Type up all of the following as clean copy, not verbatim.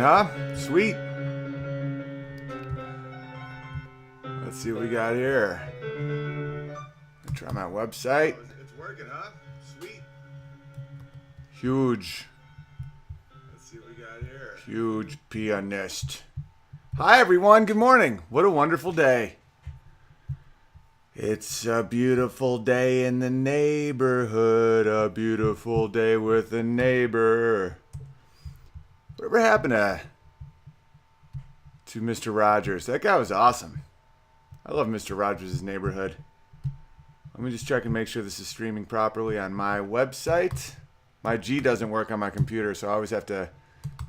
working, huh? Sweet. Let's see what we got here. Try my website. It's working, huh? Sweet. Huge. Let's see what we got here. Huge pianist. Hi, everyone. Good morning. What a wonderful day. It's a beautiful day in the neighborhood. A beautiful day with a neighbor. Whatever happened to Mr. Rogers? That guy was awesome. I love Mr. Rogers' Neighborhood. Let me just check and make sure this is streaming properly on my website. My G doesn't work on my computer, so I always have to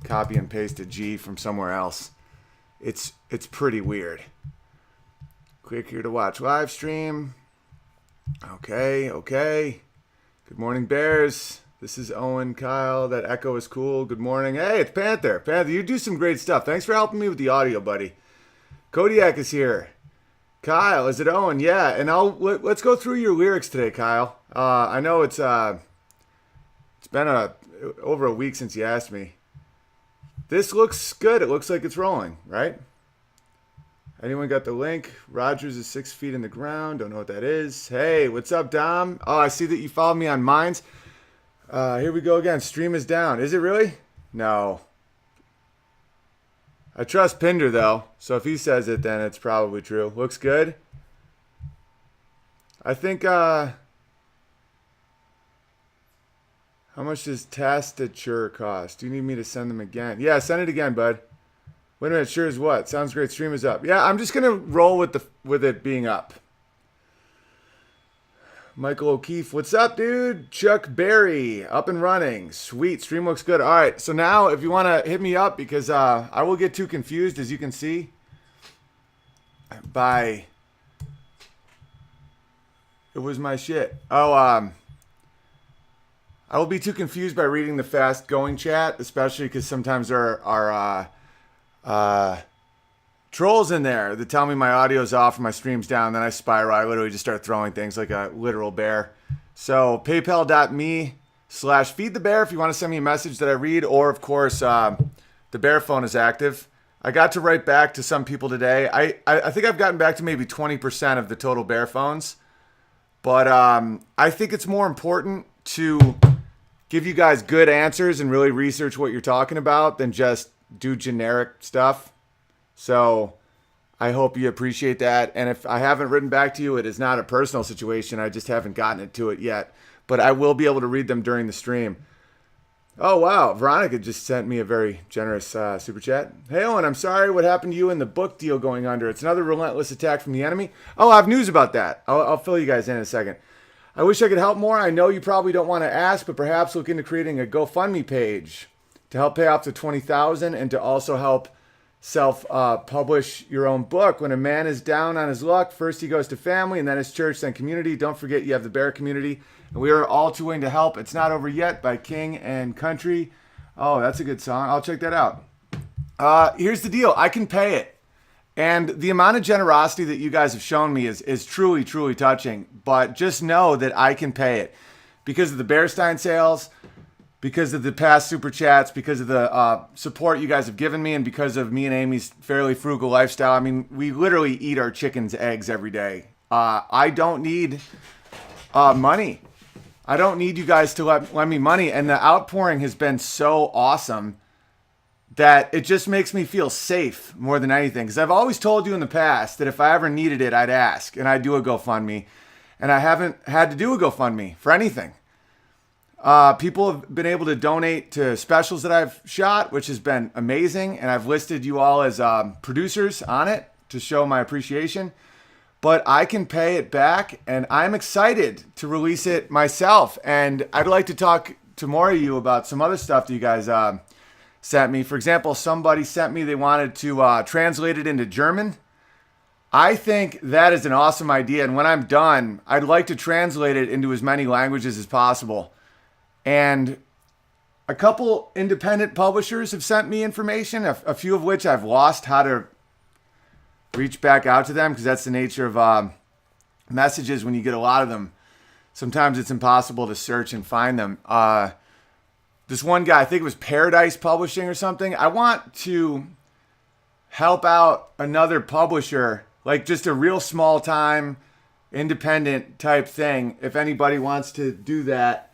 copy and paste a G from somewhere else. It's pretty weird. Click here to watch live stream. Okay. Good morning, Bears. This is Owen, Kyle. That echo is cool. Good morning. Hey, it's Panther. Panther, you do some great stuff. Thanks for helping me with the audio, buddy. Kodiak is here. Kyle, is it Owen? Yeah, and let's go through your lyrics today, Kyle. I know it's been over a week since you asked me. This looks good. It looks like it's rolling, right? Anyone got the link? Rogers is 6 feet in the ground. Don't know what that is. Hey, what's up, Dom? Oh, I see that you followed me on Minds. Here we go again. Stream is down. Is it really? No. I trust Pinder, though. So if he says it, then it's probably true. Looks good. I think, how much does tastature cost? Do you need me to send them again? Yeah, send it again, bud. Wait a minute. Sure is what? Sounds great. Stream is up. Yeah, I'm just going to roll with it being up. Michael O'Keefe, what's up, dude? Chuck Berry, up and running. Sweet, stream looks good. All right, so now if you want to hit me up, because I will get too confused, as you can see, by... It was my shit. Oh, I will be too confused by reading the fast-going chat, especially because sometimes there are trolls in there that tell me my audio's off and my stream's down. Then I spiral. I literally just start throwing things like a literal bear. So paypal.me/feedthebear if you want to send me a message that I read. Or, of course, the bear phone is active. I got to write back to some people today. I think I've gotten back to maybe 20% of the total bear phones. But I think it's more important to give you guys good answers and really research what you're talking about than just do generic stuff. So I hope you appreciate that. And if I haven't written back to you, it is not a personal situation. I just haven't gotten to it yet. But I will be able to read them during the stream. Oh, wow. Veronica just sent me a very generous super chat. Hey, Owen, I'm sorry what happened to you and the book deal going under. It's another relentless attack from the enemy. Oh, I have news about that. I'll fill you guys in a second. I wish I could help more. I know you probably don't want to ask, but perhaps look into creating a GoFundMe page to help pay off to $20,000 and to also help self-publish your own book. When a man is down on his luck, first he goes to family and then his church, then community. Don't forget you have the bear community. And we are all too willing to help. It's Not Over Yet by King and Country. Oh, that's a good song. I'll check that out. Here's the deal. I can pay it. And the amount of generosity that you guys have shown me is truly, truly touching. But just know that I can pay it. Because of the Bearstein sales, because of the past super chats, because of the support you guys have given me, and because of me and Amy's fairly frugal lifestyle. I mean, we literally eat our chicken's eggs every day. I don't need money. I don't need you guys to lend me money. And the outpouring has been so awesome that it just makes me feel safe more than anything. Because I've always told you in the past that if I ever needed it, I'd ask. And I'd do a GoFundMe. And I haven't had to do a GoFundMe for anything. People have been able to donate to specials that I've shot, which has been amazing. And I've listed you all as producers on it to show my appreciation. But I can pay it back, and I'm excited to release it myself. And I'd like to talk to more of you about some other stuff that you guys sent me. For example, somebody sent me, they wanted to translate it into German. I think that is an awesome idea. And when I'm done, I'd like to translate it into as many languages as possible. And a couple independent publishers have sent me information, a few of which I've lost how to reach back out to them, because that's the nature of messages when you get a lot of them. Sometimes it's impossible to search and find them. this one guy, I think it was Paradise Publishing or something. I want to help out another publisher, like just a real small time, independent type thing. If anybody wants to do that,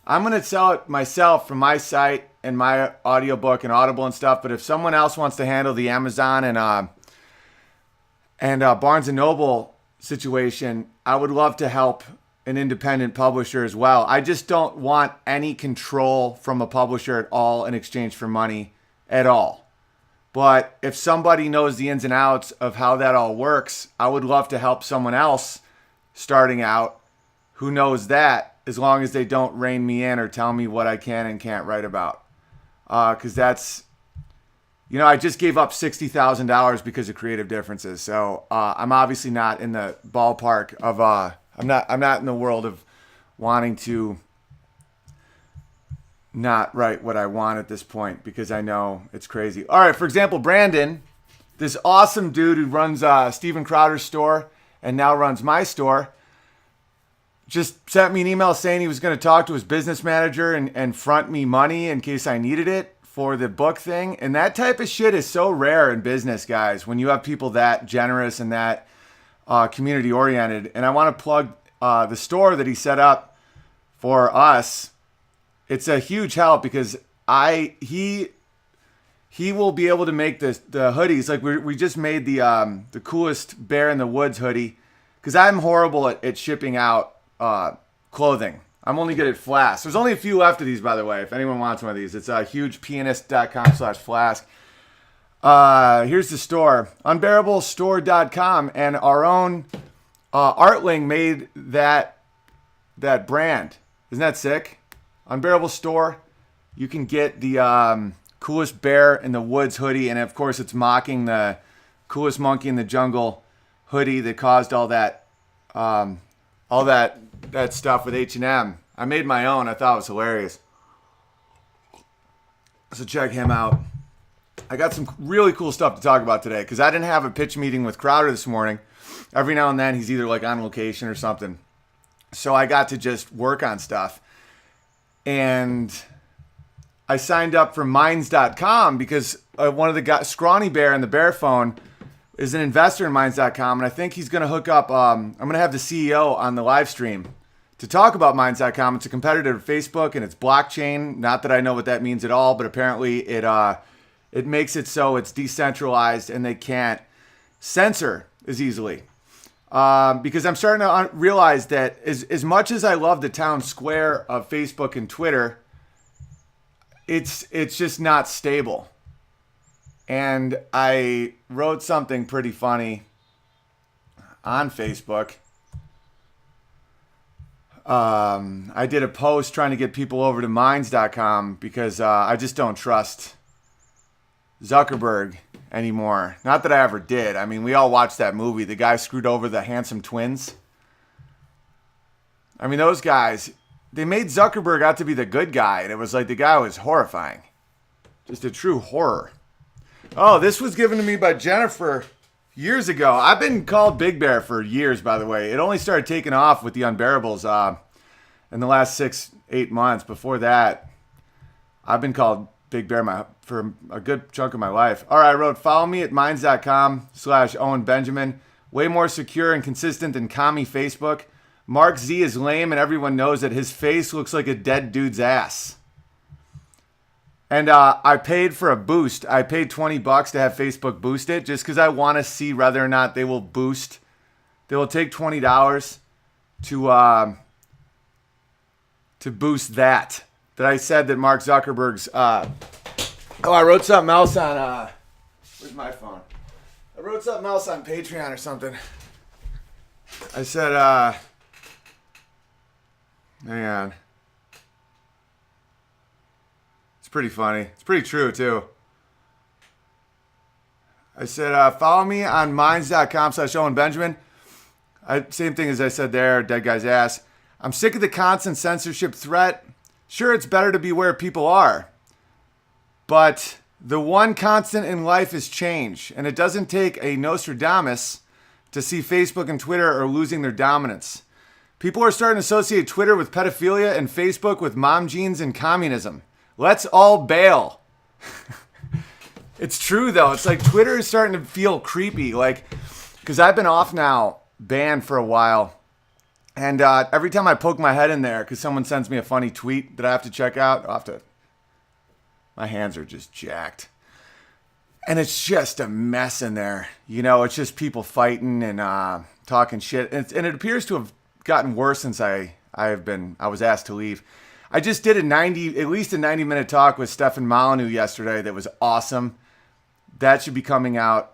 I'm going to sell it myself from my site and my audiobook and Audible and stuff. But if someone else wants to handle the Amazon and Barnes and Noble situation, I would love to help an independent publisher as well. I just don't want any control from a publisher at all in exchange for money at all. But if somebody knows the ins and outs of how that all works, I would love to help someone else starting out who knows that, as long as they don't rein me in or tell me what I can and can't write about. Because that's, I just gave up $60,000 because of creative differences. So I'm obviously not in the ballpark of, I'm not in the world of wanting to not write what I want at this point, because I know it's crazy. All right, for example, Brandon, this awesome dude who runs Steven Crowder's store and now runs my store, just sent me an email saying he was going to talk to his business manager and front me money in case I needed it for the book thing. And that type of shit is so rare in business, guys, when you have people that generous and that community oriented. And I want to plug the store that he set up for us. It's a huge help because he will be able to make the hoodies. Like we just made the coolest Bear in the Woods hoodie, because I'm horrible at shipping out clothing. I'm only good at flasks. There's only a few left of these, by the way, if anyone wants one of these. It's hugepianist.com/flask. Here's the store, unBEARablesstore.com, and our own Artling made that brand. Isn't that sick? unBEARable Store. You can get the coolest Bear in the Woods hoodie, and of course it's mocking the coolest monkey in the jungle hoodie that caused all that stuff with H&M. I made my own. I thought it was hilarious. So check him out. I got some really cool stuff to talk about today because I didn't have a pitch meeting with Crowder this morning. Every now and then he's either like on location or something. So I got to just work on stuff. And I signed up for Minds.com because one of the guys, Scrawny Bear in the Bear phone, is an investor in Minds.com. And I think he's going to hook up, I'm going to have the CEO on the live stream to talk about Minds.com. It's a competitor to Facebook and it's blockchain. Not that I know what that means at all, but apparently it makes it so it's decentralized and they can't censor as easily. Because I'm starting to realize that as much as I love the town square of Facebook and Twitter, it's just not stable. And I wrote something pretty funny on Facebook. I did a post trying to get people over to Minds.com because I just don't trust Zuckerberg anymore. Not that I ever did. I mean, we all watched that movie. The guy screwed over the handsome twins. I mean, those guys, they made Zuckerberg out to be the good guy. And it was like the guy was horrifying. Just a true horror. Oh, this was given to me by Jennifer years ago. I've been called Big Bear for years, by the way. It only started taking off with the unBEARables in the last 6-8 months. Before that, I've been called Big Bear for a good chunk of my life. All right, I wrote, follow me at minds.com/Owen Benjamin. Way more secure and consistent than commie Facebook. Mark Z is lame and everyone knows that his face looks like a dead dude's ass. And I paid for a boost. I paid $20 to have Facebook boost it just because I want to see whether or not they will boost. They will take $20 to boost that I said that Mark Zuckerberg's... I wrote something else on... where's my phone? I wrote something else on Patreon or something. I said... hang on. It's pretty funny. It's pretty true, too. I said, follow me on minds.com/Owen Benjamin. Same thing as I said there, dead guy's ass. I'm sick of the constant censorship threat. Sure, it's better to be where people are. But the one constant in life is change. And it doesn't take a Nostradamus to see Facebook and Twitter are losing their dominance. People are starting to associate Twitter with pedophilia and Facebook with mom jeans and communism. Let's all bail. It's true, though. It's like Twitter is starting to feel creepy. Like, because I've been off now, banned for a while. And every time I poke my head in there, because someone sends me a funny tweet that I have to check out, my hands are just jacked. And it's just a mess in there. You know, it's just people fighting and talking shit. And it appears to have gotten worse since I was asked to leave. I just did at least a 90-minute talk with Stefan Molyneux yesterday that was awesome. That should be coming out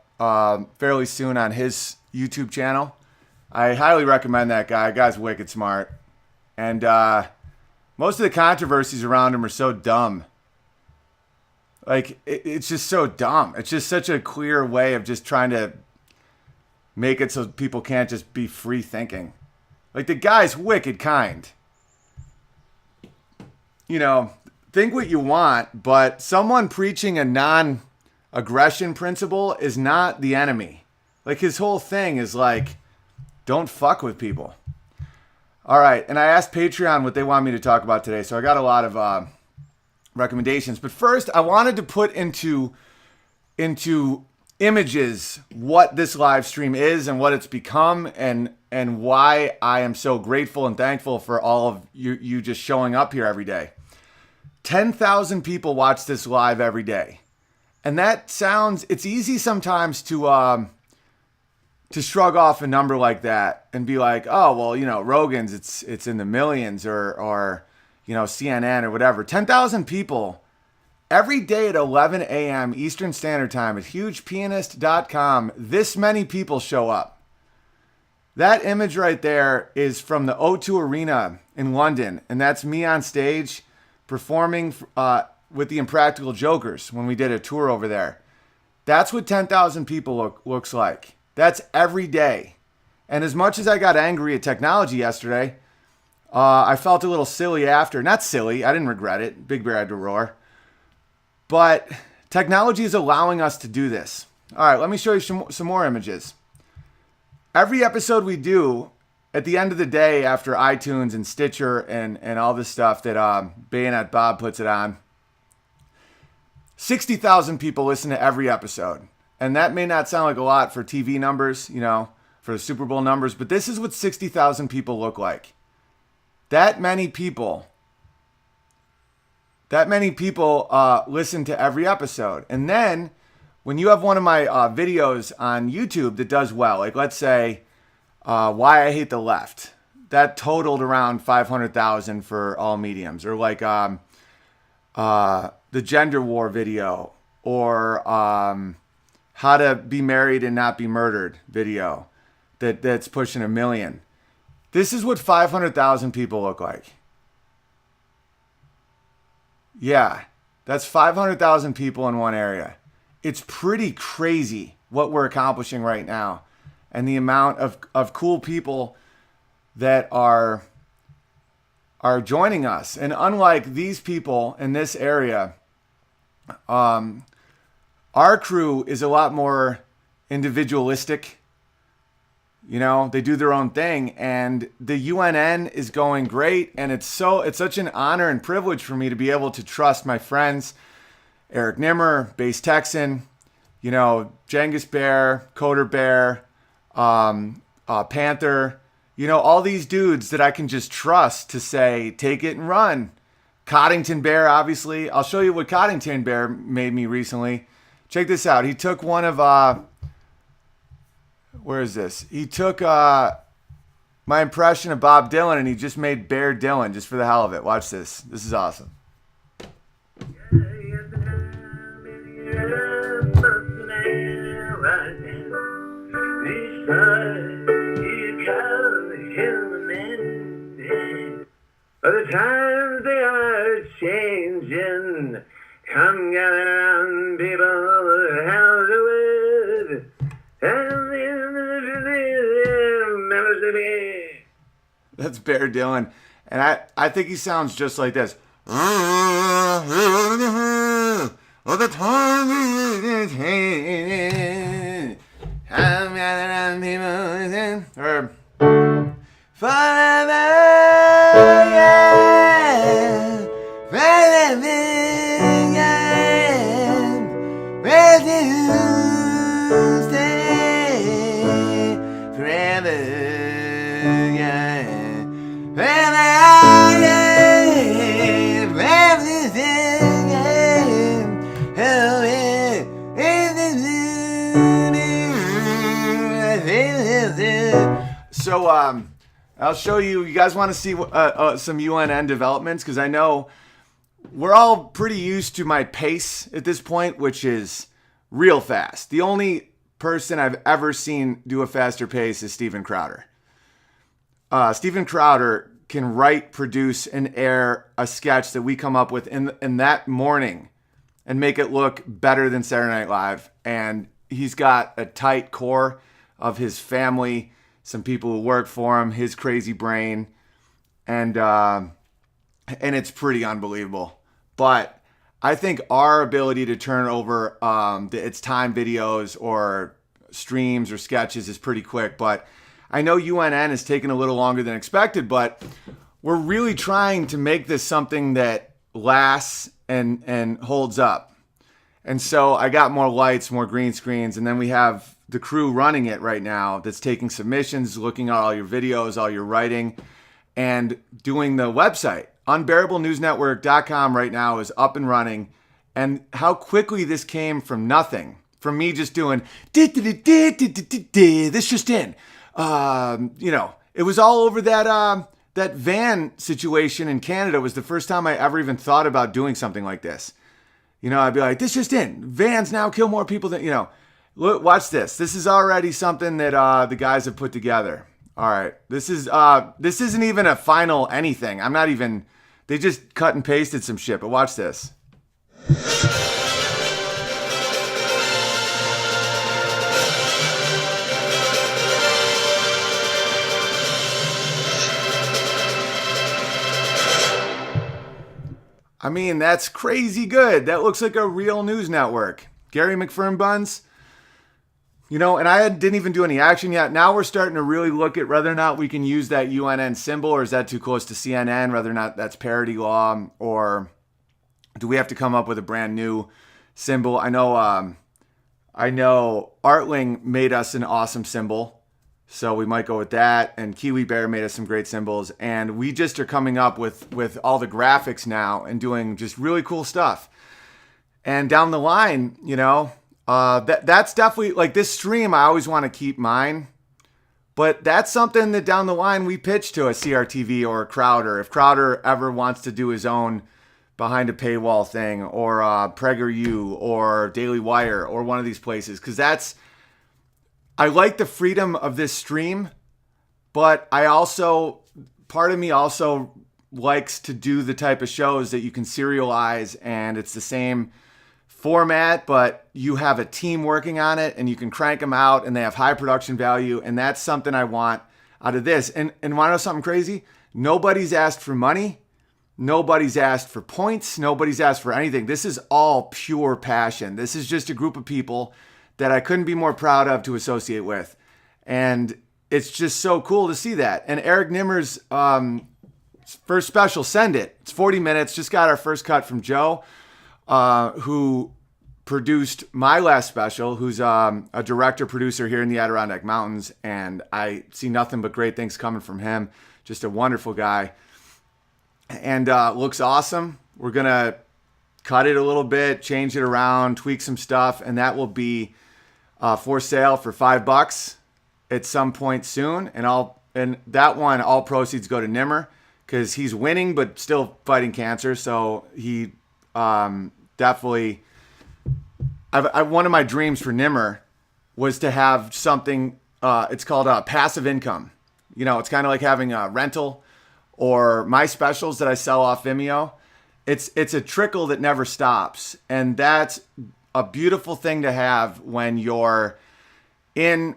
fairly soon on his YouTube channel. I highly recommend that guy. Guy's wicked smart. And most of the controversies around him are so dumb. Like, it's just so dumb. It's just such a clear way of just trying to make it so people can't just be free thinking. Like, the guy's wicked kind. You know, think what you want, but someone preaching a non-aggression principle is not the enemy. Like, his whole thing is like, don't fuck with people. All right, and I asked Patreon what they want me to talk about today, so I got a lot of recommendations. But first, I wanted to put into images what this live stream is and what it's become, and why I am so grateful and thankful for all of you just showing up here every day. 10,000 people watch this live every day. And that sounds, it's easy sometimes to shrug off a number like that and be like, oh, well, you know, Rogan's, it's in the millions, or you know, CNN or whatever. 10,000 people every day at 11 a.m. Eastern Standard Time at hugepianist.com. This many people show up. That image right there is from the O2 Arena in London, and that's me on stage performing with the Impractical Jokers when we did a tour over there. That's what 10,000 people looks like. That's every day. And as much as I got angry at technology yesterday, I felt a little silly after. Not silly, I didn't regret it. Big Bear had to roar. But technology is allowing us to do this. All right, let me show you some more images. Every episode we do, at the end of the day, after iTunes and Stitcher and all this stuff that Bayonet Bob puts it on, 60,000 people listen to every episode. And that may not sound like a lot for TV numbers, you know, for the Super Bowl numbers, but this is what 60,000 people look like. That many people listen to every episode. And then when you have one of my videos on YouTube that does well, like let's say Why I Hate the Left, that totaled around 500,000 for all mediums, or like the gender war video, or how to be married and not be murdered video that's pushing 1 million. This is what 500,000 people look like. Yeah, that's 500,000 people in one area. It's pretty crazy what we're accomplishing right now, and the amount of cool people that are joining us. And unlike these people in this area, our crew is a lot more individualistic. You know, they do their own thing, and the UNN is going great. And it's such an honor and privilege for me to be able to trust my friends, Eric Nimmer, Bass Texan, you know, Genghis Bear, Coder Bear, Panther, you know, all these dudes that I can just trust to say, take it and run. Coddington Bear, obviously. I'll show you what Coddington Bear made me recently. Check this out. He took one of, where is this? He took my impression of Bob Dylan, and he just made Bear Dylan just for the hell of it. Watch this. This is awesome. But the times they are changing. Come gather around, people, how's the wood? That's Bear Dylan. And I think he sounds just like this. All the time or forever, yeah. stay forever. So I'll show you. You guys want to see some UNN developments? Because I know we're all pretty used to my pace at this point, which is real fast. The only person I've ever seen do a faster pace is Steven Crowder. Steven Crowder can write, produce, and air a sketch that we come up with in that morning and make it look better than Saturday Night Live. And he's got a tight core of his family, some people who work for him, his crazy brain, and it's pretty unbelievable. But I think our ability to turn over its time videos or streams or sketches is pretty quick. But I know UNN is taking a little longer than expected, but we're really trying to make this something that lasts and holds up. And so I got more lights, more green screens, and then we have the crew running it right now that's taking submissions, looking at all your videos, all your writing, and doing the website. unBEARablenewsnetwork.com right now is up and running. And how quickly this came from nothing, from me just doing, this just in. It was all over that van situation in Canada. Was the first time I ever even thought about doing something like this. I'd be like, this just in. Vans now kill more people than, Look, watch this. This is already something that the guys have put together. All right. This isn't even a final anything. They just cut and pasted some shit, but watch this. I mean, that's crazy good. That looks like a real news network. Gary McFern buns. And I didn't even do any action yet. Now we're starting to really look at whether or not we can use that UNN symbol, or is that too close to CNN, whether or not that's parody law, or do we have to come up with a brand new symbol? I know Artling made us an awesome symbol, so we might go with that. And Kiwi Bear made us some great symbols. And we just are coming up with all the graphics now and doing just really cool stuff. And down the line, that's definitely, like, this stream, I always want to keep mine. But that's something that down the line we pitch to a CRTV or a Crowder. If Crowder ever wants to do his own behind a paywall thing, or PragerU or Daily Wire or one of these places. Because I like the freedom of this stream, but part of me also likes to do the type of shows that you can serialize and it's the same format, but you have a team working on it and you can crank them out and they have high production value. And that's something I want out of this. And want to know something crazy? Nobody's asked for money. Nobody's asked for points. Nobody's asked for anything. This is all pure passion. This is just a group of people that I couldn't be more proud of to associate with. And it's just so cool to see that. And Eric Nimmer's first special, Send It. It's 40 minutes. Just got our first cut from Joe, who produced my last special, who's a director producer here in the Adirondack Mountains. And I see nothing but great things coming from him. Just a wonderful guy. And looks awesome. We're going to cut it a little bit, change it around, tweak some stuff. And that will be for sale for $5 at some point soon. And that one, all proceeds go to Nimmer because he's winning but still fighting cancer. So he definitely, one of my dreams for Nimmer was to have something, it's called passive income. It's kind of like having a rental or my specials that I sell off Vimeo. It's a trickle that never stops. And that's a beautiful thing to have when you're in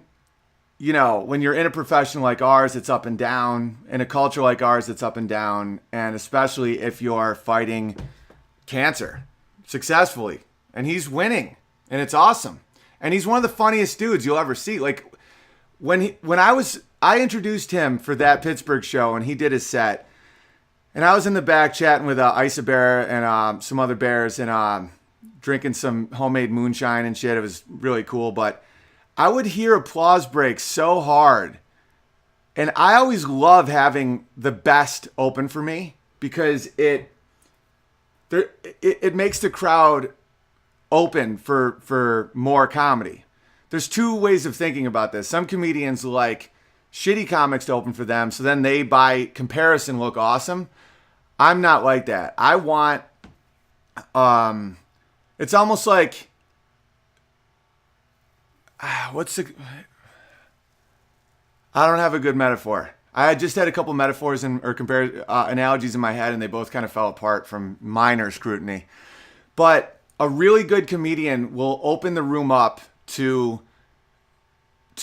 a profession like ours, it's up and down. In a culture like ours, it's up and down. And especially if you're fighting cancer successfully. And he's winning. And it's awesome. And he's one of the funniest dudes you'll ever see. Like, I introduced him for that Pittsburgh show, and he did his set. And I was in the back chatting with Isa Bear and some other bears, and drinking some homemade moonshine and shit. It was really cool, but I would hear applause breaks so hard. And I always love having the best open for me because it makes the crowd open for more comedy. There's two ways of thinking about this. Some comedians like shitty comics to open for them, so then they, by comparison, look awesome. I'm not like that. I want, it's almost like, I don't have a good metaphor. I just had a couple metaphors analogies in my head, and they both kind of fell apart from minor scrutiny. But a really good comedian will open the room up to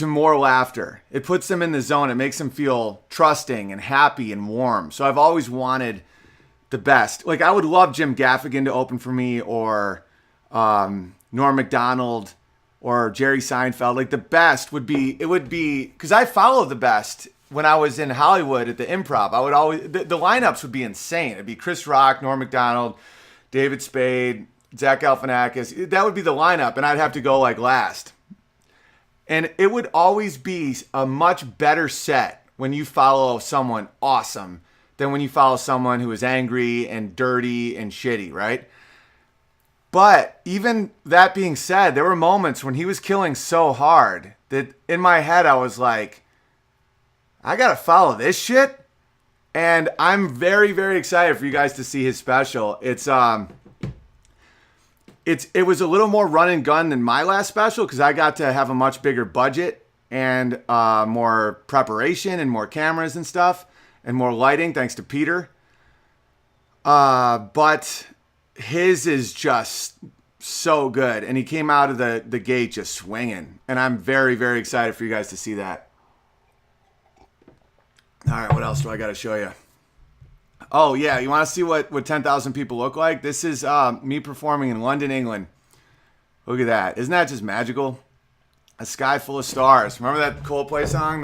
more laughter. It puts them in the zone. It makes them feel trusting and happy and warm. So I've always wanted the best. Like, I would love Jim Gaffigan to open for me, or Norm Macdonald, or Jerry Seinfeld. Like, the best would be, because I follow the best when I was in Hollywood at the Improv. I would always, the lineups would be insane. It'd be Chris Rock, Norm Macdonald, David Spade, Zach Galifianakis. That would be the lineup, and I'd have to go like last. And it would always be a much better set when you follow someone awesome than when you follow someone who is angry and dirty and shitty, right? But even that being said, there were moments when he was killing so hard that in my head I was like, I gotta follow this shit. And I'm very, very excited for you guys to see his special. It was a little more run and gun than my last special because I got to have a much bigger budget and more preparation and more cameras and stuff and more lighting, thanks to Peter. But his is just so good, and he came out of the gate just swinging, and I'm very, very excited for you guys to see that. All right, what else do I got to show you? Oh, yeah, you want to see what 10,000 people look like? This is me performing in London, England. Look at that. Isn't that just magical? A sky full of stars. Remember that Coldplay song?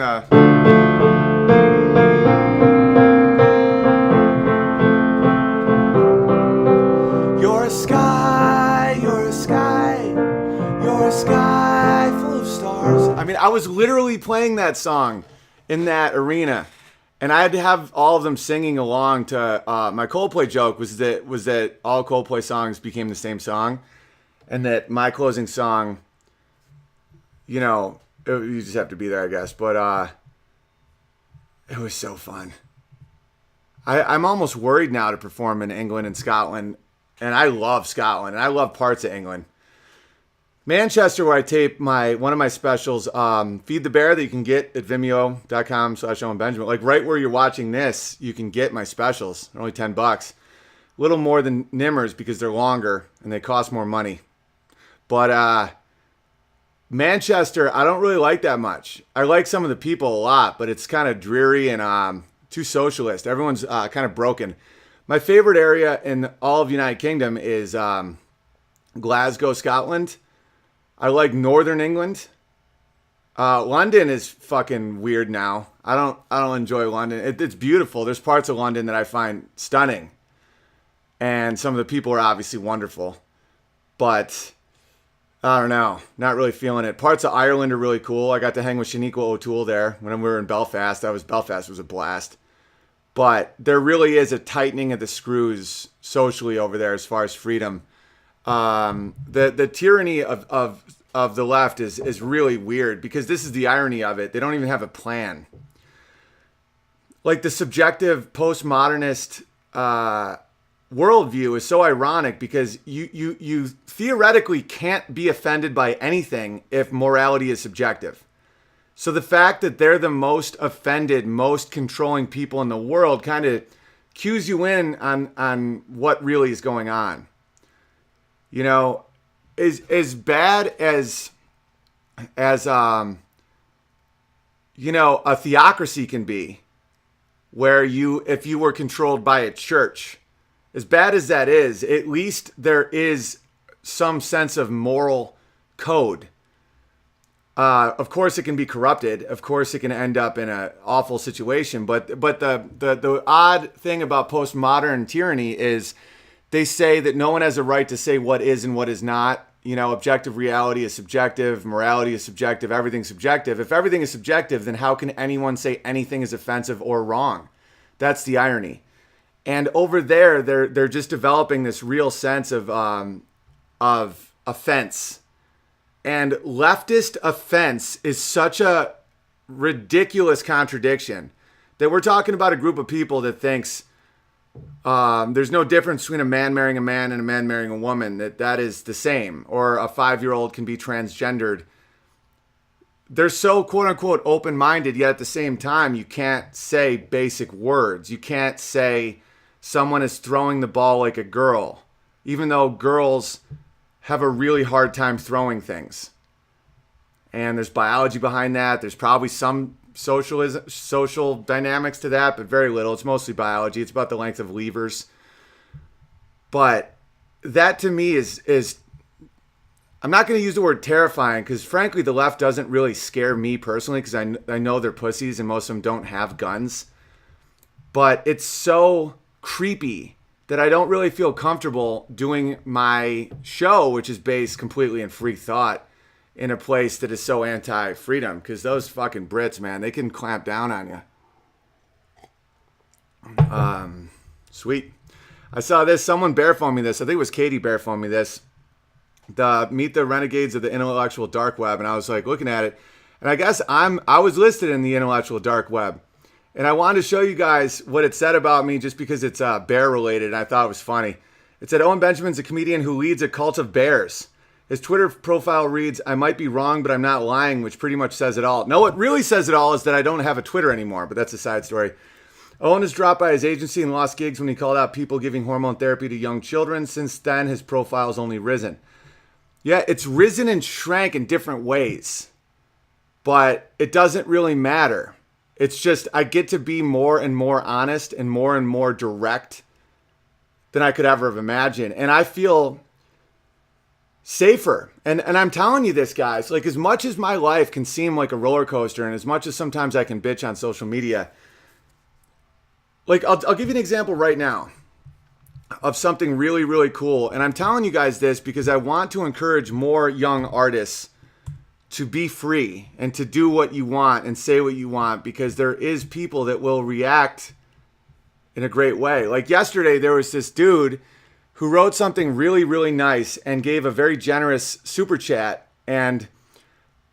You're a sky, you're a sky, you're a sky full of stars. I mean, I was literally playing that song in that arena. And I had to have all of them singing along to my Coldplay joke was that all Coldplay songs became the same song, and that my closing song, you know, you just have to be there, I guess. But it was so fun. I'm almost worried now to perform in England and Scotland, and I love Scotland and I love parts of England. Manchester, where I tape one of my specials, Feed the Bear, that you can get at vimeo.com/Owen Benjamin. Like, right where you're watching this, you can get my specials. They're only $10. A little more than Nimmer's because they're longer and they cost more money. But Manchester, I don't really like that much. I like some of the people a lot, but it's kind of dreary and too socialist. Everyone's kind of broken. My favorite area in all of the United Kingdom is Glasgow, Scotland. I like Northern England. London is fucking weird now. I don't enjoy London. It's beautiful. There's parts of London that I find stunning, and some of the people are obviously wonderful. But I don't know, not really feeling it. Parts of Ireland are really cool. I got to hang with Shaniqua O'Toole there when we were in Belfast. Belfast was a blast. But there really is a tightening of the screws socially over there as far as freedom. The tyranny of the left is really weird because this is the irony of it. They don't even have a plan. Like, the subjective postmodernist worldview is so ironic because you theoretically can't be offended by anything if morality is subjective. So the fact that they're the most offended, most controlling people in the world kind of cues you in on what really is going on. You know, as bad as you know, a theocracy can be, where if you were controlled by a church, as bad as that is, at least there is some sense of moral code. Of course, it can be corrupted. Of course, it can end up in an awful situation. But the odd thing about postmodern tyranny is They say that no one has a right to say what is and what is not. You know, objective reality is subjective, morality is subjective, everything's subjective. If everything is subjective, then how can anyone say anything is offensive or wrong? That's the irony. And over there, they're just developing this real sense of offense. And leftist offense is such a ridiculous contradiction that we're talking about a group of people that thinks there's no difference between a man marrying a man and a man marrying a woman, that is the same, or a 5-year-old can be transgendered. They're so quote unquote open-minded, yet at the same time, you can't say basic words. You can't say someone is throwing the ball like a girl, even though girls have a really hard time throwing things. And there's biology behind that. There's probably some social dynamics to that, but very little. It's mostly biology. It's about the length of levers. But that to me is I'm not going to use the word terrifying, because frankly, the left doesn't really scare me personally, because I know they're pussies and most of them don't have guns. But it's so creepy that I don't really feel comfortable doing my show, which is based completely in free thought, in a place that is so anti-freedom, because those fucking Brits, man, they can clamp down on you. Sweet. I saw this. Someone bear-phoned me this. I think it was Katie bear-phoned me this. The Meet the Renegades of the Intellectual Dark Web. And I was like looking at it. And I guess I was listed in the Intellectual Dark Web. And I wanted to show you guys what it said about me just because it's bear-related. And I thought it was funny. It said, Owen Benjamin's a comedian who leads a cult of bears. His Twitter profile reads, I might be wrong, but I'm not lying, which pretty much says it all. No, what really says it all is that I don't have a Twitter anymore, but that's a side story. Owen is dropped by his agency and lost gigs when he called out people giving hormone therapy to young children. Since then, his profile has only risen. Yeah, it's risen and shrank in different ways, but it doesn't really matter. It's just I get to be more and more honest and more direct than I could ever have imagined. And I feel safer. And I'm telling you this, guys, like as much as my life can seem like a roller coaster and as much as sometimes I can bitch on social media, like I'll give you an example right now of something really, really cool. And I'm telling you guys this because I want to encourage more young artists to be free and to do what you want and say what you want, because there is people that will react in a great way. Like yesterday, there was this dude who wrote something really, really nice and gave a very generous super chat. And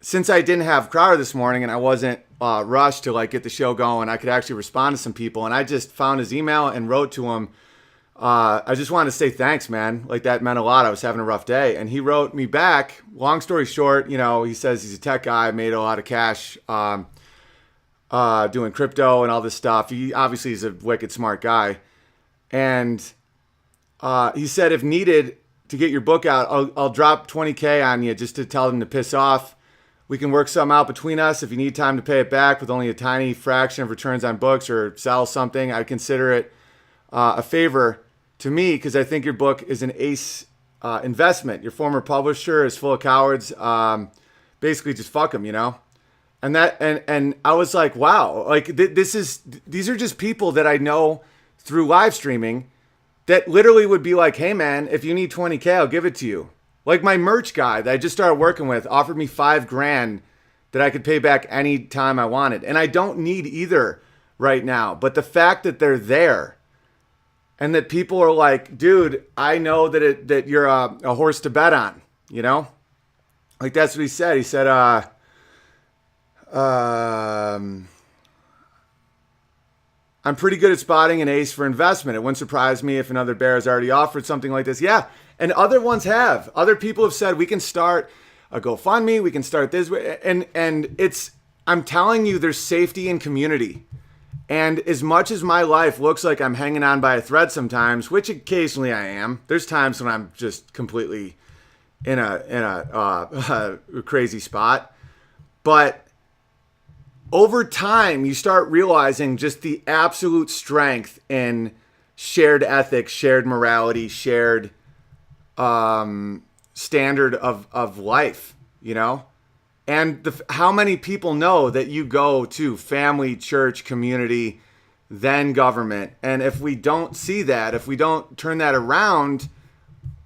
since I didn't have Crowder this morning and I wasn't rushed to like get the show going, I could actually respond to some people. And I just found his email and wrote to him. I just wanted to say thanks, man. Like that meant a lot. I was having a rough day. And he wrote me back. Long story short, you know, he says he's a tech guy, made a lot of cash doing crypto and all this stuff. He obviously is a wicked smart guy. And he said, if needed to get your book out, I'll drop $20K on you just to tell them to piss off. We can work something out between us. If you need time to pay it back with only a tiny fraction of returns on books or sell something, I'd consider it a favor to me, because I think your book is an ace investment. Your former publisher is full of cowards. Basically, just fuck them, you know. And I was like, wow, like these are just people that I know through live streaming that literally would be like, hey man, if you need $20K, I'll give it to you. Like my merch guy that I just started working with offered me $5,000 that I could pay back any time I wanted. And I don't need either right now. But the fact that they're there and that people are like, dude, I know that you're a horse to bet on, you know? Like that's what he said. He said, I'm pretty good at spotting an ace for investment. It wouldn't surprise me if another bear has already offered something like this. Yeah, and other ones have. Other people have said, we can start a GoFundMe, we can start this way. And it's, I'm telling you, there's safety in community. And as much as my life looks like I'm hanging on by a thread sometimes, which occasionally I am, there's times when I'm just completely in a crazy spot. But over time, you start realizing just the absolute strength in shared ethics, shared morality, shared standard of life, you know? And how many people know that you go to family, church, community then government. And if we don't see that, if we don't turn that around,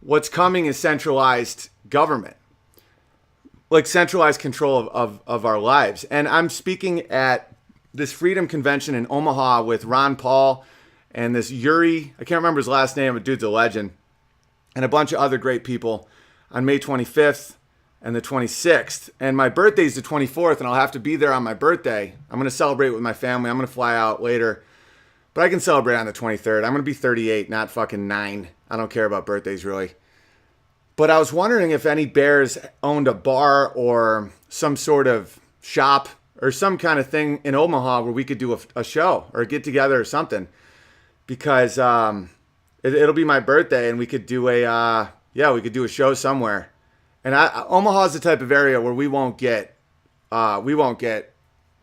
what's coming is centralized government, like centralized control of our lives. And I'm speaking at this freedom convention in Omaha with Ron Paul and this Yuri, I can't remember his last name, but dude's a legend, and a bunch of other great people on May 25th and the 26th. And my birthday's the 24th, and I'll have to be there on my birthday. I'm going to celebrate with my family. I'm going to fly out later, but I can celebrate on the 23rd. I'm going to be 38, not fucking 9. I don't care about birthdays, really. But I was wondering if any Bears owned a bar or some sort of shop or some kind of thing in Omaha where we could do a show or get together or something. Because it'll be my birthday, and we could do a show somewhere. And Omaha is the type of area where we won't get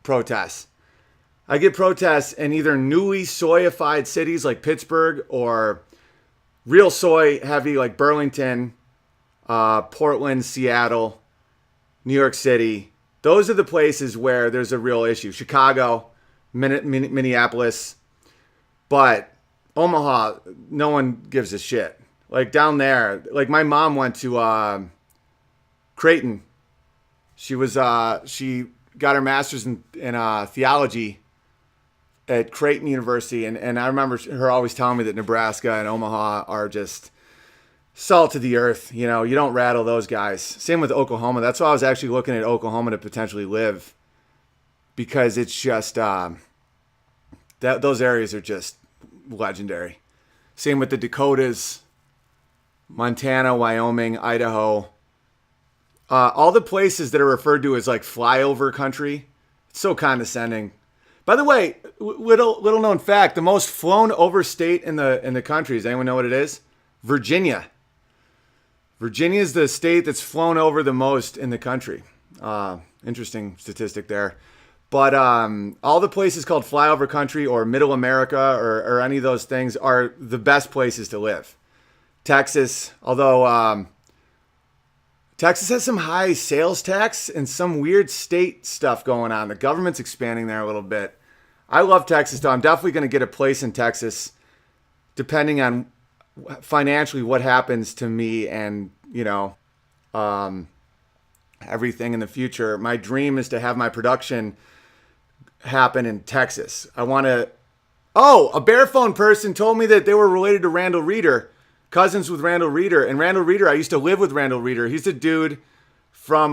protests. I get protests in either newly soyified cities like Pittsburgh or real soy heavy like Burlington, Portland, Seattle, New York City. Those are the places where there's a real issue. Chicago, Minneapolis. But Omaha, no one gives a shit. Like down there, like my mom went to Creighton. She got her master's in theology at Creighton University, and I remember her always telling me that Nebraska and Omaha are just salt of the earth. You know, you don't rattle those guys. Same with Oklahoma. That's why I was actually looking at Oklahoma to potentially live, because it's just those areas are just legendary. Same with the Dakotas, Montana, Wyoming, Idaho. All the places that are referred to as like flyover country. It's so condescending. By the way, little known fact: the most flown over state in the country. Does anyone know what it is? Virginia. Virginia is the state that's flown over the most in the country. Interesting statistic there. But all the places called flyover country or middle America or any of those things are the best places to live. Texas, although Texas has some high sales tax and some weird state stuff going on. The government's expanding there a little bit. I love Texas, though. I'm definitely going to get a place in Texas, depending on financially what happens to me and, everything in the future. My dream is to have my production happen in Texas. I want to... Oh, a Bearphone person told me that they were related to Randall Reeder, cousins with Randall Reeder. And Randall Reeder, I used to live with Randall Reeder. He's the dude from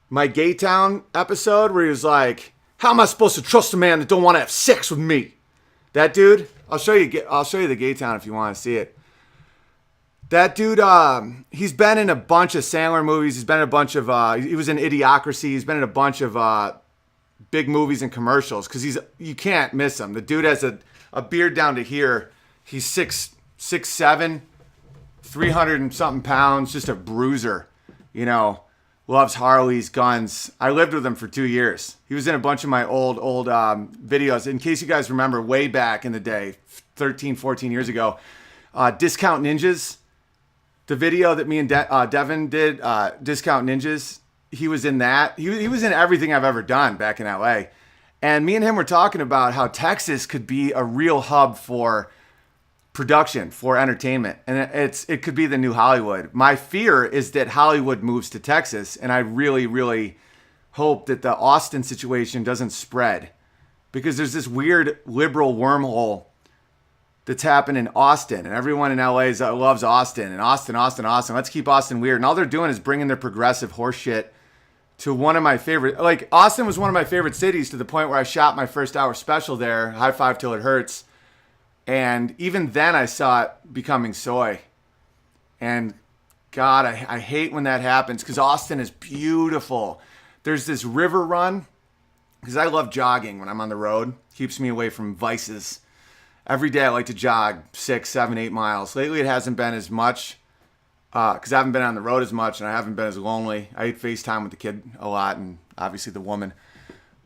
my Gay Town episode where he was like, how am I supposed to trust a man that don't want to have sex with me? That dude, I'll show you the Gay Town if you want to see it. That dude, he's been in a bunch of Sandler movies. He's been in a bunch of, he was in Idiocracy. He's been in a bunch of big movies and commercials because you can't miss him. The dude has a beard down to here. He's 6'7", 300 and something pounds, just a bruiser, loves Harleys, guns. I lived with him for 2 years. He was in a bunch of my old videos. In case you guys remember, way back in the day, 13, 14 years ago, Discount Ninjas, the video that me and Devin did, Discount Ninjas, he was in that. He was in everything I've ever done back in LA. And me and him were talking about how Texas could be a real hub for production, for entertainment. And it could be the new Hollywood. My fear is that Hollywood moves to Texas, and I really, really hope that the Austin situation doesn't spread, because there's this weird liberal wormhole that's happened in Austin, and everyone in LA loves Austin, and Austin. Let's keep Austin weird. And all they're doing is bringing their progressive horse shit to one of my favorite, like Austin was one of my favorite cities to the point where I shot my first hour special there, High Five Till It Hurts. And even then I saw it becoming soy. And God, I hate when that happens, because Austin is beautiful. There's this river run, because I love jogging when I'm on the road. Keeps me away from vices. Every day I like to jog 6, 7, 8 miles. Lately it hasn't been as much, because I haven't been on the road as much, and I haven't been as lonely. I FaceTime with the kid a lot, and obviously the woman.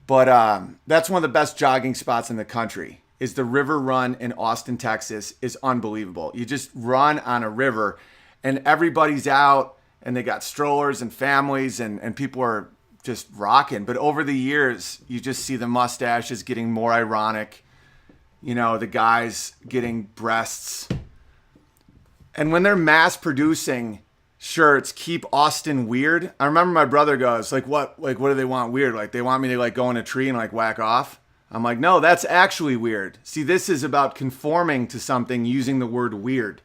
But that's one of the best jogging spots in the country. Is the river run in Austin, Texas is unbelievable. You just run on a river, and everybody's out, and they got strollers and families, and people are just rocking. But over the years, you just see the mustaches getting more ironic. you know, the guys getting breasts. And when they're mass producing shirts, keep Austin weird. I remember my brother goes, what do they want weird? Like, they want me to, like, go in a tree and, like, whack off? I'm like, no, that's actually weird. See, this is about conforming to something using the word weird.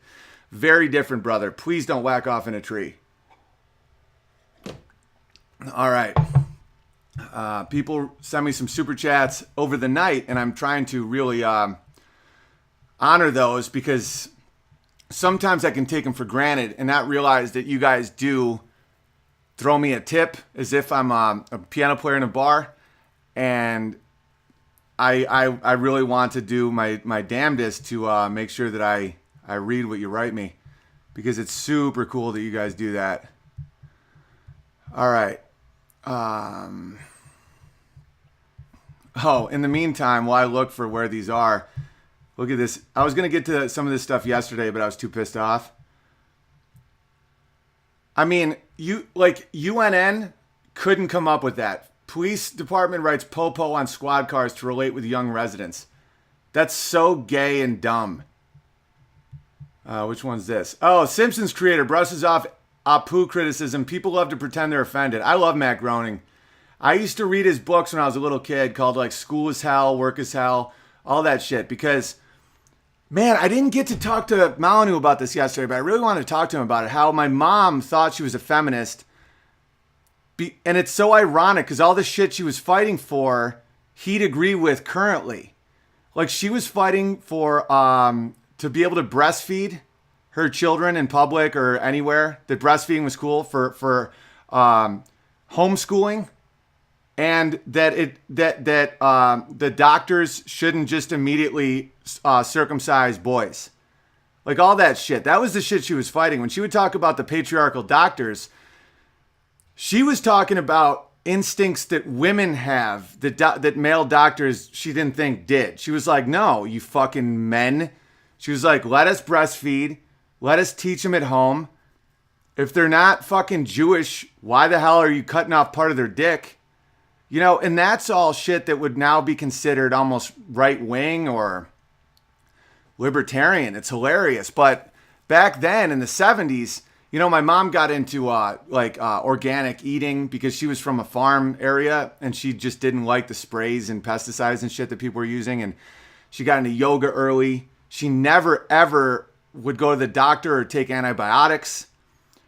Very different, brother. Please don't whack off in a tree. All right. People send me some super chats over the night, and I'm trying to really honor those, because sometimes I can take them for granted and not realize that you guys do throw me a tip as if I'm a piano player in a bar. And I really want to do my damnedest to make sure that I read what you write me, because it's super cool that you guys do that. All right. In the meantime, while I look for where these are, look at this. I was going to get to some of this stuff yesterday, but I was too pissed off. I mean, UNN couldn't come up with that. Police department writes po-po on squad cars to relate with young residents. That's so gay and dumb. Which one's this? Oh, Simpsons creator brushes off Apu criticism. People love to pretend they're offended. I love Matt Groening. I used to read his books when I was a little kid, called like School is Hell, Work is Hell, all that shit. Because, man, I didn't get to talk to Molyneux about this yesterday, but I really wanted to talk to him about it. How my mom thought she was a feminist. And it's so ironic, because all the shit she was fighting for, he'd agree with currently. Like, she was fighting for to be able to breastfeed her children in public or anywhere, that breastfeeding was cool, for homeschooling, and that the doctors shouldn't just immediately circumcise boys. Like, all that shit. That was the shit she was fighting. When she would talk about the patriarchal doctors, she was talking about instincts that women have, that male doctors she didn't think did. She was like, no, you fucking men. She was like, let us breastfeed. Let us teach them at home. If they're not fucking Jewish, why the hell are you cutting off part of their dick? You know, and that's all shit that would now be considered almost right-wing or libertarian. It's hilarious. But back then in the 70s, you know, my mom got into organic eating because she was from a farm area and she just didn't like the sprays and pesticides and shit that people were using. And she got into yoga early. She never, ever would go to the doctor or take antibiotics.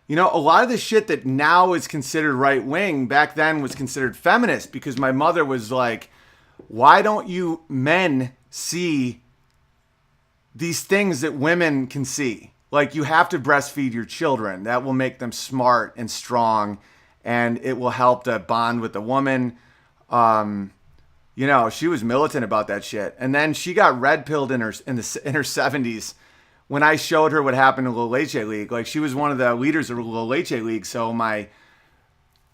You know, a lot of the shit that now is considered right-wing back then was considered feminist, because my mother was like, why don't you men see these things that women can see? Like, you have to breastfeed your children. That will make them smart and strong, and it will help to bond with the woman. You know, she was militant about that shit. And then she got red-pilled in her 70s when I showed her what happened in La Leche League. Like, she was one of the leaders of La Leche League. So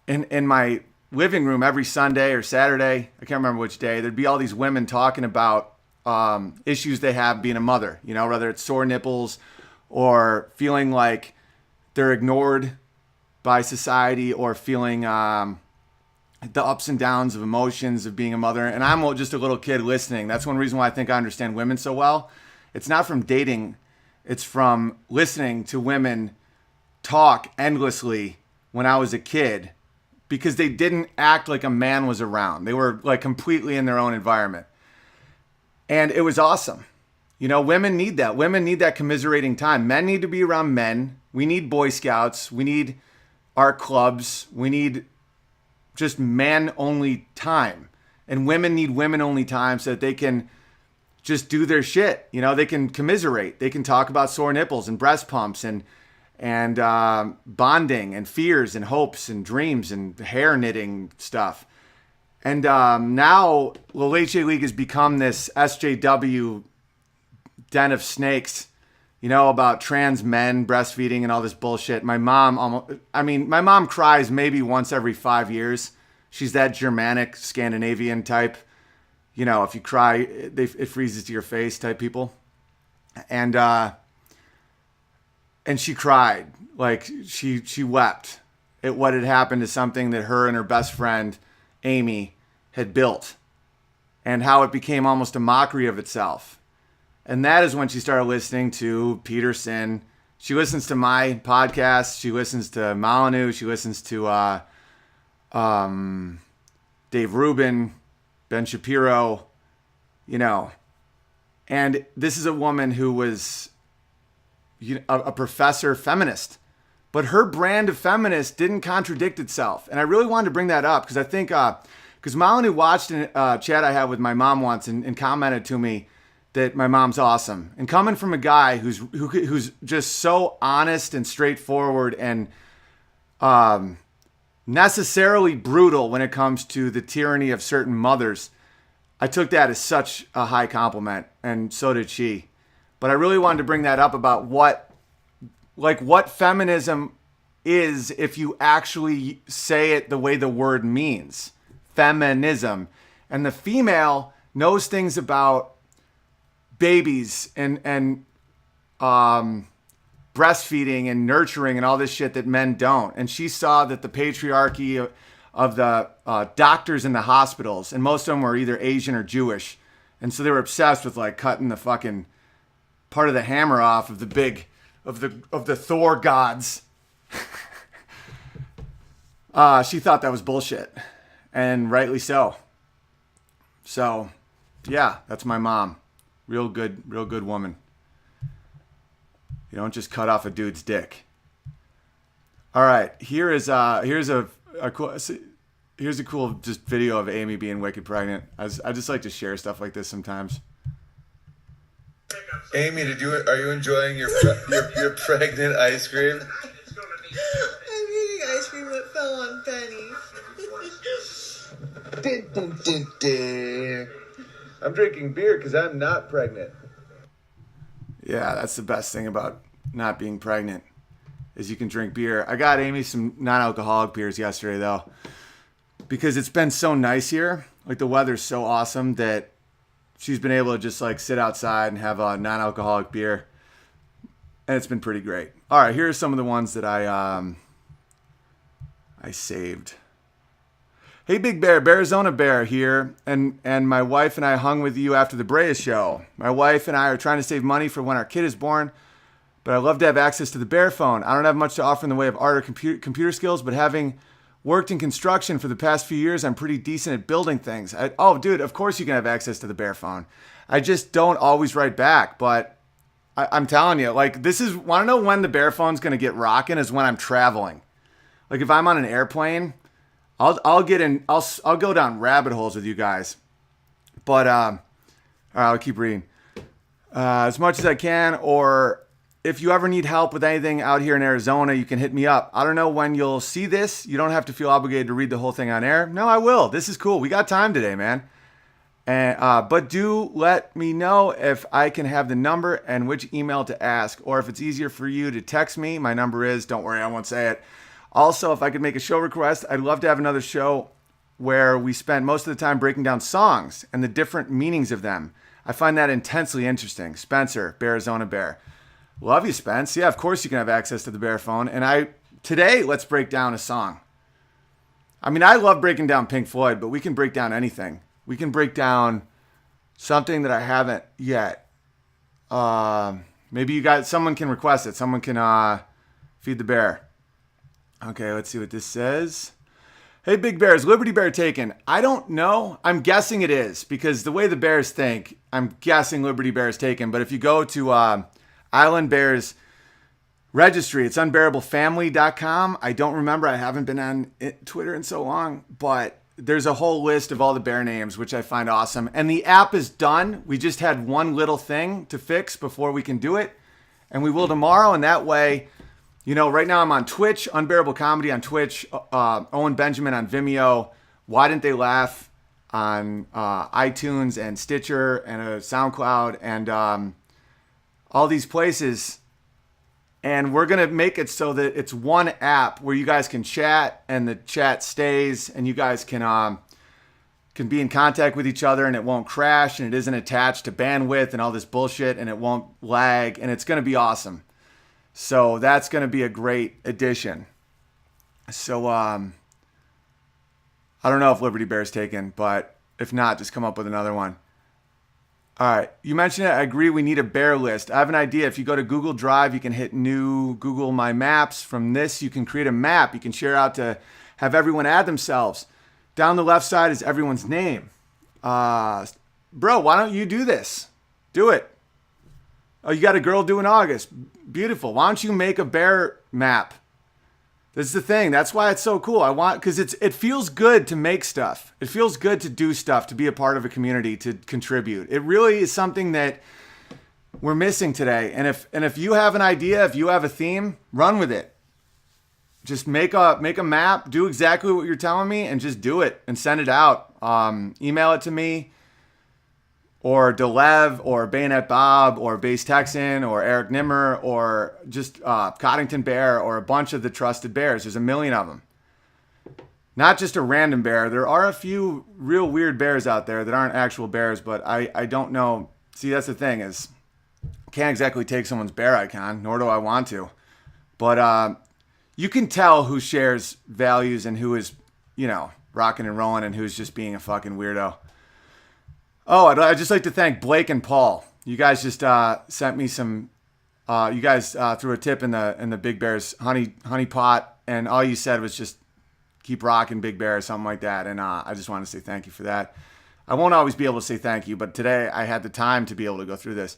in my living room every Sunday or Saturday, I can't remember which day, there'd be all these women talking about issues they have being a mother. You know, whether it's sore nipples or feeling like they're ignored by society, or feeling the ups and downs of emotions of being a mother. And I'm just a little kid listening. That's one reason why I think I understand women so well. It's not from dating. It's from listening to women talk endlessly when I was a kid, because they didn't act like a man was around. They were like completely in their own environment. And it was awesome. You know, women need that. Women need that commiserating time. Men need to be around men. We need Boy Scouts. We need art clubs. We need just man-only time. And women need women-only time so that they can just do their shit. You know, they can commiserate. They can talk about sore nipples and breast pumps and bonding and fears and hopes and dreams and hair knitting stuff. And now La Leche League has become this SJW den of snakes, you know, about trans men breastfeeding and all this bullshit. My mom cries maybe once every 5 years. She's that Germanic, Scandinavian type. You know, if you cry, it freezes to your face type people. And she cried. Like, she wept at what had happened to something that her and her best friend, Amy, had built. And how it became almost a mockery of itself. And that is when she started listening to Peterson. She listens to my podcast. She listens to Molyneux. She listens to Dave Rubin, Ben Shapiro, you know. And this is a woman who was a professor feminist. But her brand of feminist didn't contradict itself. And I really wanted to bring that up because I think, because Molyneux watched a chat I had with my mom once and commented to me that my mom's awesome. And coming from a guy who's just so honest and straightforward and necessarily brutal when it comes to the tyranny of certain mothers, I took that as such a high compliment, and so did she. But I really wanted to bring that up about what feminism is if you actually say it the way the word means. Feminism. And the female knows things about babies and breastfeeding and nurturing and all this shit that men don't. And she saw that the patriarchy of the doctors in the hospitals, and most of them were either Asian or Jewish. And so they were obsessed with like cutting the fucking part of the hammer off of the big, of the Thor gods. She thought that was bullshit, and rightly so. So, yeah, that's my mom. Real good woman. You don't just cut off a dude's dick. All right, here's a cool just video of Amy being wicked pregnant. I just like to share stuff like this sometimes. Amy, are you enjoying your pregnant ice cream? I'm eating ice cream that fell on Penny. I'm drinking beer because I'm not pregnant. Yeah, that's the best thing about not being pregnant is you can drink beer. I got Amy some non-alcoholic beers yesterday though, because it's been so nice here. Like the weather's so awesome that she's been able to just like sit outside and have a non-alcoholic beer, and it's been pretty great. All right, here are some of the ones that I saved. Hey, Big Bear, Arizona Bear here, and my wife and I hung with you after the Brea show. My wife and I are trying to save money for when our kid is born, but I'd love to have access to the Bear phone. I don't have much to offer in the way of art or computer skills, but having worked in construction for the past few years, I'm pretty decent at building things. Oh, dude, of course you can have access to the Bear phone. I just don't always write back, but I'm telling you, like, want to know when the Bear phone's going to get rocking is when I'm traveling. Like, if I'm on an airplane, I'll go down rabbit holes with you guys. But, all right, I'll keep reading. As much as I can, or if you ever need help with anything out here in Arizona, you can hit me up. I don't know when you'll see this. You don't have to feel obligated to read the whole thing on air. No, I will. This is cool. We got time today, man. And but do let me know if I can have the number and which email to ask, or if it's easier for you to text me. My number is, don't worry, I won't say it. Also, if I could make a show request, I'd love to have another show where we spend most of the time breaking down songs and the different meanings of them. I find that intensely interesting. Spencer, Arizona Bear. Love you, Spence. Yeah, of course you can have access to the Bear phone. And today, let's break down a song. I mean, I love breaking down Pink Floyd, but we can break down anything. We can break down something that I haven't yet. Maybe someone can request it. Someone can feed the bear. Okay, let's see what this says. Hey, Big Bear, is Liberty Bear taken? I don't know. I'm guessing it is, because the way the Bears think, I'm guessing Liberty Bear is taken. But if you go to Island Bears registry, it's unbearablefamily.com. I don't remember. I haven't been on Twitter in so long, but there's a whole list of all the bear names, which I find awesome. And the app is done. We just had one little thing to fix before we can do it, and we will tomorrow. And that way, you know, right now I'm on Twitch, Unbearable Comedy on Twitch, Owen Benjamin on Vimeo, Why Didn't They Laugh on iTunes and Stitcher and SoundCloud and all these places. And we're going to make it so that it's one app where you guys can chat and the chat stays and you guys can be in contact with each other and it won't crash and it isn't attached to bandwidth and all this bullshit and it won't lag and it's going to be awesome. So that's going to be a great addition. So I don't know if Liberty Bear's taken, but if not, just come up with another one. All right. You mentioned it. I agree. We need a bear list. I have an idea. If you go to Google Drive, you can hit new Google My Maps. From this, you can create a map. You can share out to have everyone add themselves. Down the left side is everyone's name. Bro, why don't you do this? Do it. Oh, you got a girl due in August. Beautiful. Why don't you make a bear map? This is the thing. That's why it's so cool. Because it feels good to make stuff. It feels good to do stuff, to be a part of a community, to contribute. It really is something that we're missing today. And if you have an idea, if you have a theme, run with it. Just make a map, do exactly what you're telling me, and just do it and send it out. Email it to me, or Delev, or Bayonet Bob, or Base Texan, or Eric Nimmer, or just Coddington Bear, or a bunch of the trusted bears. There's a million of them. Not just a random bear. There are a few real weird bears out there that aren't actual bears, but I don't know. See, that's the thing is, I can't exactly take someone's bear icon, nor do I want to. But you can tell who shares values and who is, rocking and rolling, and who's just being a fucking weirdo. Oh, I'd just like to thank Blake and Paul. You guys just sent me some. You guys threw a tip in the Big Bear's honey pot, and all you said was just keep rocking, Big Bear, or something like that. And I just want to say thank you for that. I won't always be able to say thank you, but today I had the time to be able to go through this.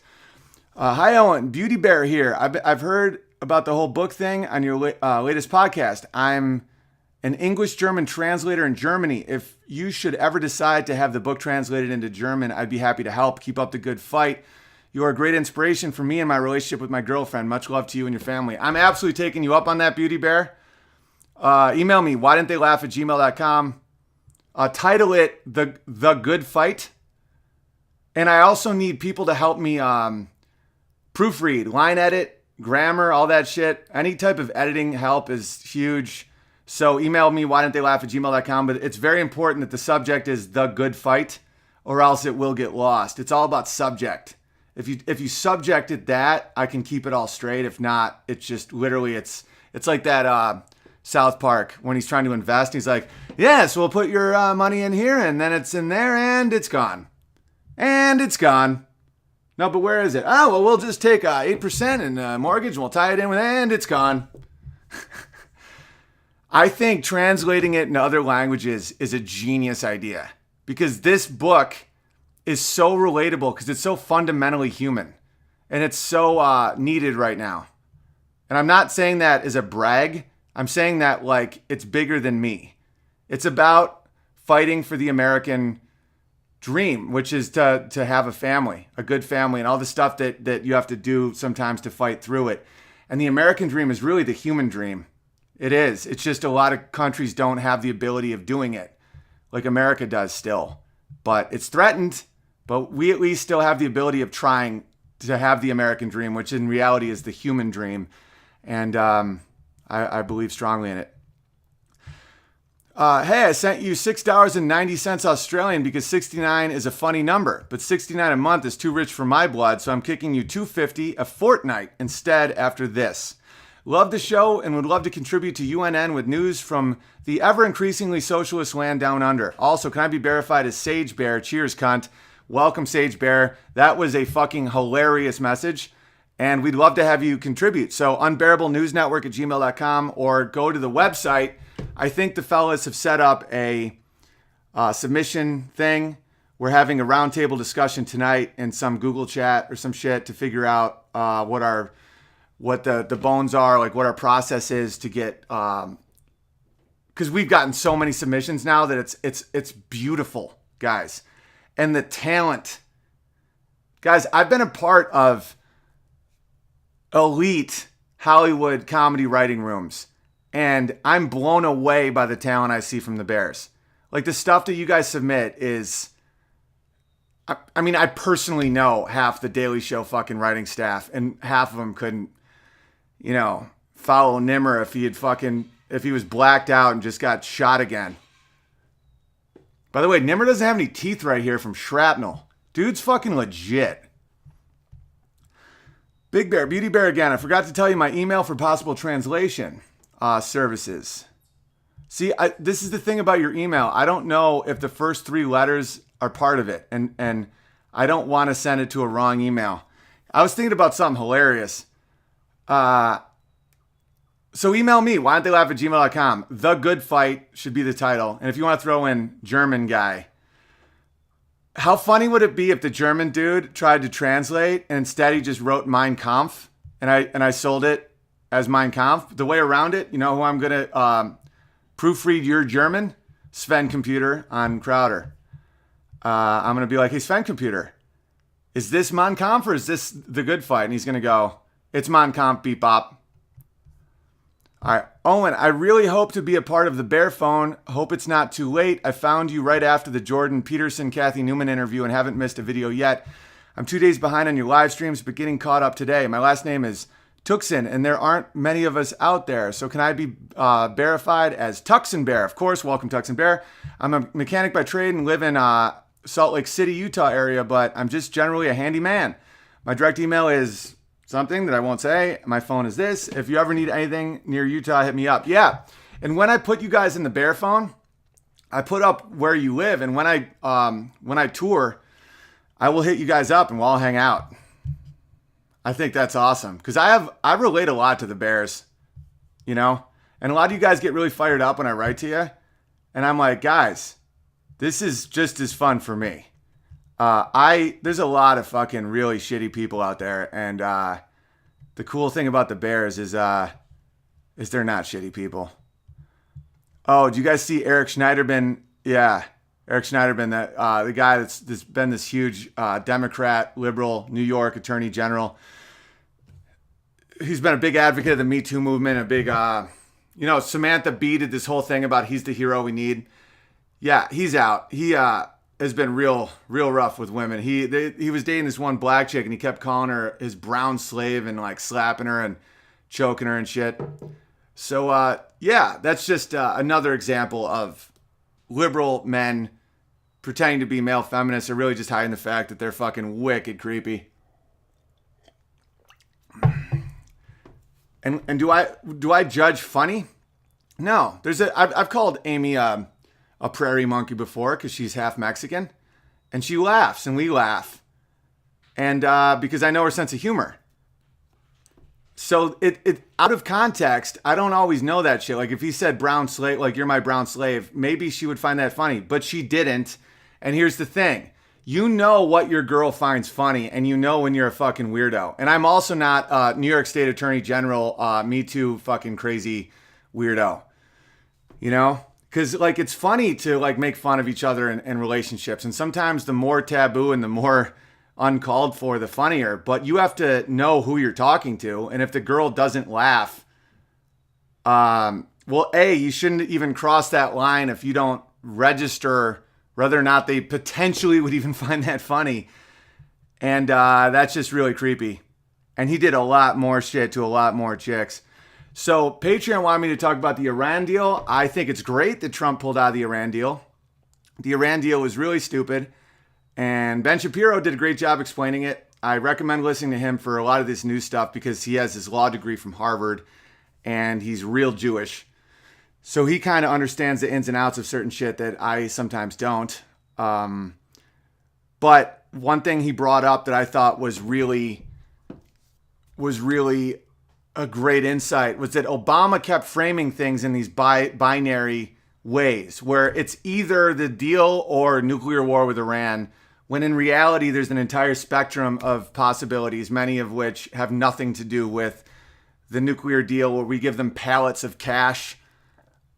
Hi, Owen. Beauty Bear here. I've heard about the whole book thing on your latest podcast. I'm an English-German translator in Germany. If you should ever decide to have the book translated into German, I'd be happy to help. Keep up the good fight. You are a great inspiration for me and my relationship with my girlfriend. Much love to you and your family. I'm absolutely taking you up on that, Beauty Bear. Email me, whydidn'ttheylaugh@gmail.com. Title it The Good Fight. And I also need people to help me proofread, line edit, grammar, all that shit. Any type of editing help is huge. So email me, whydidn'ttheylaugh@gmail.com. But it's very important that the subject is The Good Fight, or else it will get lost. It's all about subject. If you subjected that, I can keep it all straight. If not, it's just literally, it's like that South Park when he's trying to invest. He's like, yes, we'll put your money in here, and then it's in there, and it's gone. And it's gone. No, but where is it? Oh, well, we'll just take 8% in mortgage, and we'll tie it in with, and it's gone. I think translating it into other languages is a genius idea, because this book is so relatable, because it's so fundamentally human, and it's so needed right now. And I'm not saying that as a brag. I'm saying that like it's bigger than me. It's about fighting for the American dream, which is to have a family, a good family, and all the stuff that you have to do sometimes to fight through it. And the American dream is really the human dream. It is. It's just a lot of countries don't have the ability of doing it like America does still. But it's threatened, but we at least still have the ability of trying to have the American dream, which in reality is the human dream. And I believe strongly in it. Hey, I sent you $6.90 Australian because 69 is a funny number, but 69 a month is too rich for my blood, so I'm kicking you $2.50 a fortnight instead after this. Love the show and would love to contribute to UNN with news from the ever-increasingly socialist land down under. Also, can I be verified as Sage Bear? Cheers, cunt. Welcome, Sage Bear. That was a fucking hilarious message, and we'd love to have you contribute. So, unbearablenewsnetwork@gmail.com, or go to the website. I think the fellas have set up a submission thing. We're having a roundtable discussion tonight in some Google chat or some shit to figure out what the bones are, like what our process is to get, because we've gotten so many submissions now that it's beautiful, guys. And the talent. Guys, I've been a part of elite Hollywood comedy writing rooms, and I'm blown away by the talent I see from the Bears. Like, the stuff that you guys submit is, I mean, I personally know half the Daily Show fucking writing staff, and half of them couldn't, follow Nimmer if he was blacked out and just got shot again. By the way, Nimmer doesn't have any teeth right here from shrapnel. Dude's fucking legit. Big Bear, Beauty Bear again. I forgot to tell you my email for possible translation services. See, this is the thing about your email. I don't know if the first 3 letters are part of it. And I don't want to send it to a wrong email. I was thinking about something hilarious. So email me, why don't they laugh at gmail.com. The Good Fight should be the title. And if you want to throw in German guy, how funny would it be if the German dude tried to translate and instead he just wrote Mein Kampf and I sold it as Mein Kampf? The way around it, you know who I'm going to proofread your German? Sven Computer on Crowder. I'm going to be like, hey, Sven Computer, is this Mein Kampf or is this The Good Fight? And he's going to go, it's Mein Kampf, beep bop. All right, Owen, I really hope to be a part of the Bear Phone. Hope it's not too late. I found you right after the Jordan Peterson, Kathy Newman interview and haven't missed a video yet. I'm 2 days behind on your live streams, but getting caught up today. My last name is Tuxin, and there aren't many of us out there. So can I be verified as Tuxin Bear? Of course, welcome Tuxin Bear. I'm a mechanic by trade and live in Salt Lake City, Utah area, but I'm just generally a handy man. My direct email is something that I won't say. My phone is this. If you ever need anything near Utah, hit me up. Yeah. And when I put you guys in the Bear Phone, I put up where you live. And when I tour, I will hit you guys up and we'll all hang out. I think that's awesome. Because I relate a lot to the Bears, you know? And a lot of you guys get really fired up when I write to you. And I'm like, guys, this is just as fun for me. There's a lot of fucking really shitty people out there, and the cool thing about the Bears is they're not shitty people. Oh, do you guys see Eric Schneiderman? Yeah, Eric Schneiderman, that the guy that's been this huge Democrat, liberal, New York Attorney General. He's been a big advocate of the Me Too movement, a big, Samantha Bee did this whole thing about he's the hero we need. Yeah, he's out. He has been real rough with women. He was dating this one black chick and he kept calling her his brown slave and like slapping her and choking her and shit. So yeah, that's just another example of liberal men pretending to be male feminists are really just hiding the fact that they're fucking wicked creepy. And do I judge funny? No. I've called Amy a prairie monkey before because she's half Mexican, and she laughs and we laugh, and because I know her sense of humor. So it out of context, I don't always know that shit. Like if he said brown slave, like you're my brown slave, maybe she would find that funny, but she didn't. And here's the thing. You know what your girl finds funny, and you know when you're a fucking weirdo. And I'm also not New York State Attorney General, Me Too fucking crazy weirdo. You know? Because, like, it's funny to, like, make fun of each other in relationships. And sometimes the more taboo and the more uncalled for, the funnier. But you have to know who you're talking to. And if the girl doesn't laugh, well, A, you shouldn't even cross that line if you don't register whether or not they potentially would even find that funny. And that's just really creepy. And he did a lot more shit to a lot more chicks. So Patreon wanted me to talk about the Iran deal. I think it's great that Trump pulled out of the Iran deal. The Iran deal was really stupid. And Ben Shapiro did a great job explaining it. I recommend listening to him for a lot of this new stuff because he has his law degree from Harvard and he's real Jewish. So he kind of understands the ins and outs of certain shit that I sometimes don't. But one thing he brought up that I thought was really a great insight was that Obama kept framing things in these binary ways where it's either the deal or nuclear war with Iran, when in reality there's an entire spectrum of possibilities, many of which have nothing to do with the nuclear deal where we give them pallets of cash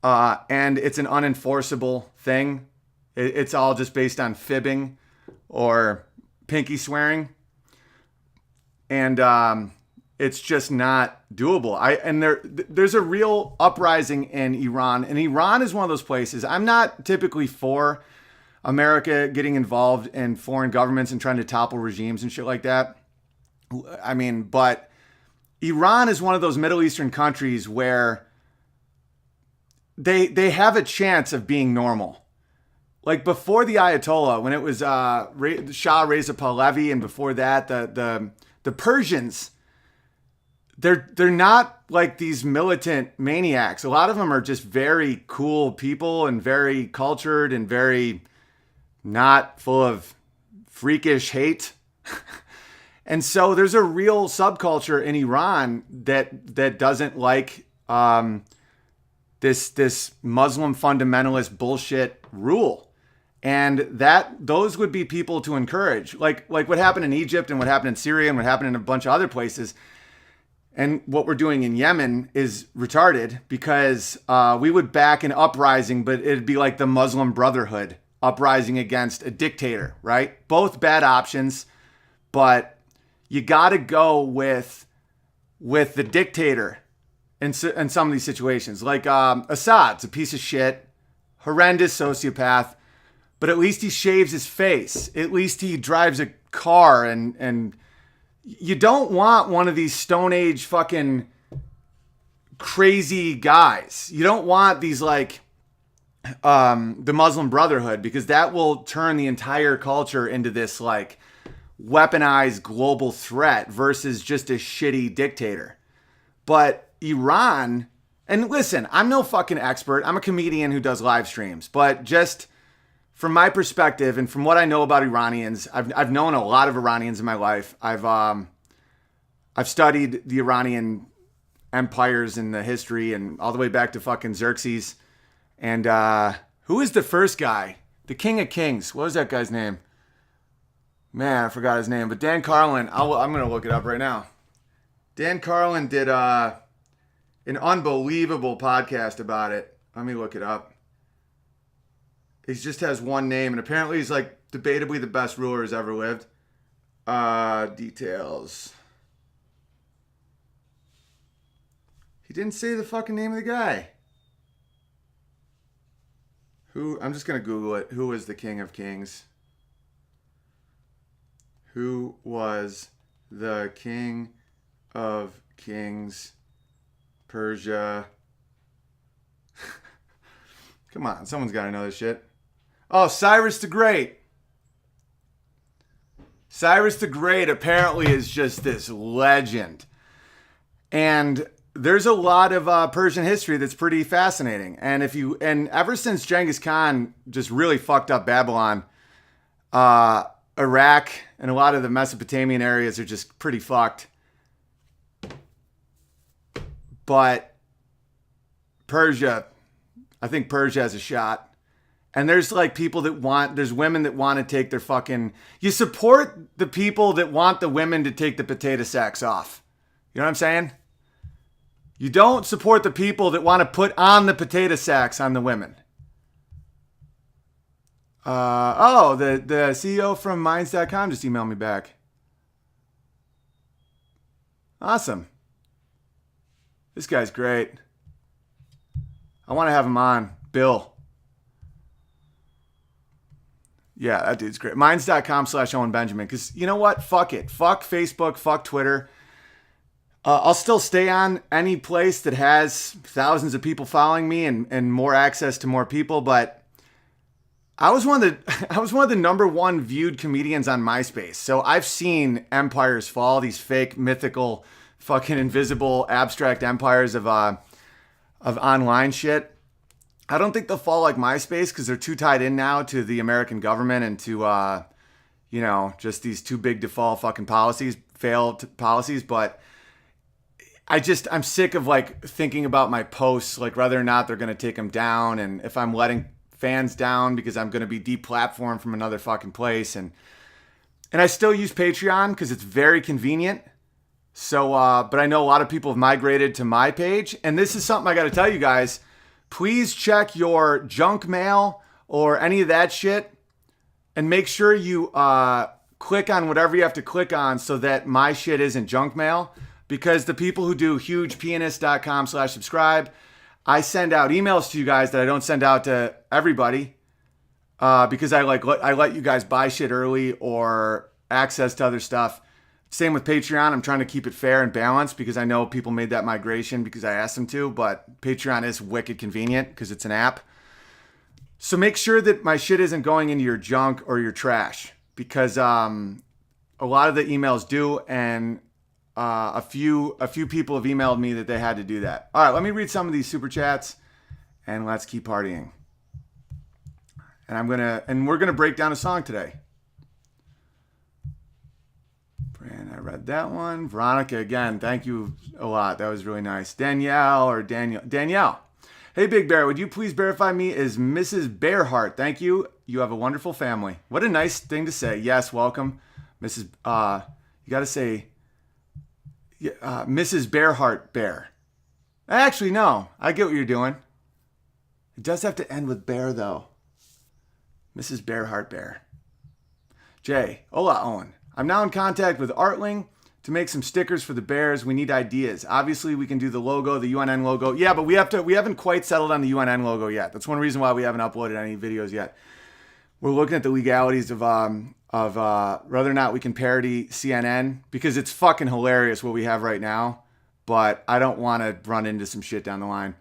and it's an unenforceable thing. It's all just based on fibbing or pinky swearing. And it's just not doable. There's a real uprising in Iran, and Iran is one of those places. I'm not typically for America getting involved in foreign governments and trying to topple regimes and shit like that. I mean, but Iran is one of those Middle Eastern countries where they have a chance of being normal. Like before the Ayatollah, when it was Shah Reza Pahlavi, and before that the Persians. They're not like these militant maniacs. A lot of them are just very cool people and very cultured and very not full of freakish hate. And so there's a real subculture in Iran that doesn't like this Muslim fundamentalist bullshit rule. And those would be people to encourage, like what happened in Egypt and what happened in Syria and what happened in a bunch of other places. And what we're doing in Yemen is retarded because we would back an uprising, but it'd be like the Muslim Brotherhood uprising against a dictator, right? Both bad options, but you got to go with the dictator in some of these situations. Like Assad's a piece of shit, horrendous sociopath, but at least he shaves his face. At least he drives a car and you don't want one of these Stone Age fucking crazy guys. You don't want these like the Muslim Brotherhood, because that will turn the entire culture into this like weaponized global threat versus just a shitty dictator. But Iran, and listen, I'm no fucking expert. I'm a comedian who does live streams, but just from my perspective and from what I know about Iranians, I've known a lot of Iranians in my life. I've studied the Iranian empires and the history and all the way back to fucking Xerxes. And who is the first guy? The King of Kings. What was that guy's name? Man, I forgot his name. But Dan Carlin, I'm going to look it up right now. Dan Carlin did an unbelievable podcast about it. Let me look it up. He just has one name, and apparently he's like debatably the best ruler who's ever lived. Details. He didn't say the fucking name of the guy. I'm just going to Google it. Who was the King of Kings? Who was the King of Kings? Persia. Come on, someone's got to know this shit. Oh, Cyrus the Great. Cyrus the Great apparently is just this legend. And there's a lot of Persian history that's pretty fascinating. And ever since Genghis Khan just really fucked up Babylon, Iraq and a lot of the Mesopotamian areas are just pretty fucked. But Persia, I think Persia has a shot. And there's like there's women that want to take their you support the people that want the women to take the potato sacks off. You know what I'm saying? You don't support the people that want to put on the potato sacks on the women. The CEO from Minds.com just emailed me back. Awesome. This guy's great. I want to have him on. Bill. Yeah, that dude's great. Minds.com/Owen Benjamin. Because you know what? Fuck it. Fuck Facebook. Fuck Twitter. I'll still stay on any place that has thousands of people following me and more access to more people. But I was one of the number one viewed comedians on MySpace. So I've seen empires fall. These fake, mythical, fucking invisible, abstract empires of online shit. I don't think they'll fall like MySpace because they're too tied in now to the American government and to, just these too big to fall fucking failed policies. But I'm sick of like thinking about my posts, like whether or not they're going to take them down and if I'm letting fans down because I'm going to be deplatformed from another fucking place. And I still use Patreon because it's very convenient. So, but I know a lot of people have migrated to my page. And this is something I got to tell you guys. Please check your junk mail or any of that shit and make sure you click on whatever you have to click on so that my shit isn't junk mail. Because the people who do hugepianist.com/subscribe, I send out emails to you guys that I don't send out to everybody because I let you guys buy shit early or access to other stuff. Same with Patreon. I'm trying to keep it fair and balanced because I know people made that migration because I asked them to, but Patreon is wicked convenient because it's an app. So make sure that my shit isn't going into your junk or your trash because a lot of the emails do, and a few people have emailed me that they had to do that. All right, let me read some of these super chats and let's keep partying. And we're gonna break down a song today. read that one. Veronica, again, thank you a lot. That was really nice. Danielle. Hey, Big Bear, would you please verify me as Mrs. Bearheart? Thank you. You have a wonderful family. What a nice thing to say. Yes, welcome. You got to say Mrs. Bearheart Bear. Actually, no. I get what you're doing. It does have to end with bear, though. Mrs. Bearheart Bear. Jay. Hola, Owen. I'm now in contact with Artling to make some stickers for the Bears. We need ideas. Obviously, we can do the logo, the UNN logo. Yeah, but we haven't quite settled on the UNN logo yet. That's one reason why we haven't uploaded any videos yet. We're looking at the legalities of whether or not we can parody CNN, because it's fucking hilarious what we have right now, but I don't want to run into some shit down the line.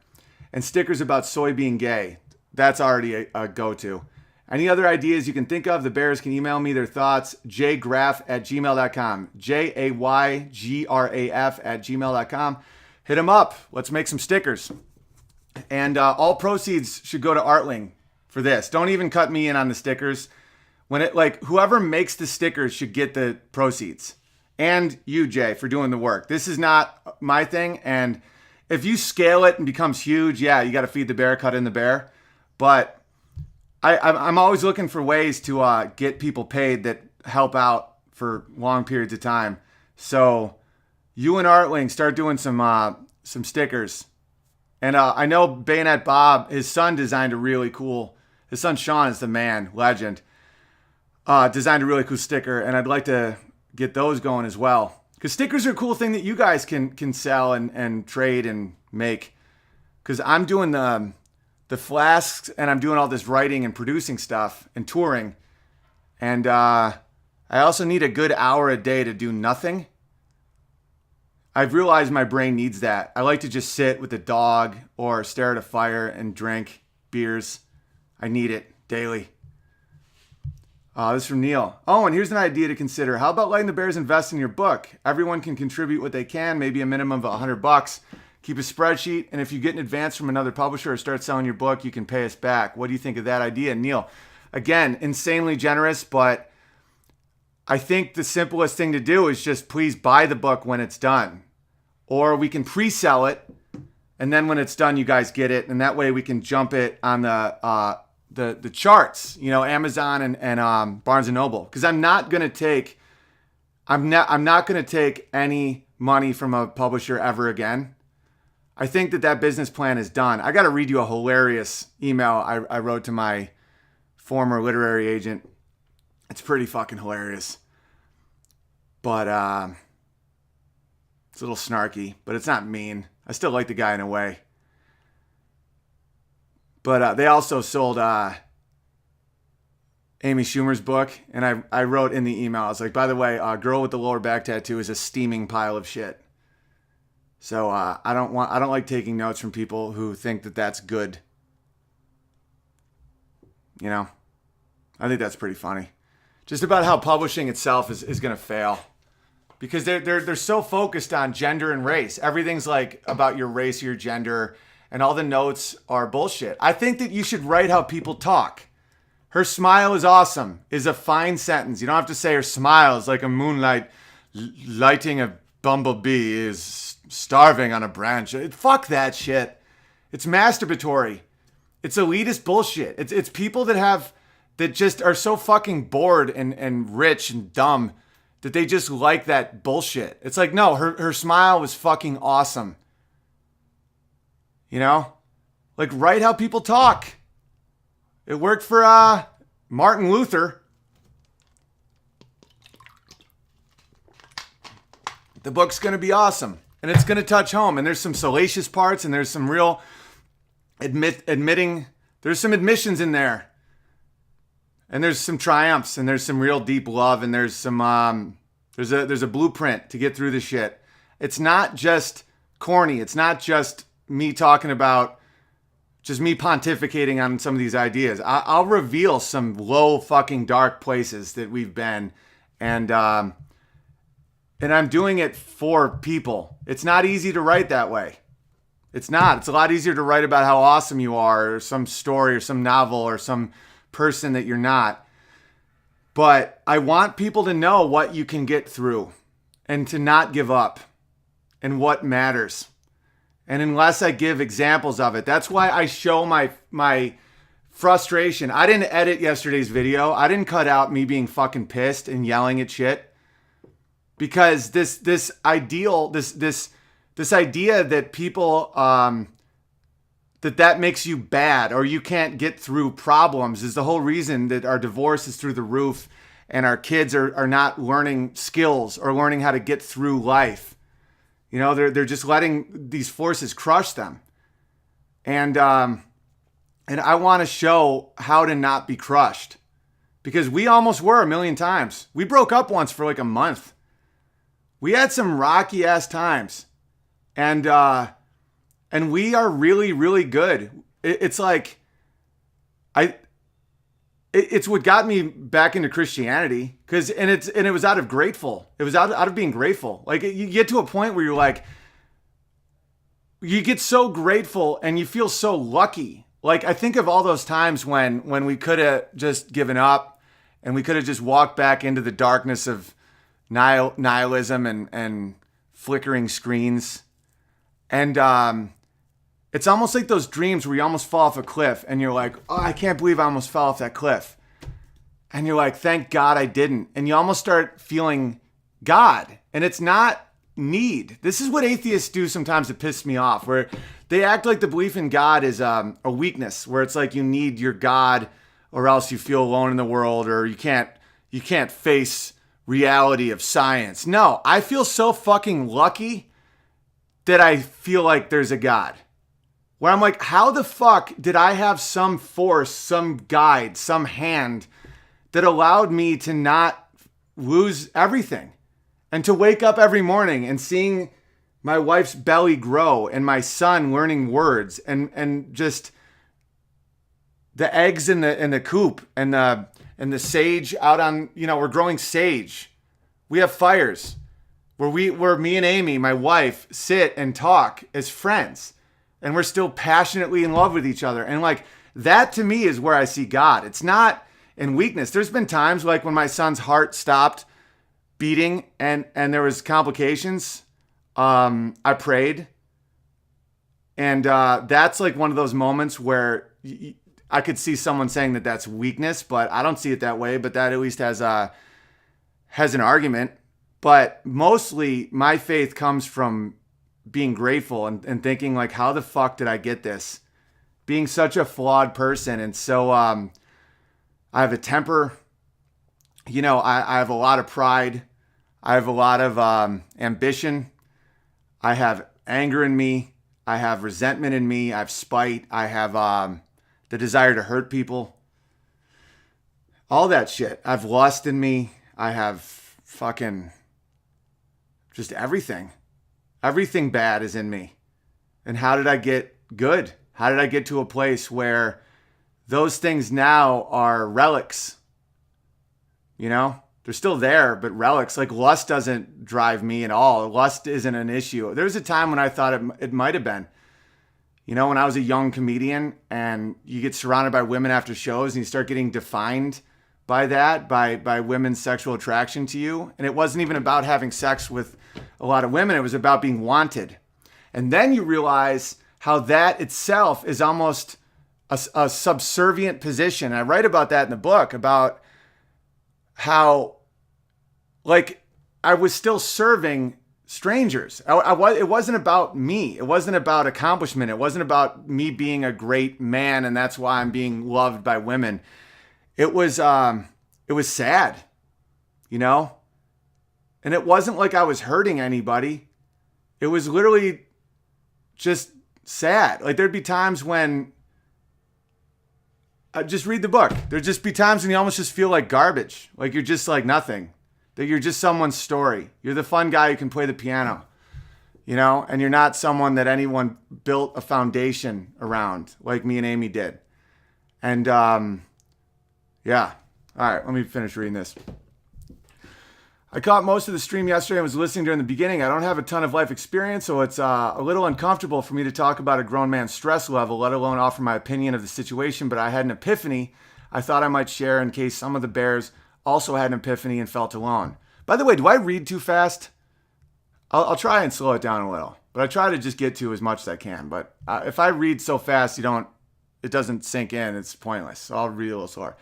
And stickers about soy being gay. That's already a go-to. Any other ideas you can think of, the Bears can email me their thoughts, jgraf@gmail.com, jaygraf@gmail.com. Hit them up. Let's make some stickers. And all proceeds should go to Artling for this. Don't even cut me in on the stickers. Whoever makes the stickers should get the proceeds. And you, Jay, for doing the work. This is not my thing. And if you scale it and becomes huge, yeah, you got to feed the bear, cut in the bear. But I'm always looking for ways to get people paid that help out for long periods of time. So you and Artling start doing some stickers. And I know Bayonet Bob, his son designed a really cool, his son Sean is the man, legend, designed a really cool sticker. And I'd like to get those going as well. Because stickers are a cool thing that you guys can sell and trade and make. Because I'm doing the flasks, and I'm doing all this writing and producing stuff and touring. And I also need a good hour a day to do nothing. I've realized my brain needs that. I like to just sit with a dog or stare at a fire and drink beers. I need it daily. This is from Neil. Oh, and here's an idea to consider. How about letting the Bears invest in your book? Everyone can contribute what they can, maybe a minimum of $100. Keep a spreadsheet, and if you get an advance from another publisher or start selling your book, you can pay us back. What do you think of that idea, Neil? Again, insanely generous, but I think the simplest thing to do is just please buy the book when it's done. Or we can pre-sell it, and then when it's done, you guys get it, and that way we can jump it on the charts, Amazon and Barnes & Noble. Because I'm not going to take any money from a publisher ever again. I think that business plan is done. I got to read you a hilarious email I wrote to my former literary agent. It's pretty fucking hilarious. But it's a little snarky, but it's not mean. I still like the guy in a way. But they also sold Amy Schumer's book, and I wrote in the email, I was like, by the way, Girl with the Lower Back Tattoo is a steaming pile of shit. So I don't like taking notes from people who think that that's good. I think that's pretty funny. Just about how publishing itself is going to fail. Because they're so focused on gender and race. Everything's like about your race, your gender, and all the notes are bullshit. I think that you should write how people talk. Her smile is awesome is a fine sentence. You don't have to say her smile is like a moonlight lighting a bumblebee is starving on a branch. Fuck that shit. It's masturbatory. It's elitist bullshit. It's people that just are so fucking bored and rich and dumb that they just like that bullshit. It's like, no, her smile was fucking awesome. Like, write how people talk. It worked for Martin Luther. The book's going to be awesome. And it's going to touch home. And there's some salacious parts. And there's some real admitting. There's some admissions in there. And there's some triumphs. And there's some real deep love. And there's some there's a blueprint to get through the shit. It's not just corny. It's not just me talking about just me pontificating on some of these ideas. I'll reveal some low fucking dark places that we've been. And I'm doing it for people. It's not easy to write that way. It's not. It's a lot easier to write about how awesome you are, or some story or some novel or some person that you're not. But I want people to know what you can get through. and to not give up and what matters. And unless I give examples of it, that's why I show my frustration. I didn't edit yesterday's video. I didn't cut out me being fucking pissed and yelling at shit, because this idea that people that makes you bad or you can't get through problems is the whole reason that our divorce is through the roof and our kids are not learning skills or learning how to get through life. You know, they're just letting these forces crush them. And I want to show how to not be crushed, because we almost were a million times. We broke up once for like a month. We had some rocky ass times, and we are really, really good. It's like, it's what got me back into Christianity, and it was out of grateful. It was out of being grateful. Like, you get to a point where you're like, you get so grateful and you feel so lucky. Like, I think of all those times when we could have just given up and we could have just walked back into the darkness of nihilism and flickering screens. And it's almost like those dreams where you almost fall off a cliff and you're like, oh, I can't believe I almost fell off that cliff. And you're like, thank God I didn't. And you almost start feeling God. And it's not need. This is what atheists do sometimes to piss me off, where they act like the belief in God is a weakness, where it's like you need your God or else you feel alone in the world, or you can't face reality of science. No, I feel so fucking lucky that I feel like there's a God. Where I'm like, how the fuck did I have some force, some guide, some hand that allowed me to not lose everything, and to wake up every morning and seeing my wife's belly grow and my son learning words, and just the eggs in the coop and the sage out on, we're growing sage. We have fires where me and Amy, my wife, sit and talk as friends, and we're still passionately in love with each other. And like, that to me is where I see God. It's not in weakness. There's been times like when my son's heart stopped beating and there was complications. I prayed. And that's like one of those moments where I could see someone saying that that's weakness, but I don't see it that way. But that at least has an argument. But mostly my faith comes from being grateful and thinking like, how the fuck did I get this? Being such a flawed person. And so I have a temper. I have a lot of pride. I have a lot of ambition. I have anger in me. I have resentment in me. I have spite. I have the desire to hurt people. All that shit. I have lust in me. I have fucking just everything. Everything bad is in me. And how did I get good? How did I get to a place where those things now are relics? They're still there, but relics. Like, lust doesn't drive me at all. Lust isn't an issue. There was a time when I thought it might have been. When I was a young comedian and you get surrounded by women after shows and you start getting defined by that, by women's sexual attraction to you. And it wasn't even about having sex with a lot of women. It was about being wanted. And then you realize how that itself is almost a subservient position. I write about that in the book, about how, like, I was still serving strangers. It wasn't about me. It wasn't about accomplishment. It wasn't about me being a great man and that's why I'm being loved by women. It was sad, And it wasn't like I was hurting anybody. It was literally just sad. Like, there'd be times when just read the book. There'd just be times when you almost just feel like garbage. Like you're just like nothing. That you're just someone's story. You're the fun guy who can play the piano, and you're not someone that anyone built a foundation around like me and Amy did. And yeah. All right, let me finish reading this. I caught most of the stream yesterday and was listening during the beginning. I don't have a ton of life experience, so it's a little uncomfortable for me to talk about a grown man's stress level, let alone offer my opinion of the situation, but I had an epiphany I thought I might share in case some of the bears also had an epiphany and felt alone. By the way, do I read too fast? I'll try and slow it down a little, but I try to just get to as much as I can. But if I read so fast, it doesn't sink in. It's pointless. So I'll read a little slower.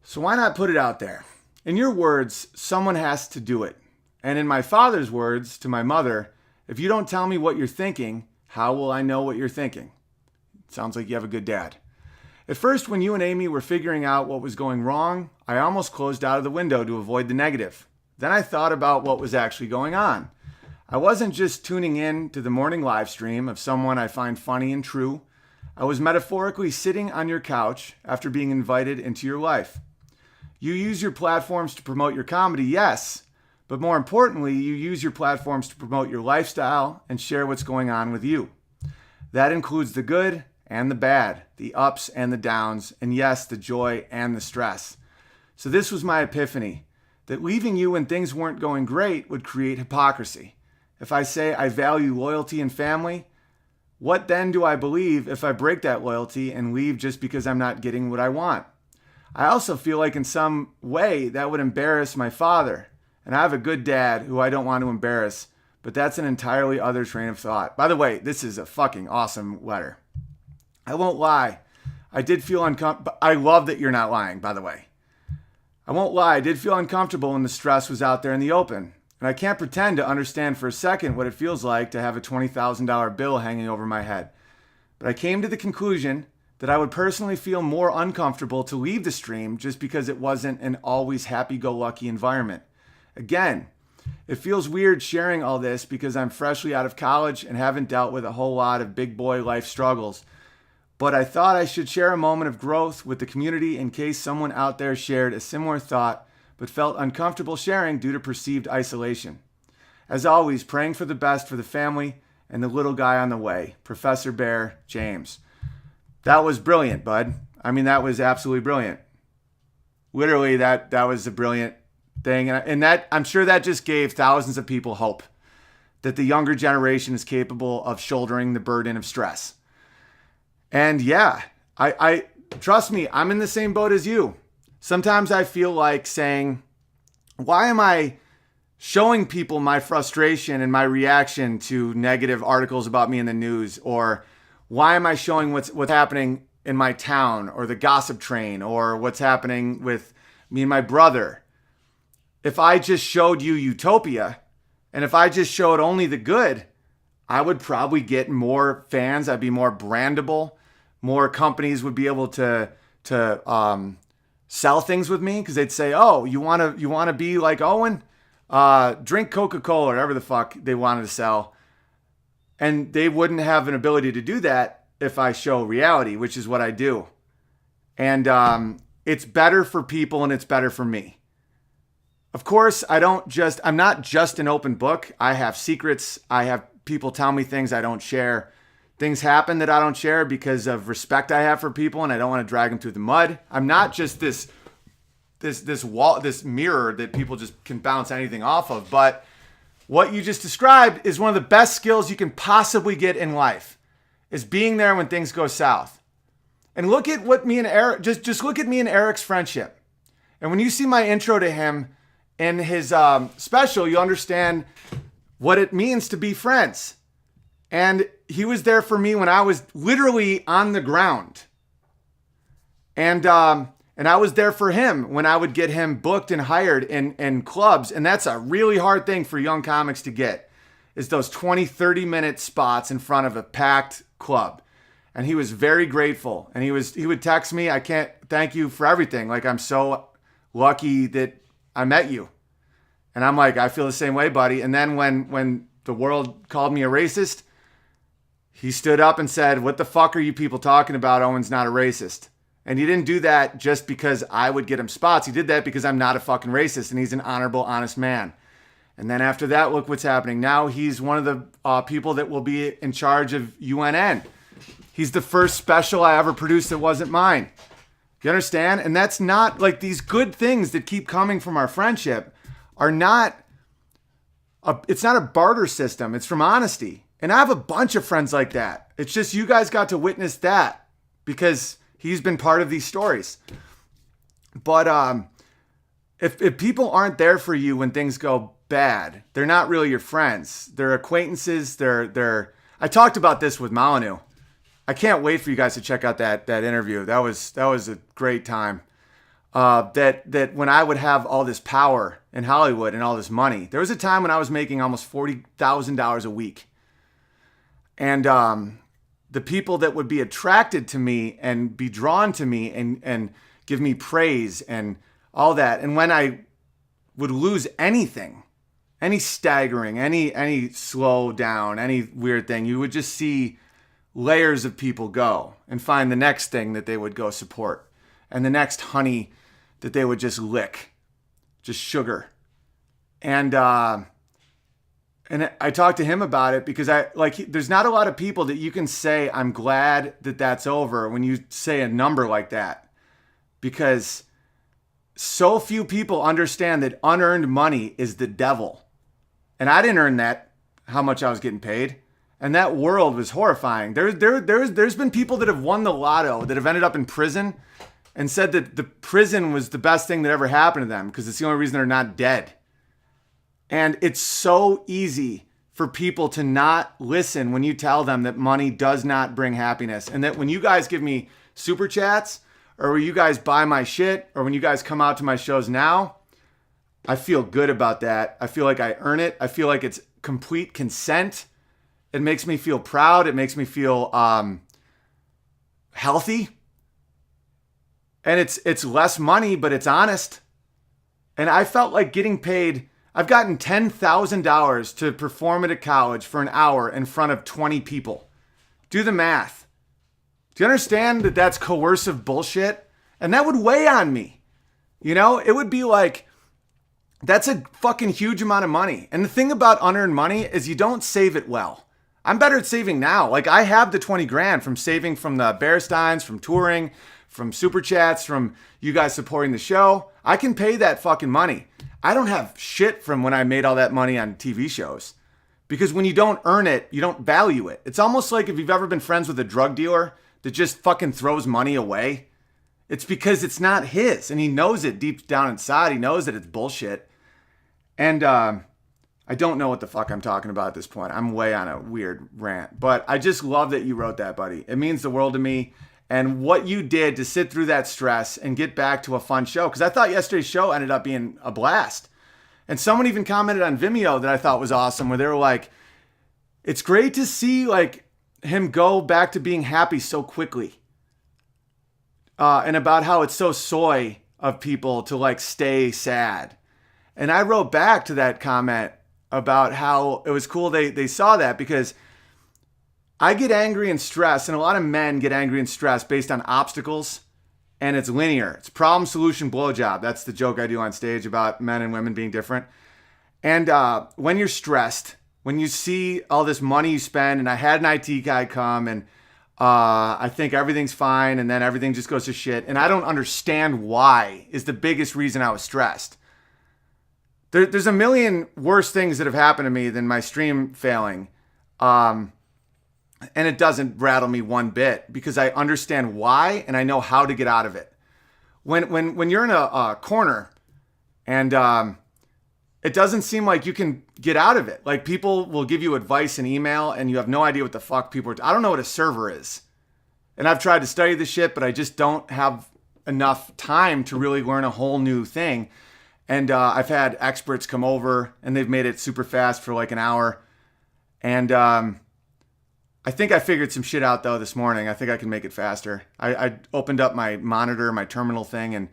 So why not put it out there? In your words, someone has to do it. And in my father's words to my mother, if you don't tell me what you're thinking, how will I know what you're thinking? Sounds like you have a good dad. At first, when you and Amy were figuring out what was going wrong, I almost closed out of the window to avoid the negative. Then I thought about what was actually going on. I wasn't just tuning in to the morning live stream of someone I find funny and true. I was metaphorically sitting on your couch after being invited into your life. You use your platforms to promote your comedy, yes, but more importantly, you use your platforms to promote your lifestyle and share what's going on with you. That includes the good and the bad, the ups and the downs, and yes, the joy and the stress. So this was my epiphany, that leaving you when things weren't going great would create hypocrisy. If I say I value loyalty and family, what then do I believe if I break that loyalty and leave just because I'm not getting what I want? I also feel like in some way that would embarrass my father. And I have a good dad who I don't want to embarrass, but that's an entirely other train of thought. By the way, this is a fucking awesome letter. I won't lie. I did feel uncomfortable. I love that you're not lying, by the way. I won't lie. I did feel uncomfortable when the stress was out there in the open. And I can't pretend to understand for a second what it feels like to have a $20,000 bill hanging over my head. But I came to the conclusion that I would personally feel more uncomfortable to leave the stream just because it wasn't an always happy-go-lucky environment. Again, it feels weird sharing all this because I'm freshly out of college and haven't dealt with a whole lot of big boy life struggles. But I thought I should share a moment of growth with the community in case someone out there shared a similar thought but felt uncomfortable sharing due to perceived isolation. As always, praying for the best for the family and the little guy on the way. Professor Bear, James. That was brilliant, bud. I mean, that was absolutely brilliant. Literally, that was a brilliant thing. And that, I'm sure that just gave thousands of people hope that the younger generation is capable of shouldering the burden of stress. And yeah, I trust me, I'm in the same boat as you. Sometimes I feel like saying, why am I showing people my frustration and my reaction to negative articles about me in the news? Or why am I showing what's happening in my town, or the gossip train, or what's happening with me and my brother? If I just showed you utopia, and if I just showed only the good, I would probably get more fans. I'd be more brandable. More companies would be able to sell things with me because they'd say, "Oh, you want to be like Owen? Drink Coca-Cola," or whatever the fuck they wanted to sell. And they wouldn't have an ability to do that if I show reality, which is what I do. And it's better for people and it's better for me. Of course, I'm not just an open book. I have secrets. I have people tell me things I don't share. Things happen that I don't share because of respect I have for people, and I don't want to drag them through the mud. I'm not just this wall, this mirror that people just can bounce anything off of. But what you just described is one of the best skills you can possibly get in life, is being there when things go south. And look at what me and Eric, just look at me and Eric's friendship. And when you see my intro to him in his special, you understand what it means to be friends. And he was there for me when I was literally on the ground. And I was there for him when I would get him booked and hired in clubs. And that's a really hard thing for young comics to get, is those 20, 30-minute spots in front of a packed club. And he was very grateful. And he would text me, "I can't thank you for everything. Like, I'm so lucky that I met you." And I'm like, "I feel the same way, buddy." And then when the world called me a racist, he stood up and said, "What the fuck are you people talking about? Owen's not a racist." And he didn't do that just because I would get him spots. He did that because I'm not a fucking racist and he's an honorable, honest man. And then after that, look what's happening. Now he's one of the people that will be in charge of UNN. He's the first special I ever produced that wasn't mine. You understand? And that's not, like, these good things that keep coming from our friendship are not, it's not a barter system. It's from honesty. And I have a bunch of friends like that. It's just you guys got to witness that because he's been part of these stories. But if people aren't there for you when things go bad. They're not really your friends. They're acquaintances. I talked about this with Malinu. I can't wait for you guys to check out that interview. That was a great time. That when I would have all this power in Hollywood and all this money, there was a time when I was making almost $40,000 a week. And the people that would be attracted to me and be drawn to me and give me praise and all that. And when I would lose anything, any staggering, any slow down, any weird thing, you would just see layers of people go and find the next thing that they would go support, and the next honey that they would just lick, just sugar. And I talked to him about it because there's not a lot of people that you can say, I'm glad that that's over when you say a number like that, because so few people understand that unearned money is the devil. And I didn't earn that, how much I was getting paid. And that world was horrifying. There's been people that have won the lotto that have ended up in prison and said that the prison was the best thing that ever happened to them because it's the only reason they're not dead. And it's so easy for people to not listen when you tell them that money does not bring happiness. And that when you guys give me super chats, or when you guys buy my shit, or when you guys come out to my shows now, I feel good about that. I feel like I earn it. I feel like it's complete consent. It makes me feel proud. It makes me feel healthy. And it's less money, but it's honest. And I felt like getting paid. I've gotten $10,000 to perform at a college for an hour in front of 20 people. Do the math. Do you understand that that's coercive bullshit? And that would weigh on me. You know, it would be like, that's a fucking huge amount of money. And the thing about unearned money is you don't save it well. I'm better at saving now. Like, I have the 20 grand from saving from the Bearsteins, from touring, from super chats, from you guys supporting the show. I can pay that fucking money. I don't have shit from when I made all that money on TV shows. Because when you don't earn it, you don't value it. It's almost like if you've ever been friends with a drug dealer that just fucking throws money away. It's because it's not his. And he knows it deep down inside. He knows that it's bullshit. And I don't know what the fuck I'm talking about at this point. I'm way on a weird rant. But I just love that you wrote that, buddy. It means the world to me. And what you did to sit through that stress and get back to a fun show. Because I thought yesterday's show ended up being a blast. And someone even commented on Vimeo that I thought was awesome, where they were like, it's great to see like him go back to being happy so quickly. And about how it's so soy of people to like stay sad. And I wrote back to that comment about how it was cool they saw that, because I get angry and stressed, and a lot of men get angry and stressed based on obstacles, and it's linear. It's problem, solution, blowjob. That's the joke I do on stage about men and women being different. And when you're stressed, when you see all this money you spend, and I had an IT guy come, and I think everything's fine, and then everything just goes to shit, and I don't understand why is the biggest reason I was stressed. There's a million worse things that have happened to me than my stream failing. And it doesn't rattle me one bit because I understand why and I know how to get out of it. When you're in a corner and it doesn't seem like you can get out of it. Like, people will give you advice in email and you have no idea what the fuck people are. I don't know what a server is. And I've tried to study this shit, but I just don't have enough time to really learn a whole new thing. And I've had experts come over and they've made it super fast for like an hour. And I think I figured some shit out though this morning. I think I can make it faster. I opened up my monitor, my terminal thing, and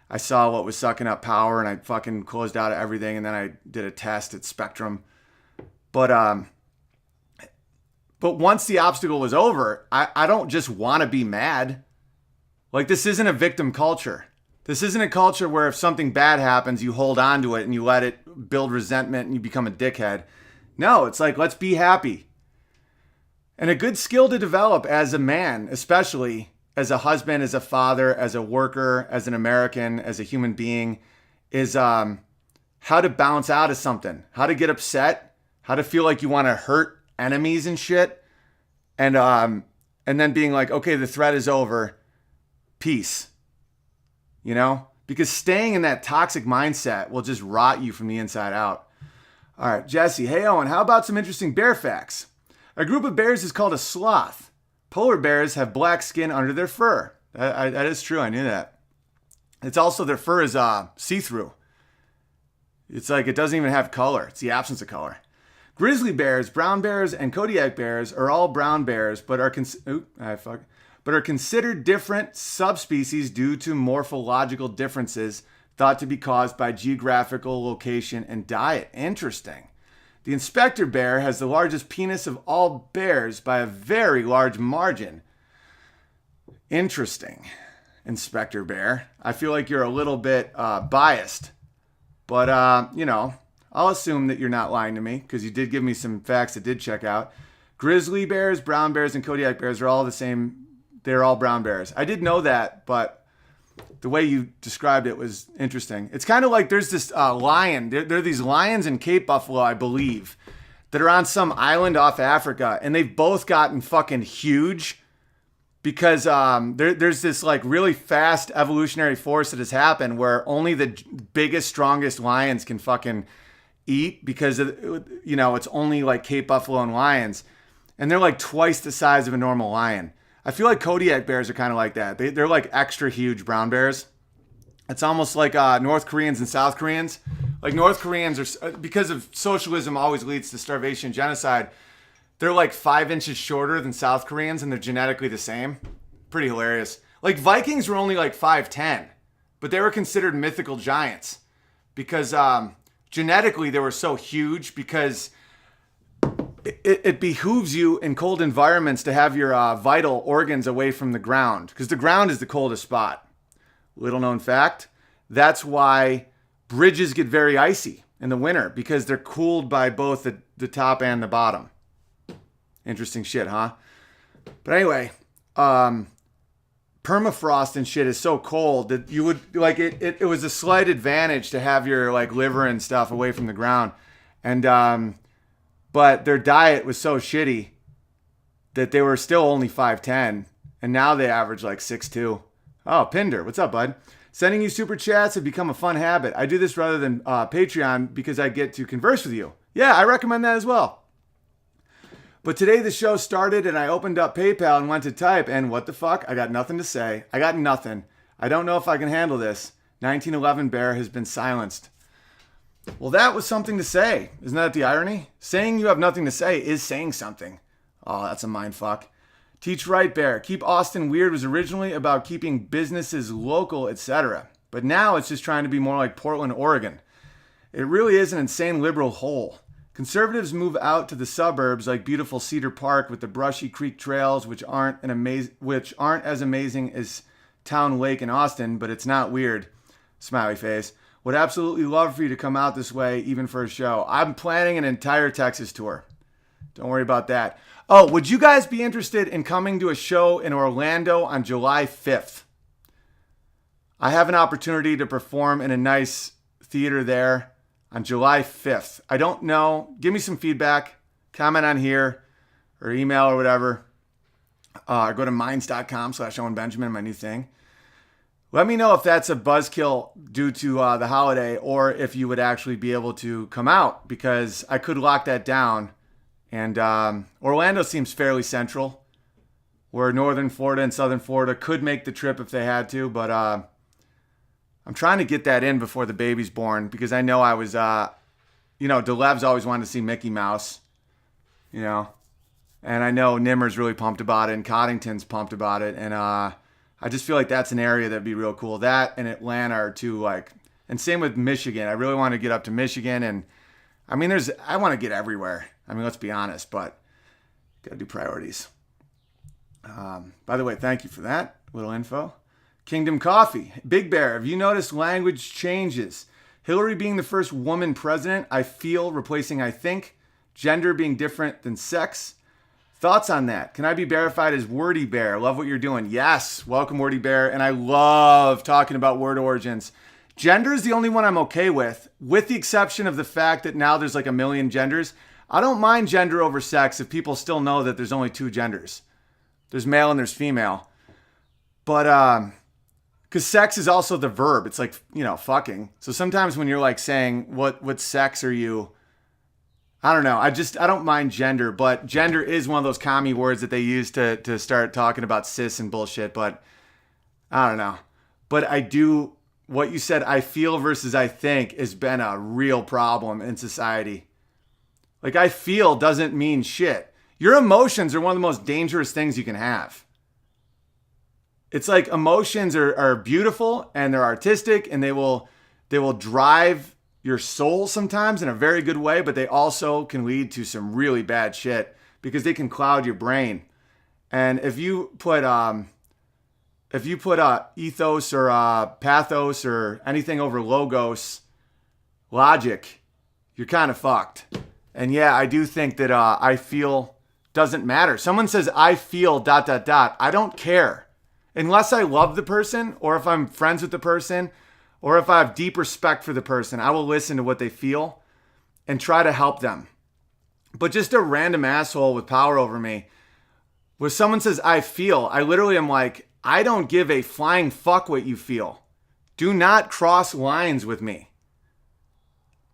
I saw what was sucking up power, and I fucking closed out everything, and then I did a test at Spectrum. But once the obstacle was over, I don't just want to be mad. Like, this isn't a victim culture. This isn't a culture where if something bad happens, you hold on to it and you let it build resentment and you become a dickhead. No, it's like, let's be happy. And a good skill to develop as a man, especially as a husband, as a father, as a worker, as an American, as a human being, is how to bounce out of something, how to get upset, how to feel like you want to hurt enemies and shit. And then being like, okay, the threat is over. Peace. You know, because staying in that toxic mindset will just rot you from the inside out. All right, Jesse. Hey, Owen, how about some interesting bear facts? A group of bears is called a sloth. Polar bears have black skin under their fur. That is true. I knew that. It's also their fur is see-through. It's like it doesn't even have color. It's the absence of color. Grizzly bears, brown bears, and Kodiak bears are all brown bears, but are considered different subspecies due to morphological differences thought to be caused by geographical location and diet. Interesting. The inspector bear has the largest penis of all bears by a very large margin. Interesting. Inspector bear. I feel like you're a little bit biased, but I'll assume that you're not lying to me because you did give me some facts that did check out. Grizzly bears, brown bears, and Kodiak bears are all the same. They're all brown bears. I did know that, but the way you described it was interesting. It's kind of like there's this lion. There are these lions in Cape Buffalo, I believe, that are on some island off Africa, and they've both gotten fucking huge because there's this like really fast evolutionary force that has happened where only the biggest, strongest lions can fucking eat because it's only like Cape Buffalo and lions, and they're like twice the size of a normal lion. I feel like Kodiak bears are kind of like that. They're like extra huge brown bears. It's almost like North Koreans and South Koreans. Like North Koreans are, because of socialism always leads to starvation and genocide, they're like 5 inches shorter than South Koreans and they're genetically the same. Pretty hilarious. Like Vikings were only like 5'10", but they were considered mythical giants because genetically they were so huge because it behooves you in cold environments to have your vital organs away from the ground because the ground is the coldest spot. Little known fact, that's why bridges get very icy in the winter because they're cooled by both the top and the bottom. Interesting shit, huh? But anyway, permafrost and shit is so cold that you would like it was a slight advantage to have your like liver and stuff away from the ground. And but their diet was so shitty that they were still only 5'10", and now they average like 6'2". Oh, Pinder, what's up, bud? Sending you super chats have become a fun habit. I do this rather than Patreon because I get to converse with you. Yeah, I recommend that as well. But today the show started and I opened up PayPal and went to type, and what the fuck? I got nothing to say. I got nothing. I don't know if I can handle this. 1911 Bear has been silenced. Well, that was something to say. Isn't that the irony? Saying you have nothing to say is saying something. Oh, that's a mind fuck. Teach Right Bear. Keep Austin Weird was originally about keeping businesses local, etc. But now it's just trying to be more like Portland, Oregon. It really is an insane liberal hole. Conservatives move out to the suburbs like beautiful Cedar Park with the brushy creek trails, which aren't as amazing as Town Lake in Austin, but it's not weird. Smiley face. Would absolutely love for you to come out this way, even for a show. I'm planning an entire Texas tour. Don't worry about that. Oh, would you guys be interested in coming to a show in Orlando on July 5th? I have an opportunity to perform in a nice theater there on July 5th. I don't know. Give me some feedback. Comment on here or email or whatever. Go to minds.com/Owen Benjamin, my new thing. Let me know if that's a buzzkill due to the holiday or if you would actually be able to come out because I could lock that down. And Orlando seems fairly central, where Northern Florida and Southern Florida could make the trip if they had to. But I'm trying to get that in before the baby's born because I know I was, Delev's always wanted to see Mickey Mouse, and I know Nimmer's really pumped about it and Coddington's pumped about it. And I just feel like that's an area that'd be real cool. That and Atlanta are two and same with Michigan. I really want to get up to Michigan. And I mean, I want to get everywhere. I mean, let's be honest, but gotta do priorities. By the way, thank you for that little info. Kingdom Coffee. Big Bear, have you noticed language changes? Hillary being the first woman president, I feel, replacing I think. Gender being different than sex. Thoughts on that? Can I be verified as Wordy Bear? Love what you're doing. Yes, welcome Wordy Bear. And I love talking about word origins. Gender is the only one I'm okay with the exception of the fact that now there's like 1 million genders. I don't mind gender over sex if people still know that there's only 2 genders. There's male and there's female. But, because sex is also the verb. It's like, fucking. So sometimes when you're like saying, what sex are you? I don't know. I don't mind gender, but gender is one of those commie words that they use to start talking about cis and bullshit. But I don't know. But I do, what you said, I feel versus I think, has been a real problem in society. Like, I feel doesn't mean shit. Your emotions are one of the most dangerous things you can have. It's like emotions are beautiful and they're artistic and they will drive your soul sometimes in a very good way, but they also can lead to some really bad shit because they can cloud your brain. And if you put ethos or pathos or anything over logos, logic, you're kind of fucked. And yeah, I do think that I feel doesn't matter. Someone says I feel ... I don't care. Unless I love the person or if I'm friends with the person or if I have deep respect for the person, I will listen to what they feel and try to help them. But just a random asshole with power over me, when someone says I feel, I literally am like, I don't give a flying fuck what you feel. Do not cross lines with me.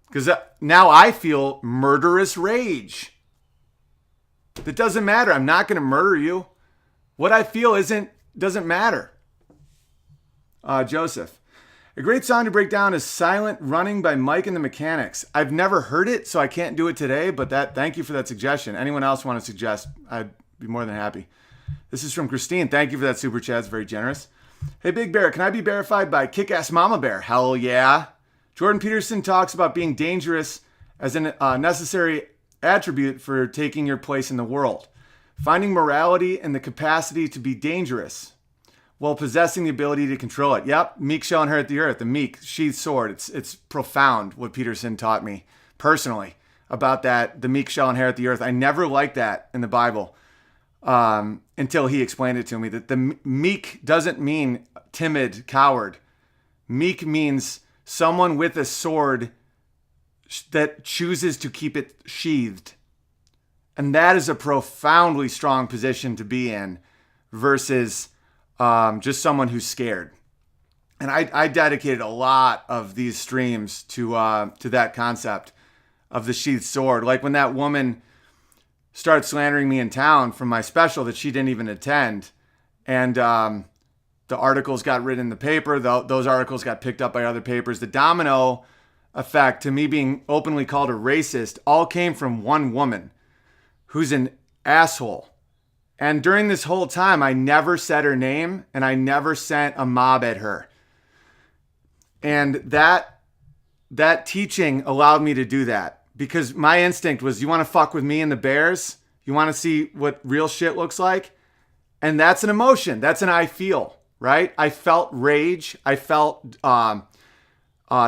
Because now I feel murderous rage. That doesn't matter. I'm not going to murder you. What I feel doesn't matter. Joseph. A great song to break down is Silent Running by Mike and the Mechanics. I've never heard it, so I can't do it today, but thank you for that suggestion. Anyone else want to suggest? I'd be more than happy. This is from Christine. Thank you for that super chat. It's very generous. Hey, Big Bear, can I be bearified by Kick-Ass Mama Bear? Hell yeah. Jordan Peterson talks about being dangerous as a necessary attribute for taking your place in the world. Finding morality and the capacity to be dangerous while possessing the ability to control it. Yep, meek shall inherit the earth. The meek, sheathed sword. It's profound what Peterson taught me personally about that. The meek shall inherit the earth. I never liked that in the Bible until he explained it to me. That the meek doesn't mean timid, coward. Meek means someone with a sword that chooses to keep it sheathed. And that is a profoundly strong position to be in versus just someone who's scared. And I dedicated a lot of these streams to that concept of the sheathed sword. Like when that woman started slandering me in town from my special that she didn't even attend. And the articles got written in the paper. Those articles got picked up by other papers. The domino effect to me being openly called a racist all came from one woman who's an asshole. And during this whole time, I never said her name and I never sent a mob at her. And that teaching allowed me to do that because my instinct was, you want to fuck with me and the Bears? You want to see what real shit looks like? And that's an emotion. That's an I feel, right? I felt rage. I felt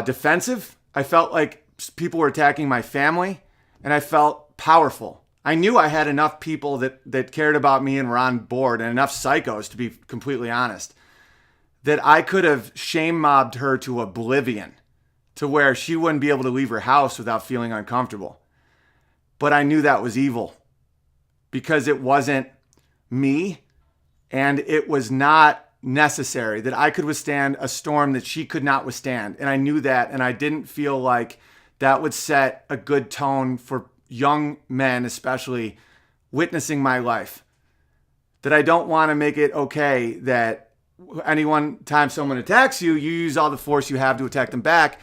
defensive. I felt like people were attacking my family and I felt powerful. I knew I had enough people that cared about me and were on board and enough psychos, to be completely honest, that I could have shame mobbed her to oblivion to where she wouldn't be able to leave her house without feeling uncomfortable. But I knew that was evil because it wasn't me and it was not necessary, that I could withstand a storm that she could not withstand. And I knew that, and I didn't feel like that would set a good tone for young men, especially witnessing my life. That I don't want to make it okay that time someone attacks you, you use all the force you have to attack them back.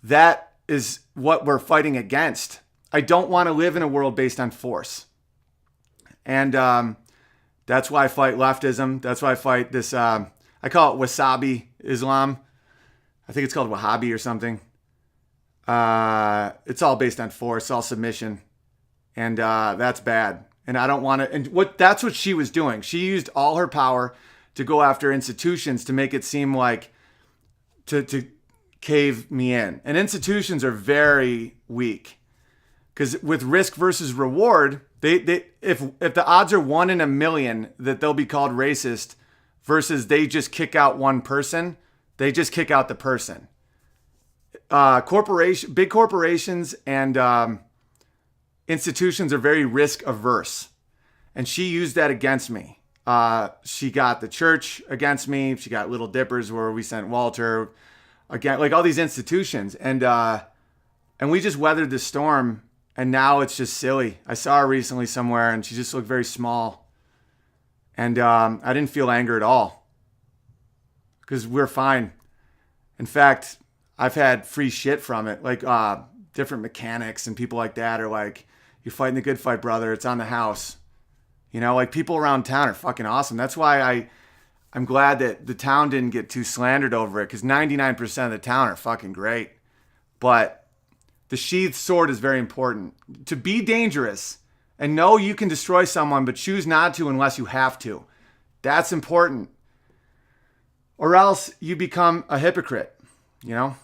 That is what we're fighting against. I don't want to live in a world based on force. And that's why I fight leftism. That's why I fight this, I call it wasabi Islam. I think it's called Wahhabi or something. It's all based on force, it's all submission. And that's bad. And I don't want to, and that's what she was doing. She used all her power to go after institutions to make it seem like to cave me in. And institutions are very weak. Because with risk versus reward, if the odds are 1 in a million that they'll be called racist versus they just kick out one person, they just kick out the person. Big corporations and institutions are very risk averse. And she used that against me. She got the church against me. She got Little Dippers where we sent Walter again, like all these institutions. And we just weathered the storm. And now it's just silly. I saw her recently somewhere and she just looked very small. And I didn't feel anger at all because we're fine. In fact, I've had free shit from it. Like different mechanics and people like that are like, you're fighting the good fight, brother. It's on the house. You know, like people around town are fucking awesome. That's why I'm glad that the town didn't get too slandered over it, because 99% of the town are fucking great. But the sheathed sword is very important. To be dangerous and know you can destroy someone, but choose not to unless you have to. That's important. Or else you become a hypocrite, you know?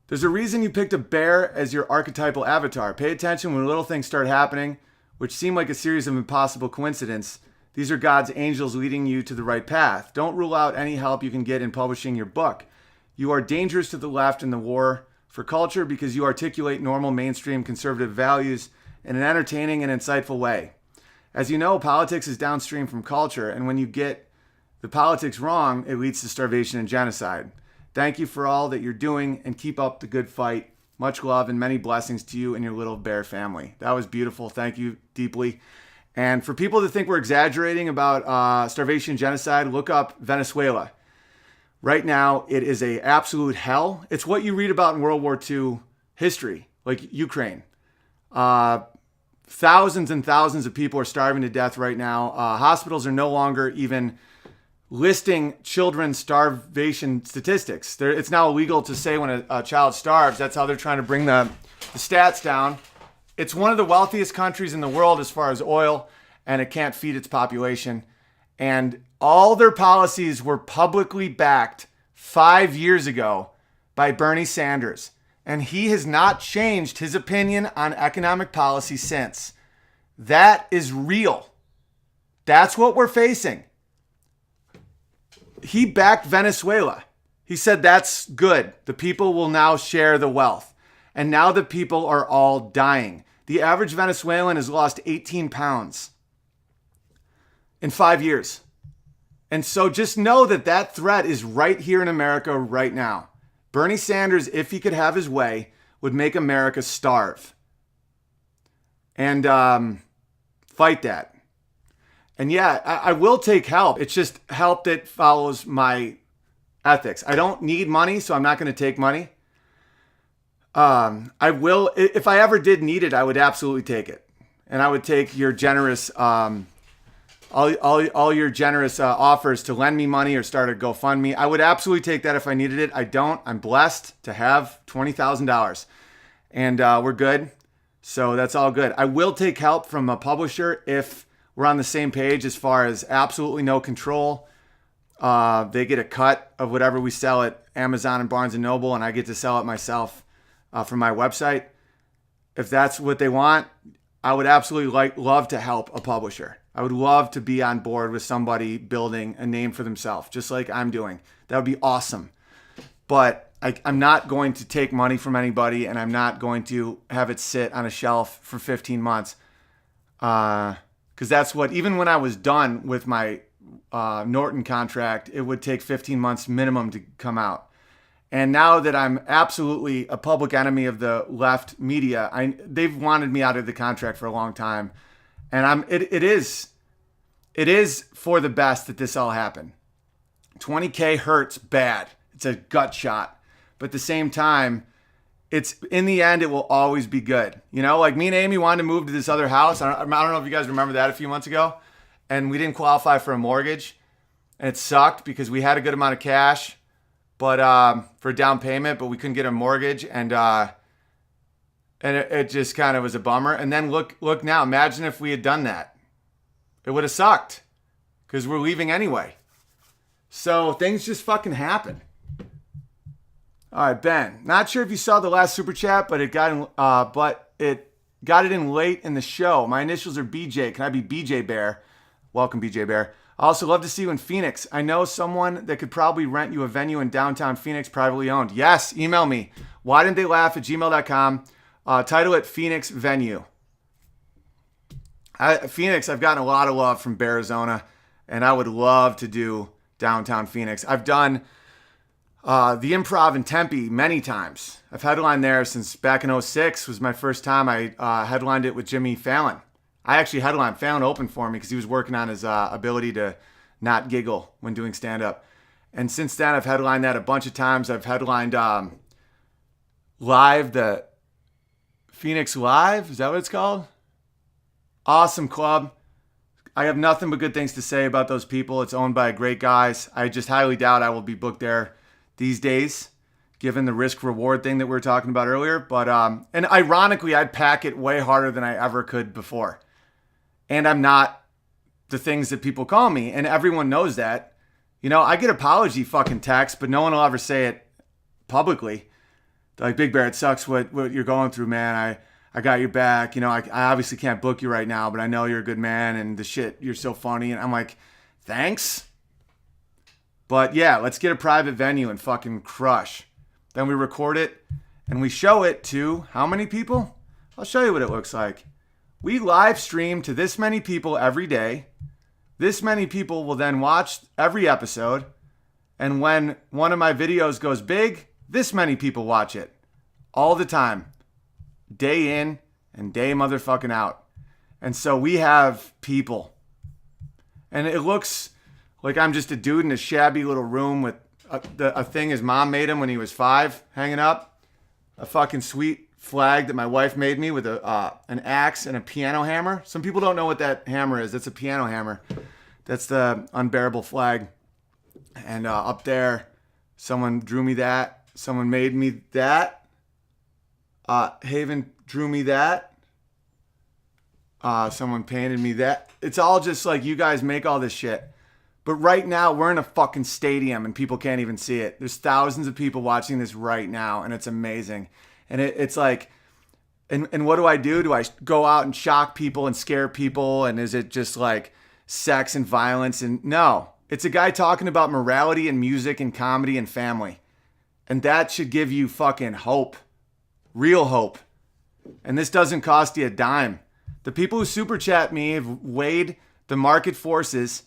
There's a reason you picked a bear as your archetypal avatar. Pay attention when little things start happening, which seem like a series of impossible coincidences. These are God's angels leading you to the right path. Don't rule out any help you can get in publishing your book. You are dangerous to the left in the war for culture because you articulate normal mainstream conservative values in an entertaining and insightful way. As you know, politics is downstream from culture, and when you get the politics wrong, it leads to starvation and genocide. Thank you for all that you're doing, and keep up the good fight. Much love and many blessings to you and your little bear family. That was beautiful. Thank you deeply. And for people that think we're exaggerating about starvation and genocide, look up Venezuela. Right now, it is a absolute hell. It's what you read about in World War II history, like Ukraine. Thousands and thousands of people are starving to death right now. Hospitals are no longer even listing children's starvation statistics. It's now illegal to say when a child starves. That's how they're trying to bring the stats down. It's one of the wealthiest countries in the world as far as oil, and it can't feed its population. And all their policies were publicly backed 5 years ago by Bernie Sanders. And he has not changed his opinion on economic policy since. That is real. That's what we're facing. He backed Venezuela. He said that's good. The people will now share the wealth. And now the people are all dying. The average Venezuelan has lost 18 pounds in 5 years. And so just know that that threat is right here in America right now. Bernie Sanders, if he could have his way, would make America starve. And fight that. And yeah, I will take help. It's just help that follows my ethics. I don't need money, so I'm not going to take money. I will, if I ever did need it, I would absolutely take it. And I would take your generous, all your generous offers to lend me money or start a GoFundMe. I would absolutely take that if I needed it. I don't. I'm blessed to have $20,000. And we're good. So that's all good. I will take help from a publisher if we're on the same page as far as absolutely no control. They get a cut of whatever we sell at Amazon and Barnes & Noble, and I get to sell it myself from my website. If that's what they want, I would absolutely love to help a publisher. I would love to be on board with somebody building a name for themselves, just like I'm doing. That would be awesome. But I'm not going to take money from anybody, and I'm not going to have it sit on a shelf for 15 months. Because that's what, even when I was done with my Norton contract, it would take 15 months minimum to come out. And now that I'm absolutely a public enemy of the left media, they've wanted me out of the contract for a long time. And it is for the best that this all happened. $20K hurts bad. It's a gut shot. But at the same time, it's in the end, it will always be good. You know, like me and Amy wanted to move to this other house. I don't know if you guys remember that a few months ago. And we didn't qualify for a mortgage. And it sucked because we had a good amount of cash, but for a down payment, but we couldn't get a mortgage. And it just kind of was a bummer. And then look now, imagine if we had done that. It would have sucked because we're leaving anyway. So things just fucking happen. All right, Ben. Not sure if you saw the last super chat, but it got in late in the show. My initials are BJ. Can I be BJ Bear? Welcome, BJ Bear. I also love to see you in Phoenix. I know someone that could probably rent you a venue in downtown Phoenix, privately owned. Yes, email me. Why didn't they laugh at gmail.com? Title it Phoenix Venue. Phoenix, I've gotten a lot of love from Arizona, and I would love to do downtown Phoenix. I've done The Improv in Tempe many times. I've headlined there since back in '06 was my first time. I headlined it with Jimmy Fallon. I actually headlined. Fallon opened for me because he was working on his ability to not giggle when doing stand-up. And since then, I've headlined that a bunch of times. I've headlined Live, the Phoenix Live. Is that what it's called? Awesome club. I have nothing but good things to say about those people. It's owned by great guys. I just highly doubt I will be booked there these days, given the risk-reward thing that we were talking about earlier. But and ironically, I'd pack it way harder than I ever could before. And I'm not the things that people call me, and everyone knows that. You know, I get apology fucking texts, but no one will ever say it publicly. They're like, Big Bear, it sucks what you're going through, man. I got your back. You know, I obviously can't book you right now, but I know you're a good man, and the shit, you're so funny. And I'm like, thanks. But yeah, let's get a private venue and fucking crush. Then we record it and we show it to how many people? I'll show you what it looks like. We live stream to this many people every day. This many people will then watch every episode. And when one of my videos goes big, this many people watch it all the time. Day in and day motherfucking out. And so we have people. And it looks like I'm just a dude in a shabby little room with a thing his mom made him when he was 5 hanging up. A fucking sweet flag that my wife made me with an axe and a piano hammer. Some people don't know what that hammer is. That's a piano hammer. That's the unBEARable flag. And up there, someone drew me that. Someone made me that. Haven drew me that. Someone painted me that. It's all just like you guys make all this shit. But right now, we're in a fucking stadium and people can't even see it. There's thousands of people watching this right now, and it's amazing. And it's like, and what do I do? Do I go out and shock people and scare people? And is it just like sex and violence? And no, it's a guy talking about morality and music and comedy and family. And that should give you fucking hope. Real hope. And this doesn't cost you a dime. The people who super chat me have weighed the market forces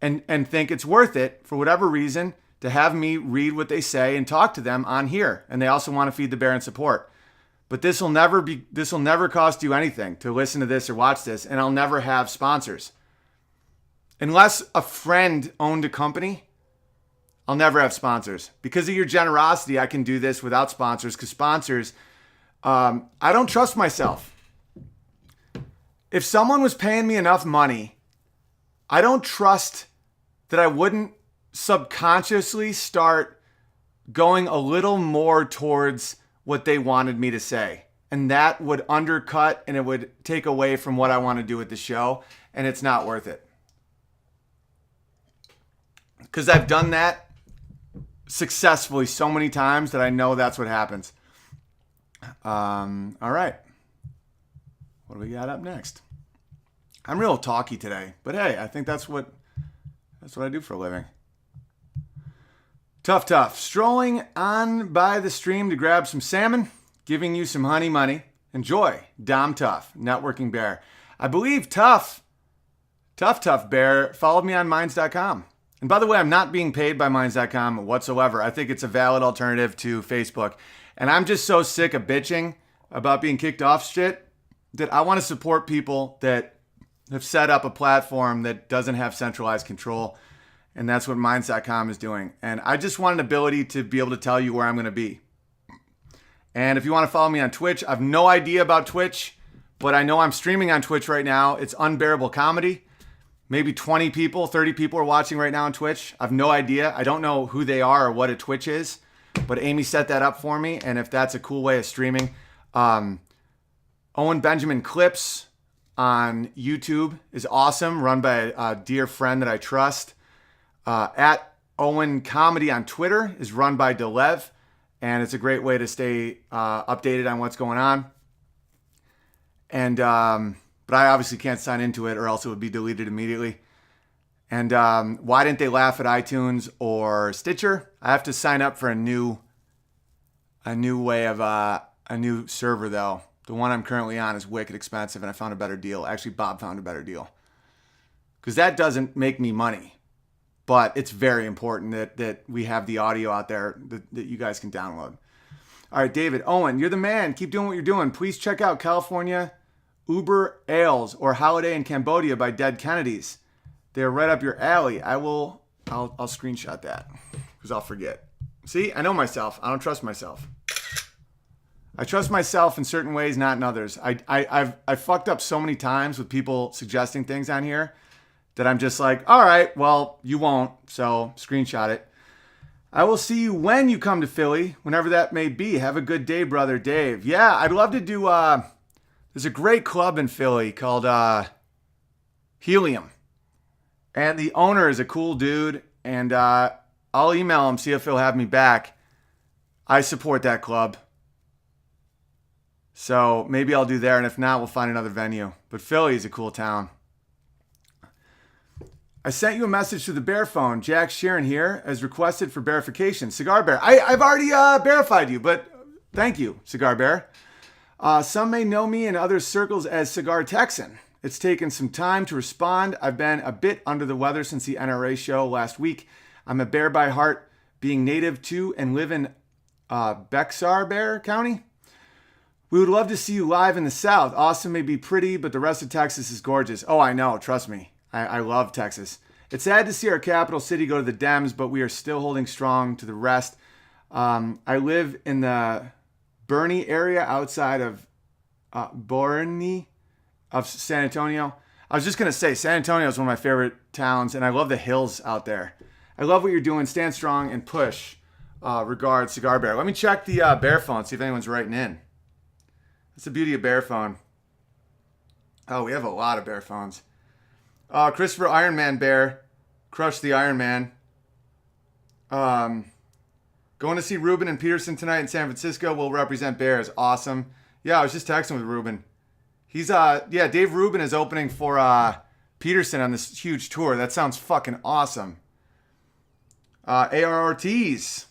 and think it's worth it for whatever reason to have me read what they say and talk to them on here. And they also want to feed the bear and support. But this will never cost you anything to listen to this or watch this, and I'll never have sponsors. Unless a friend owned a company, I'll never have sponsors. Because of your generosity, I can do this without sponsors, because sponsors, I don't trust myself. If someone was paying me enough money, I don't trust that I wouldn't subconsciously start going a little more towards what they wanted me to say. And that would undercut and it would take away from what I want to do with the show. And it's not worth it. Because I've done that successfully so many times that I know that's what happens. All right. What do we got up next? I'm real talky today, but hey, I think that's what I do for a living. Tough. Strolling on by the stream to grab some salmon, giving you some honey money. Enjoy. Dom Tough, networking bear. I believe Tough Bear followed me on Minds.com. And by the way, I'm not being paid by Minds.com whatsoever. I think it's a valid alternative to Facebook. And I'm just so sick of bitching about being kicked off shit that I want to support people that have set up a platform that doesn't have centralized control. And that's what Minds.com is doing. And I just want an ability to be able to tell you where I'm going to be. And if you want to follow me on Twitch, I have no idea about Twitch, but I know I'm streaming on Twitch right now. It's unBEARable Comedy. Maybe 20 people, 30 people are watching right now on Twitch. I have no idea. I don't know who they are or what a Twitch is, but Amy set that up for me. And if that's a cool way of streaming, Owen Benjamin Clips on YouTube is awesome, run by a dear friend that I trust. At Owen Comedy on Twitter is run by Delev, and it's a great way to stay updated on what's going on. And but I obviously can't sign into it, or else it would be deleted immediately. And why didn't they laugh at iTunes or Stitcher? I have to sign up for a new way of a new server though. The one I'm currently on is wicked expensive, and I found a better deal. Actually, Bob found a better deal. Because that doesn't make me money. but it's very important that we have the audio out there that you guys can download. All right, David. Owen, you're the man. Keep doing what you're doing. Please check out California unBEARables or Holiday in Cambodia by Dead Kennedys. They're right up your alley. I'll screenshot that because I'll forget. See, I know myself. I don't trust myself. I trust myself in certain ways, not in others. I've fucked up so many times with people suggesting things on here that I'm just like, all right, well, you won't, so screenshot it. I will see you when you come to Philly, whenever that may be. Have a good day, brother Dave. Yeah, I'd love to do, there's a great club in Philly called Helium. And the owner is a cool dude, and I'll email him, see if he'll have me back. I support that club. So maybe I'll do there, and if not, we'll find another venue. But Philly is a cool town. I sent you a message through the Bear phone. Jack Sheeran here, as requested for verification. Cigar Bear. I've already verified you, but thank you, Cigar Bear. Some may know me in other circles as Cigar Texan. It's taken some time to respond. I've been a bit under the weather since the NRA show last week. I'm a bear by heart, being native to and live in Bexar Bear County. We would love to see you live in the South. Austin may be pretty, but the rest of Texas is gorgeous. Oh, I know. Trust me. I love Texas. It's sad to see our capital city go to the Dems, but we are still holding strong to the rest. I live in the Bernie area outside of Borny of San Antonio. I was just going to say, San Antonio is one of my favorite towns, and I love the hills out there. I love what you're doing. Stand strong and push. Regards, Cigar Bear. Let me check the Bear phone, see if anyone's writing in. That's the beauty of Bear phone. Oh, we have a lot of Bear phones. Christopher Iron Man Bear. Crush the Iron Man. Going to see Ruben and Peterson tonight in San Francisco. Will represent Bears. Awesome. Yeah, I was just texting with Ruben. He's Dave Rubin is opening for Peterson on this huge tour. That sounds fucking awesome. AR Ortiz.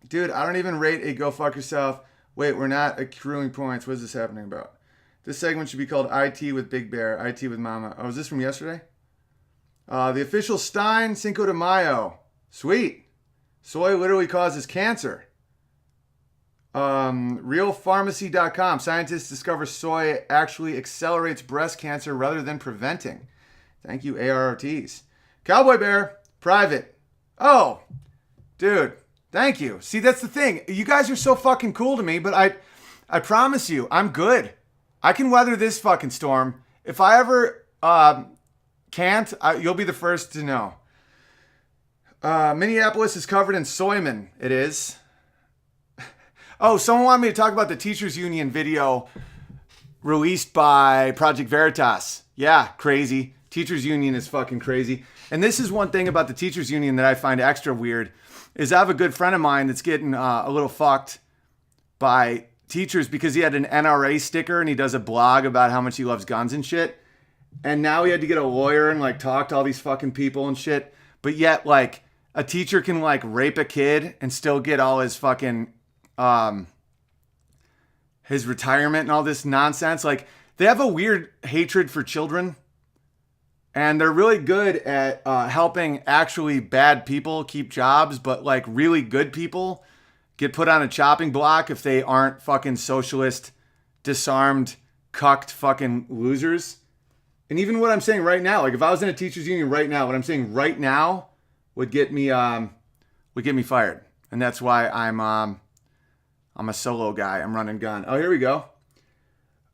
Dude, I don't even rate a go fuck yourself. Wait, we're not accruing points. What is this happening about? This segment should be called IT with Big Bear, IT with Mama. Oh, is this from yesterday? The official Stein Cinco de Mayo. Sweet. Soy literally causes cancer. Realpharmacy.com. Scientists discover soy actually accelerates breast cancer rather than preventing. Thank you, AR Ortiz. Cowboy Bear. Private. Oh, dude. Thank you. See, that's the thing. You guys are so fucking cool to me, but I promise you, I'm good. I can weather this fucking storm. If I ever can't, you'll be the first to know. Minneapolis is covered in soyman. It is. Oh, someone wanted me to talk about the Teachers Union video released by Project Veritas. Yeah, crazy. Teachers Union is fucking crazy. And this is one thing about the Teachers Union that I find extra weird, is I have a good friend of mine that's getting a little fucked by teachers because he had an NRA sticker and he does a blog about how much he loves guns and shit. And now he had to get a lawyer and like talk to all these fucking people and shit. But yet like a teacher can like rape a kid and still get all his fucking, his retirement and all this nonsense. Like they have a weird hatred for children. And they're really good at helping actually bad people keep jobs, but like really good people get put on a chopping block if they aren't fucking socialist, disarmed, cucked fucking losers. And even what I'm saying right now, like if I was in a teachers union right now, what I'm saying right now would get me fired. And that's why I'm a solo guy. I'm running gun. Oh, here we go.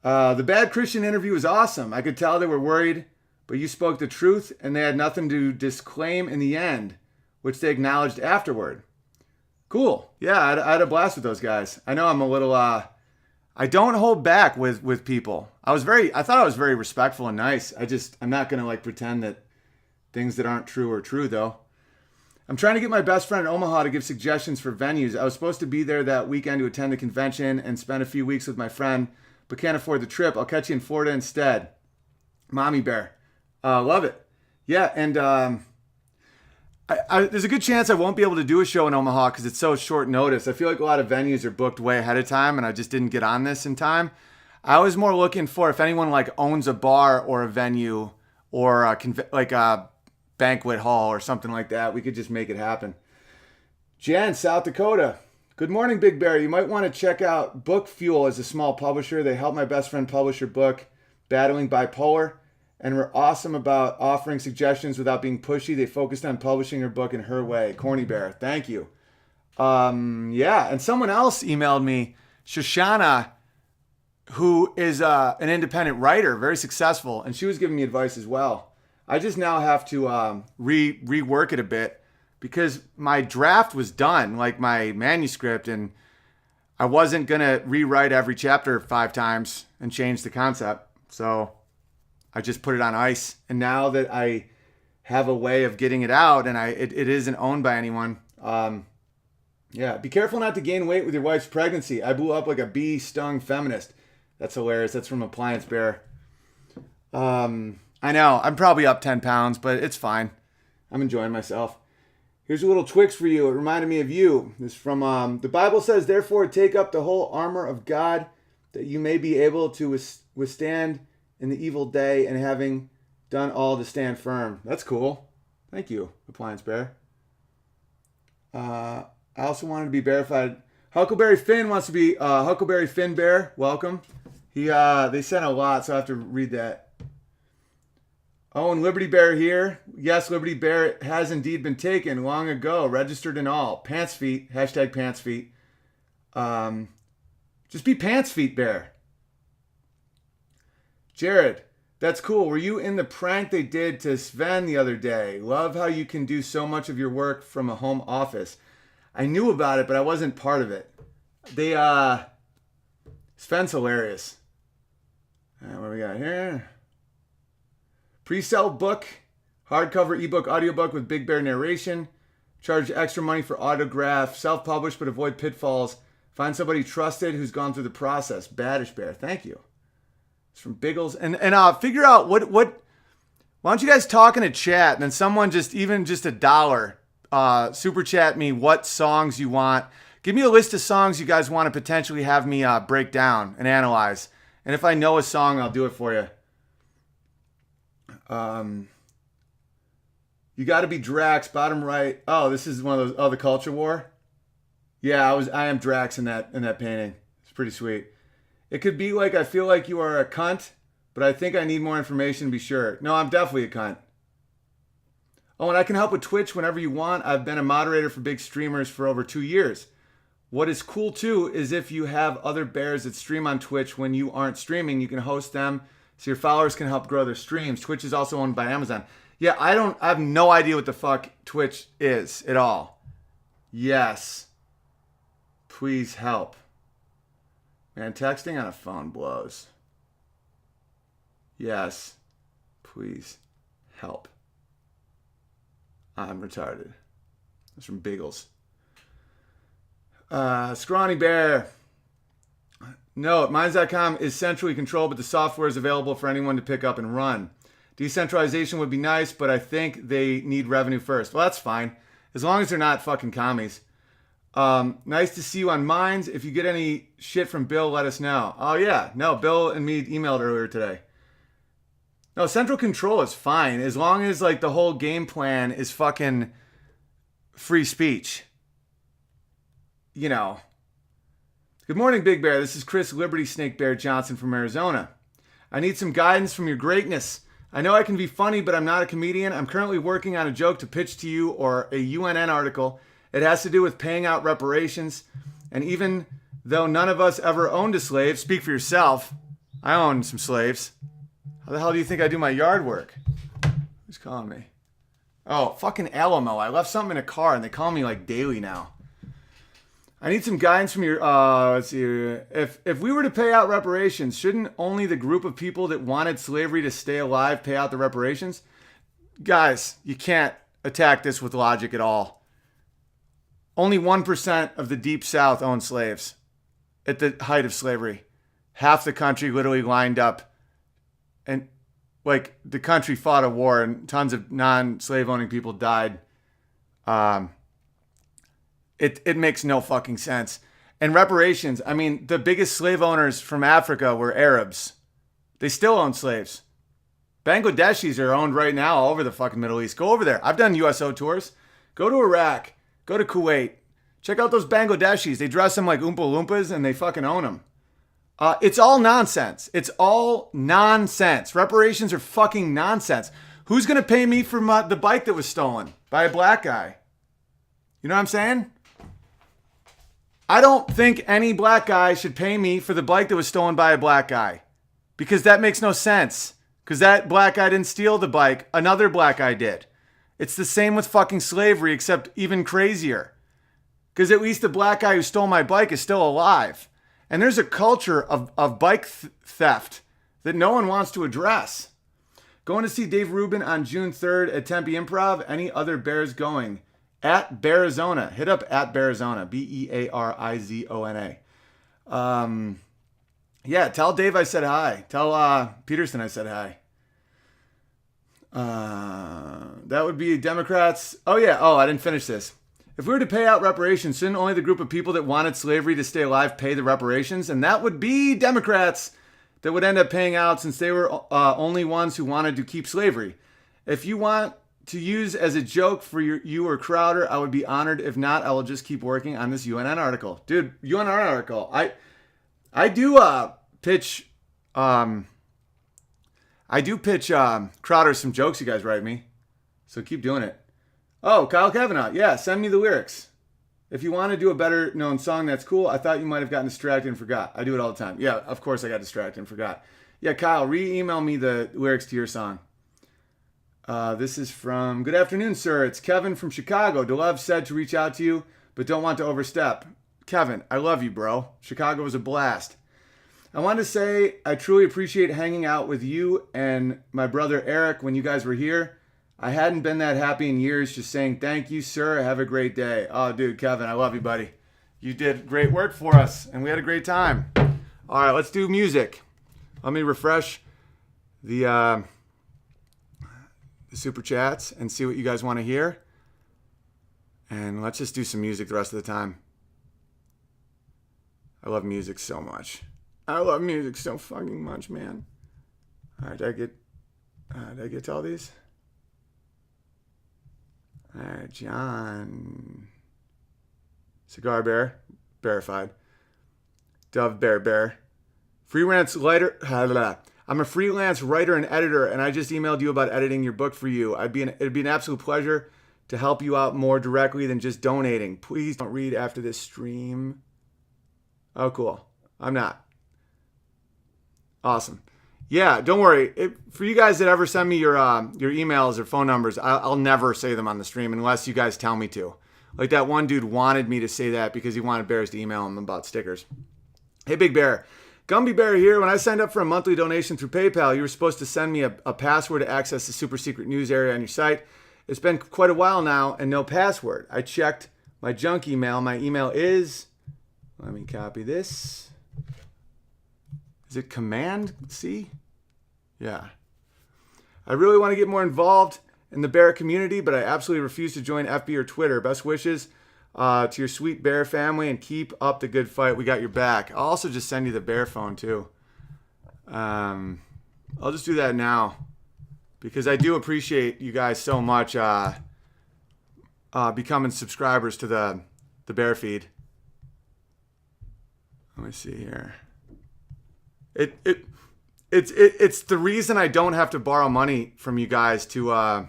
The Bad Christian interview was awesome. I could tell they were worried, but you spoke the truth and they had nothing to disclaim in the end, which they acknowledged afterward. Cool. Yeah, I had a blast with those guys. I know I'm a little, I don't hold back with people. I thought I was very respectful and nice. I'm not going to like pretend that things that aren't true are true though. I'm trying to get my best friend in Omaha to give suggestions for venues. I was supposed to be there that weekend to attend the convention and spend a few weeks with my friend, but can't afford the trip. I'll catch you in Florida instead. Mommy Bear. Love it. Yeah, and there's a good chance I won't be able to do a show in Omaha because it's so short notice. I feel like a lot of venues are booked way ahead of time, and I just didn't get on this in time. I was more looking for if anyone like owns a bar or a venue or banquet hall or something like that. We could just make it happen. Jen, South Dakota. Good morning, Big Bear. You might want to check out Book Fuel as a small publisher. They helped my best friend publish her book, Battling Bipolar, and were awesome about offering suggestions without being pushy. They focused on publishing her book in her way. Corny Bear, thank you. Yeah, and someone else emailed me, Shoshana, who is an independent writer, very successful, and she was giving me advice as well. I just now have to rework it a bit because my draft was done, like my manuscript, and I wasn't going to rewrite every chapter 5 times and change the concept. So I just put it on ice. And now that I have a way of getting it out and it isn't owned by anyone, yeah, be careful not to gain weight with your wife's pregnancy. I blew up like a bee-stung feminist. That's hilarious. That's from Appliance Bear. I know. I'm probably up 10 pounds, but it's fine. I'm enjoying myself. Here's a little Twix for you. It reminded me of you. This is from, the Bible says, therefore take up the whole armor of God that you may be able to withstand in the evil day and having done all to stand firm. That's cool. Thank you, Appliance Bear. I also wanted to be verified. Huckleberry Finn wants to be Huckleberry Finn Bear. Welcome. They sent a lot, so I have to read that. Oh, and Liberty Bear here. Yes, Liberty Bear has indeed been taken long ago, registered and all. Pants feet, hashtag pants feet. Just be pants feet Bear. Jared, that's cool. Were you in the prank they did to Sven the other day? Love how you can do so much of your work from a home office. I knew about it, but I wasn't part of it. Sven's hilarious. What we got here? Pre-sale book, hardcover ebook, audiobook with Big Bear narration. Charge extra money for autograph. Self-published, but avoid pitfalls. Find somebody trusted who's gone through the process. Baddish Bear, thank you. It's from Biggles. And figure out what. Why don't you guys talk in a chat, and then someone just $1 super chat me what songs you want. Give me a list of songs you guys want to potentially have me break down and analyze. And if I know a song, I'll do it for you. You got to be Drax, bottom right. Oh, this is one of those. Oh, the Culture War. Yeah, I am Drax in that painting. It's pretty sweet. It could be like I feel like you are a cunt, but I think I need more information to be sure. No, I'm definitely a cunt. Oh, and I can help with Twitch whenever you want. I've been a moderator for big streamers for over 2 years. What is cool too is if you have other bears that stream on Twitch when you aren't streaming, you can host them so your followers can help grow their streams. Twitch is also owned by Amazon. Yeah, I have no idea what the fuck Twitch is at all. Yes. Please help. Man, texting on a phone blows. Yes. Please help. I'm retarded. That's from Biggles. Scrawny Bear. No, Minds.com is centrally controlled, but the software is available for anyone to pick up and run. Decentralization would be nice, but I think they need revenue first. Well, that's fine. As long as they're not fucking commies. Nice to see you on Minds. If you get any shit from Bill, let us know. Oh, yeah. No, Bill and me emailed earlier today. No, central control is fine. As long as, like, the whole game plan is fucking free speech. You know. Good morning, Big Bear. This is Chris Liberty Snake Bear Johnson from Arizona. I need some guidance from your greatness. I know I can be funny, but I'm not a comedian. I'm currently working on a joke to pitch to you or a UNN article. It has to do with paying out reparations. And even though none of us ever owned a slave, speak for yourself. I own some slaves. How the hell do you think I do my yard work? Who's calling me? Oh, fucking Alamo. I left something in a car and they call me like daily now. I need some guidance from your, let's see here. If we were to pay out reparations, shouldn't only the group of people that wanted slavery to stay alive pay out the reparations? Guys, you can't attack this with logic at all. Only 1% of the Deep South owned slaves at the height of slavery. Half the country literally lined up and like the country fought a war and tons of non-slave owning people died. It makes no fucking sense. And reparations, I mean, the biggest slave owners from Africa were Arabs. They still own slaves. Bangladeshis are owned right now all over the fucking Middle East. Go over there. I've done USO tours. Go to Iraq. Go to Kuwait. Check out those Bangladeshis. They dress them like Oompa Loompas and they fucking own them. It's all nonsense. It's all nonsense. Reparations are fucking nonsense. Who's going to pay me for the bike that was stolen by a black guy? You know what I'm saying? I don't think any black guy should pay me for the bike that was stolen by a black guy. Because that makes no sense. Because that black guy didn't steal the bike. Another black guy did. It's the same with fucking slavery, except even crazier. Because at least the black guy who stole my bike is still alive. And there's a culture of bike theft that no one wants to address. Going to see Dave Rubin on June 3rd at Tempe Improv. Any other Bears going? At Bearizona. Hit up at Bearizona. Bearizona. Yeah, tell Dave I said hi. Tell Peterson I said hi. That would be Democrats. Oh, yeah. Oh, I didn't finish this. If we were to pay out reparations, shouldn't only the group of people that wanted slavery to stay alive pay the reparations? And that would be Democrats that would end up paying out, since they were only ones who wanted to keep slavery. If you want to use as a joke for you or Crowder, I would be honored. If not, I will just keep working on this UNN article. Dude, UNN article. I do pitch Crowder some jokes you guys write me. So keep doing it. Oh, Kyle Kavanaugh. Yeah, send me the lyrics. If you want to do a better known song, that's cool. I thought you might have gotten distracted and forgot. I do it all the time. Yeah, of course I got distracted and forgot. Yeah, Kyle, re-email me the lyrics to your song. This is from, good afternoon, sir. It's Kevin from Chicago. Delev said to reach out to you, but don't want to overstep. Kevin, I love you, bro. Chicago was a blast. I want to say I truly appreciate hanging out with you and my brother Eric when you guys were here. I hadn't been that happy in years. Just saying thank you, sir. Have a great day. Oh, dude, Kevin, I love you, buddy. You did great work for us, and we had a great time. All right, let's do music. Let me refresh the super chats and see what you guys want to hear. And let's just do some music the rest of the time. I love music so much. I love music so fucking much, man. All right, did I get to all these? All right, John. Cigar Bear, verified. Dove Bear. Freelance writer. I'm a freelance writer and editor, and I just emailed you about editing your book for you. It'd be an absolute pleasure to help you out more directly than just donating. Please don't read after this stream. Oh, cool. I'm not. Awesome. Yeah, don't worry. For you guys that ever send me your emails or phone numbers, I'll never say them on the stream unless you guys tell me to. Like that one dude wanted me to say that because he wanted Bears to email him about stickers. Hey, Big Bear. Gumby Bear here. When I signed up for a monthly donation through PayPal, you were supposed to send me a password to access the super secret news area on your site. It's been quite a while now and no password. I checked my junk email. My email is, let me copy this. Is it Command C? Yeah. I really want to get more involved in the bear community, but I absolutely refuse to join FB or Twitter. Best wishes to your sweet bear family, and keep up the good fight. We got your back. I'll also just send you the bear phone too. I'll just do that now because I do appreciate you guys so much becoming subscribers to the bear feed. Let me see here. It's the reason I don't have to borrow money from you guys to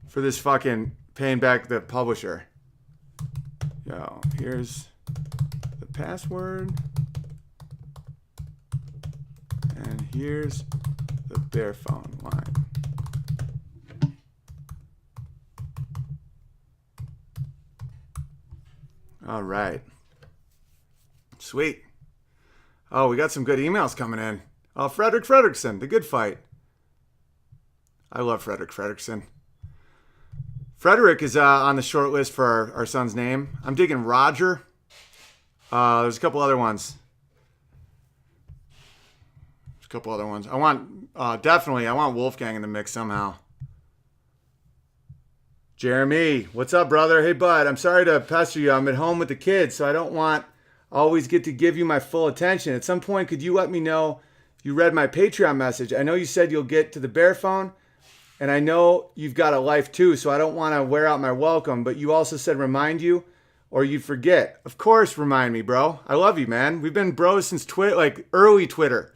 for this fucking paying back the publisher. Yo, here's the password. And here's the bear phone line. All right. Sweet. Oh, we got some good emails coming in. Oh, Frederick Fredrickson, the good fight. I love Frederick Fredrickson. Frederick is on the short list for our son's name. I'm digging Roger. There's a couple other ones. I want, definitely, I want Wolfgang in the mix somehow. Jeremy, what's up, brother? Hey, bud, I'm sorry to pester you. I'm at home with the kids, so I don't always get to give you my full attention. At some point, could you let me know you read my Patreon message. I know you said you'll get to the bear phone, and I know you've got a life too, so I don't want to wear out my welcome, but you also said remind you or you'd forget. Of course, remind me, bro. I love you, man. We've been bros since Twitter, like early Twitter.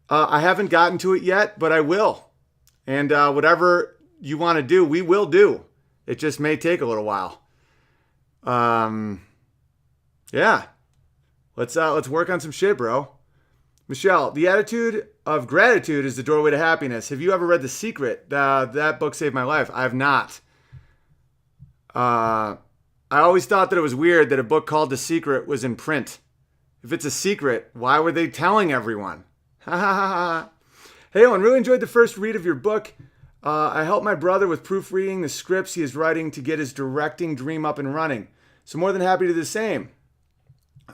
I haven't gotten to it yet, but I will. And whatever you want to do, we will do. It just may take a little while. Yeah. Let's work on some shit, bro. Michelle, the attitude of gratitude is the doorway to happiness. Have you ever read The Secret? That book saved my life. I have not. I always thought that it was weird that a book called The Secret was in print. If it's a secret, why were they telling everyone? Ha ha ha ha. Hey, Owen, really enjoyed the first read of your book. I helped my brother with proofreading the scripts he is writing to get his directing dream up and running. So more than happy to do the same.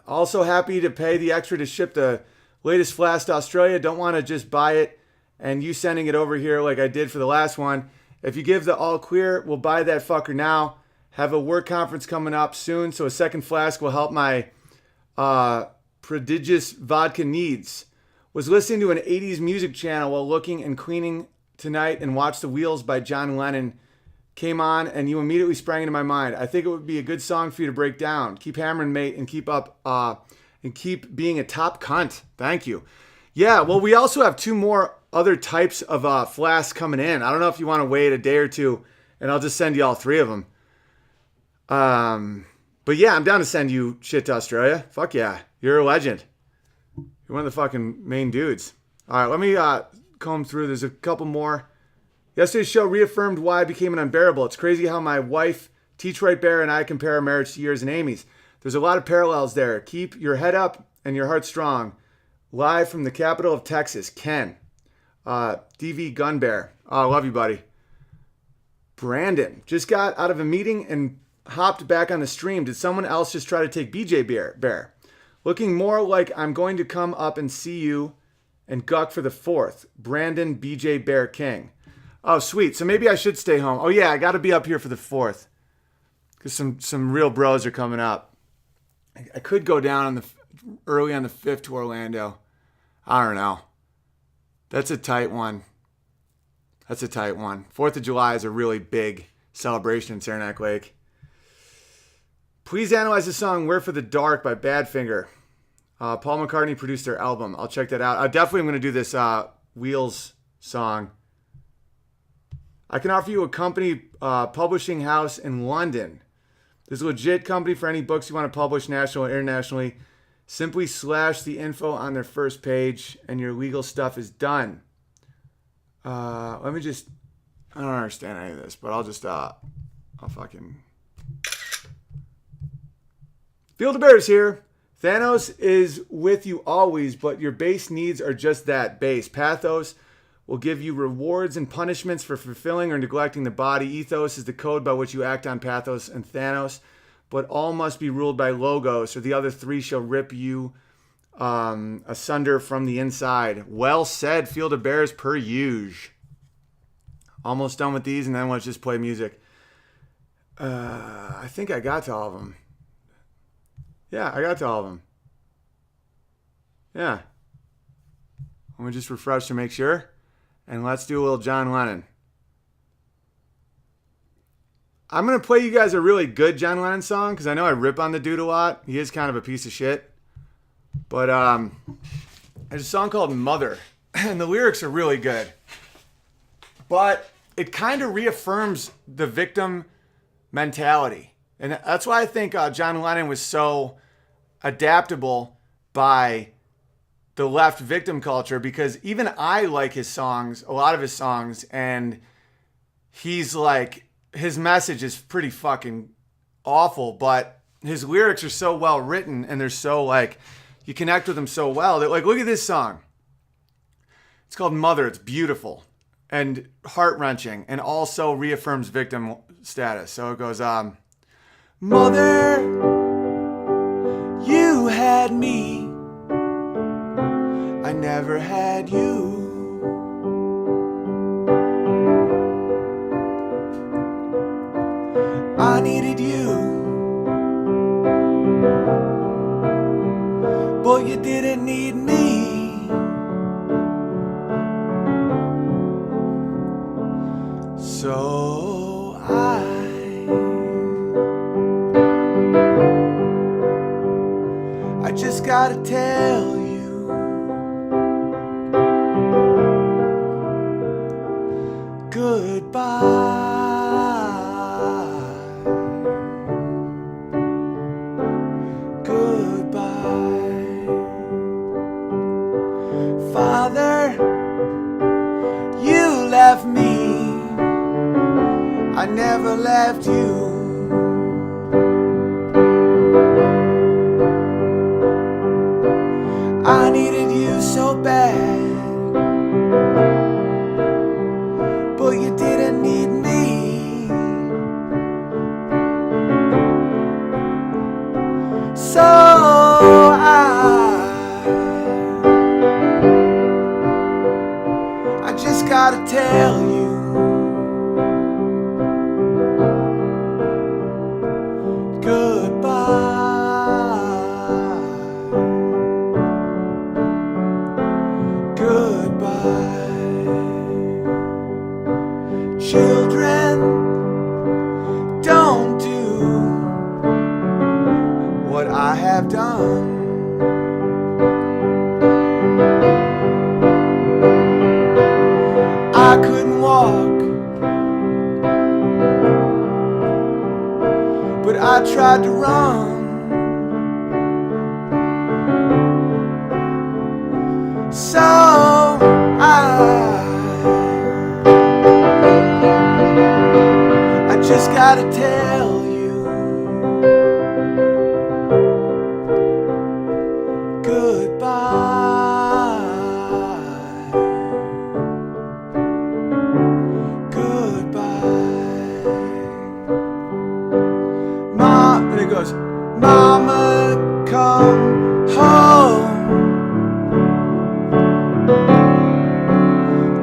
Also happy to pay the extra to ship the latest flask to Australia. Don't want to just buy it and you sending it over here like I did for the last one. If you give the all clear, we'll buy that fucker now. Have a work conference coming up soon, so a second flask will help my prodigious vodka needs. Was listening to an 80s music channel while looking and cleaning tonight and watched The Wheels by John Lennon. Came on and you immediately sprang into my mind. I think it would be a good song for you to break down. Keep hammering, mate, and keep up and keep being a top cunt. Thank you. Yeah, well, we also have two more other types of flasks coming in. I don't know if you want to wait a day or two, and I'll just send you all three of them. But yeah, I'm down to send you shit to Australia. Fuck yeah. You're a legend. You're one of the fucking main dudes. All right, let me comb through. There's a couple more. Yesterday's show reaffirmed why I became an unbearable. It's crazy how my wife, Teach-Right Bear, and I compare our marriage to yours and Amy's. There's a lot of parallels there. Keep your head up and your heart strong. Live from the capital of Texas, Ken. DV Gunbear. Oh, I love you, buddy. Brandon. Just got out of a meeting and hopped back on the stream. Did someone else just try to take BJ Bear? Looking more like I'm going to come up and see you and guck for the 4th. Brandon BJ Bear King. Oh, sweet. So maybe I should stay home. Oh, yeah, I got to be up here for the 4th. Because some real bros are coming up. I could go down early on the 5th to Orlando. I don't know. That's a tight one. 4th of July is a really big celebration in Saranac Lake. Please analyze the song We're for the Dark by Badfinger. Paul McCartney produced their album. I'll check that out. I definitely am going to do this Wheels song. I can offer you a company publishing house in London. There's a legit company for any books you want to publish nationally or internationally. Simply slash the info on their first page and your legal stuff is done. I don't understand any of this, but I'll fucking... Field of Bears here. Thanos is with you always, but your base needs are just that, base. Pathos will give you rewards and punishments for fulfilling or neglecting the body. Ethos is the code by which you act on Pathos and Thanos, but all must be ruled by Logos, or the other three shall rip you asunder from the inside. Well said, Field of Bears, per usual. Almost done with these, and then let's just play music. I think I got to all of them. Yeah, I got to all of them. Yeah. Let me just refresh to make sure. And let's do a little John Lennon. I'm going to play you guys a really good John Lennon song because I know I rip on the dude a lot. He is kind of a piece of shit. But there's a song called Mother. And the lyrics are really good. But it kind of reaffirms the victim mentality. And that's why I think John Lennon was so adaptable by the left victim culture, because even I like his songs, a lot of his songs, and he's like, his message is pretty fucking awful, but his lyrics are so well written and they're so like, you connect with them so well that, like, look at this song. It's called Mother. It's beautiful and heart-wrenching and also reaffirms victim status. So it goes, Mother, you had me. I never had you. I needed you, but you didn't need me. just gotta tell you, goodbye, goodbye. Father, you left me, I never left you. I needed you so bad, but you didn't need me. So I just gotta tell you, goodbye, goodbye. Children, don't do what I have done. I couldn't walk, but I tried to run. So I just gotta tell you, goodbye, goodbye. Mom, and it goes, Mama, come home.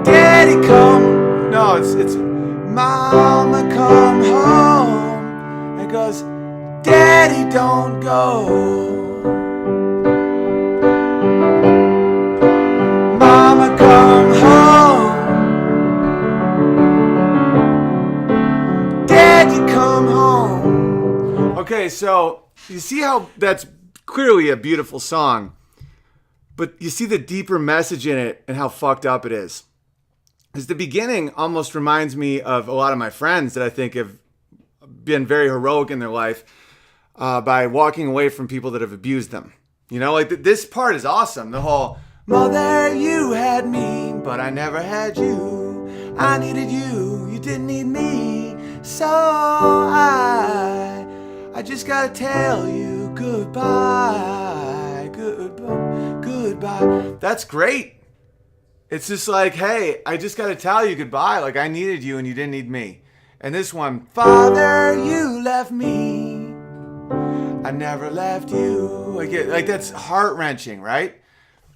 Daddy, come. No, it's Mama, come home. And it goes, Daddy, don't go. Mama, come home. Daddy, come home. Okay, so you see how that's clearly a beautiful song, but you see the deeper message in it and how fucked up it is. Because the beginning almost reminds me of a lot of my friends that I think have been very heroic in their life by walking away from people that have abused them. You know, like this part is awesome. The whole, mother, you had me, but I never had you. I needed you, you didn't need me. So I just gotta tell you goodbye, goodbye, goodbye. That's great. It's just like, hey, I just gotta tell you goodbye. Like I needed you and you didn't need me. And this one, Father, you left me, I never left you. Like that's heart-wrenching, right?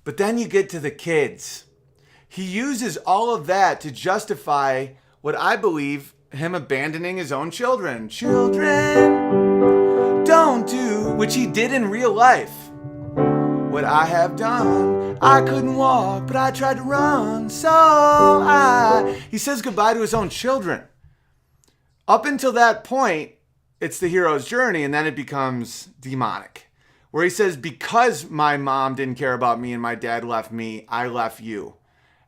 But then you get to the kids. He uses all of that to justify what I believe him abandoning his own children. Children, don't do, which he did in real life, what I have done. I couldn't walk, but I tried to run. So he says goodbye to his own children. Up until that point, it's the hero's journey, and then it becomes demonic. Where he says, because my mom didn't care about me and my dad left me, I left you.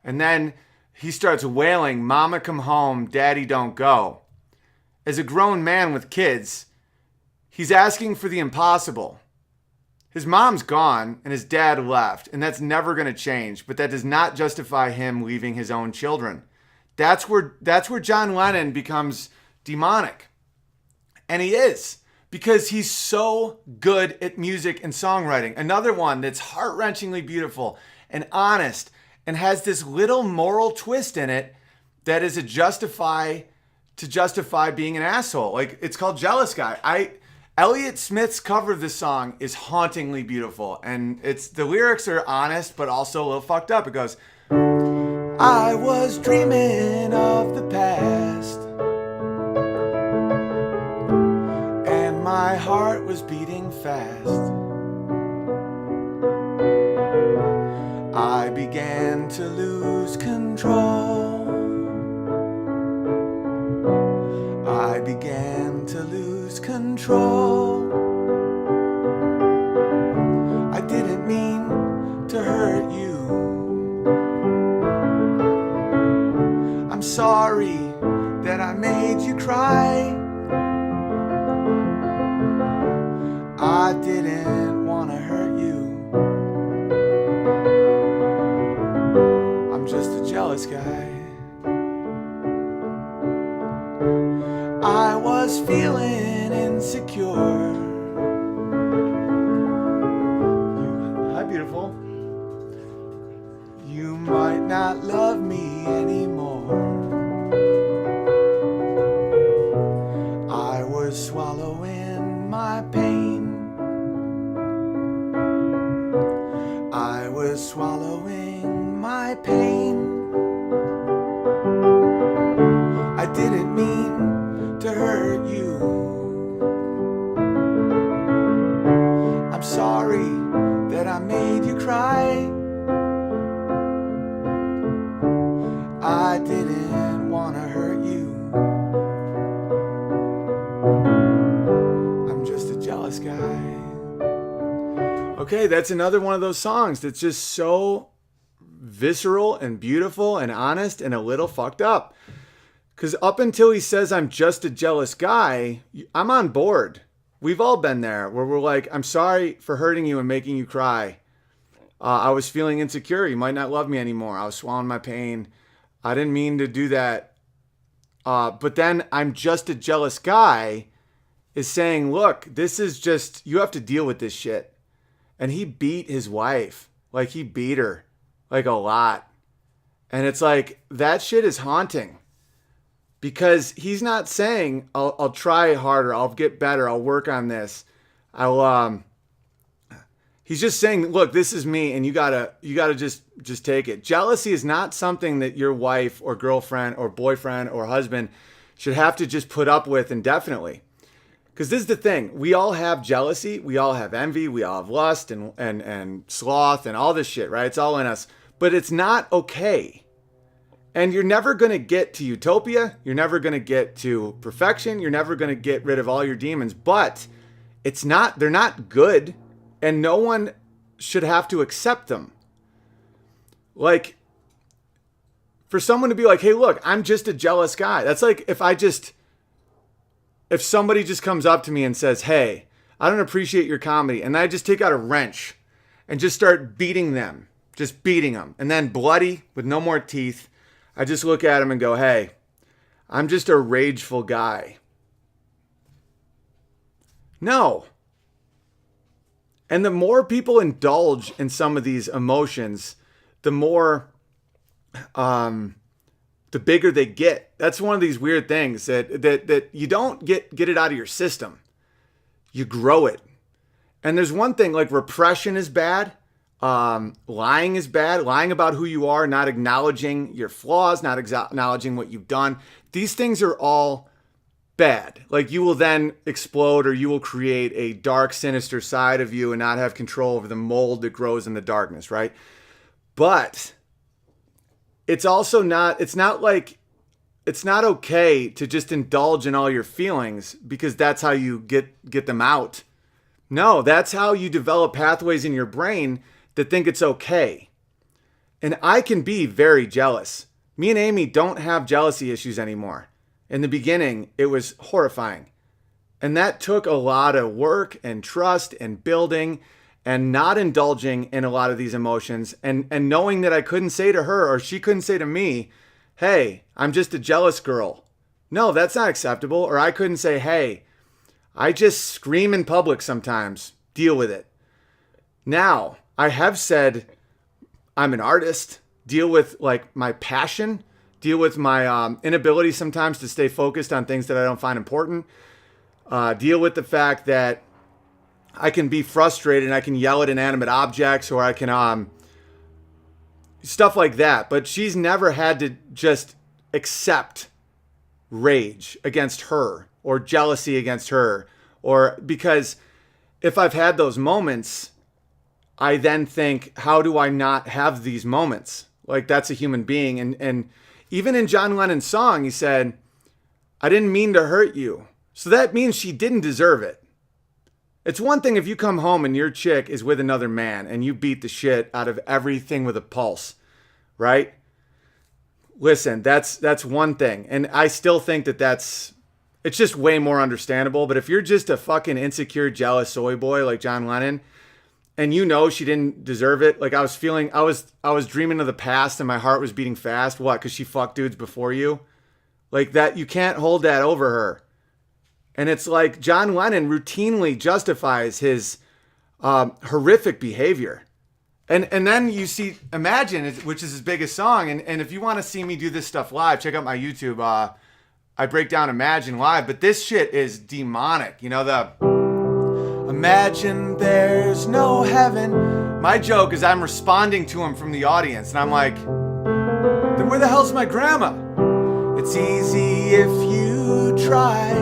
And then he starts wailing, Mama, come home, Daddy, don't go. As a grown man with kids, he's asking for the impossible. His mom's gone and his dad left, and that's never going to change, but that does not justify him leaving his own children. That's where John Lennon becomes demonic. And he is, because he's so good at music and songwriting. Another one that's heart-wrenchingly beautiful and honest and has this little moral twist in it that is to justify being an asshole. Like, it's called Jealous Guy. Elliott Smith's cover of this song is hauntingly beautiful, and the lyrics are honest but also a little fucked up. It goes, I was dreaming of the past, and my heart was beating fast. I began to lose control. I began to lose control. I cry. I didn't want to hurt you. I'm just a jealous guy. I was feeling insecure. Hi, beautiful. You might not love me anymore. I was swallowing my pain. I was swallowing my pain. I didn't mean to hurt you. I'm sorry that I made you cry. I didn't want to hurt you. I'm just a jealous guy. Okay, that's another one of those songs that's just so visceral and beautiful and honest and a little fucked up. Because up until he says, I'm just a jealous guy, I'm on board. We've all been there where we're like, I'm sorry for hurting you and making you cry. I was feeling insecure. You might not love me anymore. I was swallowing my pain. I didn't mean to do that. But then I'm just a jealous guy is saying, look, this is just, you have to deal with this shit. And he beat his wife. Like he beat her like a lot. And it's like, that shit is haunting. Because he's not saying, I'll try harder, I'll get better, I'll work on this. He's just saying, look, this is me, and you gotta just take it. Jealousy is not something that your wife or girlfriend or boyfriend or husband should have to just put up with indefinitely. Because this is the thing, we all have jealousy, we all have envy, we all have lust and sloth and all this shit, right? It's all in us. But it's not okay. And you're never going to get to utopia. You're never going to get to perfection. You're never going to get rid of all your demons. But they're not good. And no one should have to accept them. Like, for someone to be like, hey, look, I'm just a jealous guy. That's like if somebody just comes up to me and says, hey, I don't appreciate your comedy. And I just take out a wrench and just start beating them. Just beating them. And then bloody with no more teeth. I just look at him and go, hey, I'm just a rageful guy. No. And the more people indulge in some of these emotions, the more, the bigger they get. That's one of these weird things that you don't get it out of your system. You grow it. And there's one thing, like repression is bad. Lying is bad. Lying about who you are, not acknowledging your flaws, not acknowledging what you've done. These things are all bad. Like you will then explode or you will create a dark, sinister side of you and not have control over the mold that grows in the darkness, right? But it's also not okay to just indulge in all your feelings because that's how you get them out. No, that's how you develop pathways in your brain that think it's okay. And I can be very jealous. Me and Amy don't have jealousy issues anymore. In the beginning, it was horrifying. And that took a lot of work and trust and building and not indulging in a lot of these emotions and knowing that I couldn't say to her or she couldn't say to me, hey, I'm just a jealous girl. No, that's not acceptable. Or I couldn't say, hey, I just scream in public sometimes. Deal with it. Now, I have said I'm an artist. Deal with like my passion. Deal with my inability sometimes to stay focused on things that I don't find important. Deal with the fact that I can be frustrated and I can yell at inanimate objects or I can stuff like that. But she's never had to just accept rage against her or jealousy against her, or because if I've had those moments, I then think, how do I not have these moments? Like that's a human being. And even in John Lennon's song, he said, I didn't mean to hurt you. So that means she didn't deserve it. It's one thing if you come home and your chick is with another man and you beat the shit out of everything with a pulse, right? Listen, that's one thing. And I still think that that's it's just way more understandable. But if you're just a fucking insecure, jealous soy boy like John Lennon, and you know she didn't deserve it, like I was dreaming of the past and my heart was beating fast. What? Because she fucked dudes before you, like that. You can't hold that over her. And it's like John Lennon routinely justifies his horrific behavior. And then you see Imagine, which is his biggest song. And if you want to see me do this stuff live, check out my YouTube. I break down Imagine live. But this shit is demonic. You know, Imagine there's no heaven. My joke is I'm responding to him from the audience. And I'm like, then where the hell's my grandma? It's easy if you try.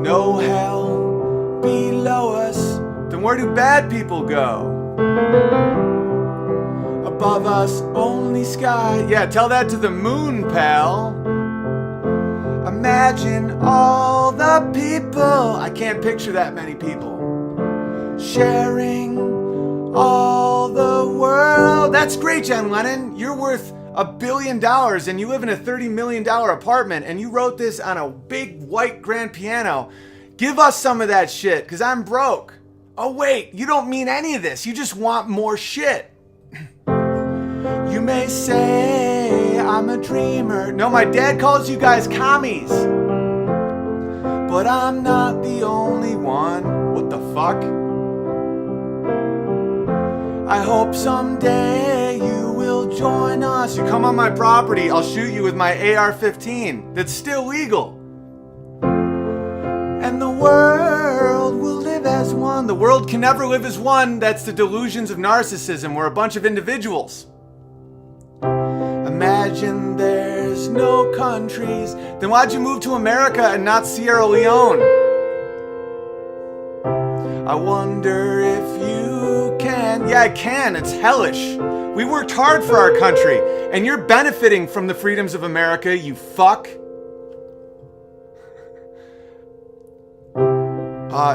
No hell below us. Then where do bad people go? Above us, only sky. Yeah, tell that to the moon, pal. Imagine all the people. I can't picture that many people sharing all the world. That's great, John Lennon. You're worth $1 billion and you live in a $30 million apartment and you wrote this on a big white grand piano. Give us some of that shit, because I'm broke. Oh wait, you don't mean any of this. You just want more shit. You may say I'm a dreamer. No, my dad calls you guys commies. But I'm not the only one. What the fuck? I hope someday you will join us. You come on my property, I'll shoot you with my AR-15 that's still legal. And the world will live as one. The world can never live as one. That's the delusions of narcissism. We're a bunch of individuals. Imagine there's no countries. Then why'd you move to America and not Sierra Leone? I wonder if you can. Yeah, I can. It's hellish. We worked hard for our country, and you're benefiting from the freedoms of America, you fuck.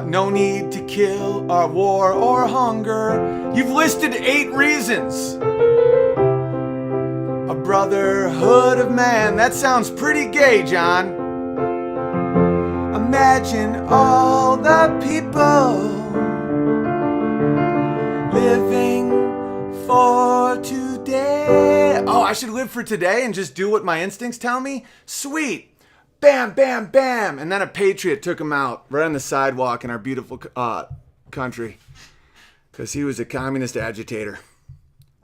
No need to kill or war or hunger. You've listed 8 reasons. A brotherhood of man. That sounds pretty gay, John. Imagine all the people living for today. Oh, I should live for today and just do what my instincts tell me? Sweet. Bam, bam, bam. And then a patriot took him out right on the sidewalk in our beautiful country because he was a communist agitator.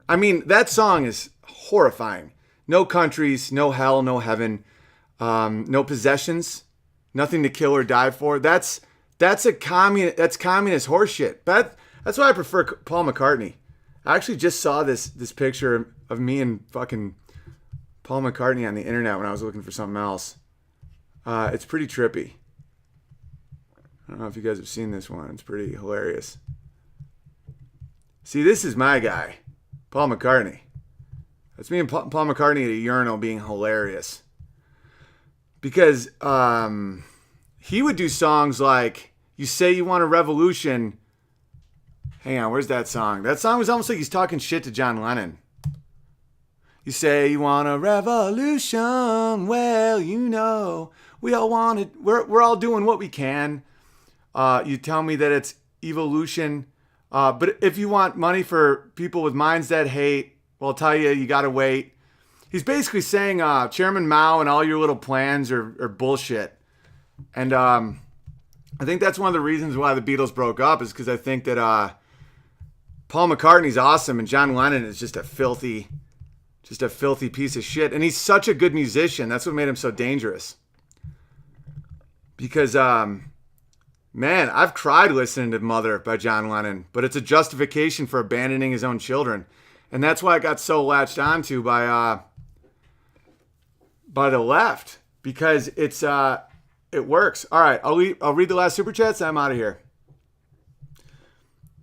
I mean, that song is horrifying. No countries, no hell, no heaven, no possessions, nothing to kill or die for. That's communist horseshit. But that's why I prefer Paul McCartney. I actually just saw this picture of me and fucking Paul McCartney on the internet when I was looking for something else. It's pretty trippy. I don't know if you guys have seen this one. It's pretty hilarious. See, this is my guy, Paul McCartney. That's me and Paul McCartney at a urinal being hilarious. Because he would do songs like, you say you want a revolution. Hang on, where's that song? That song was almost like he's talking shit to John Lennon. You say you want a revolution. Well, you know, we all want it. We're all doing what we can. You tell me that it's evolution. But if you want money for people with minds that hate, well, I'll tell you, you got to wait. He's basically saying Chairman Mao and all your little plans are bullshit. And I think that's one of the reasons why the Beatles broke up is because I think that Paul McCartney's awesome and John Lennon is just a filthy piece of shit. And he's such a good musician. That's what made him so dangerous. Because, man, I've cried listening to Mother by John Lennon, but it's a justification for abandoning his own children. And that's why I got so latched onto by the left, because it works. All right, I'll read the last super chats and I'm out of here.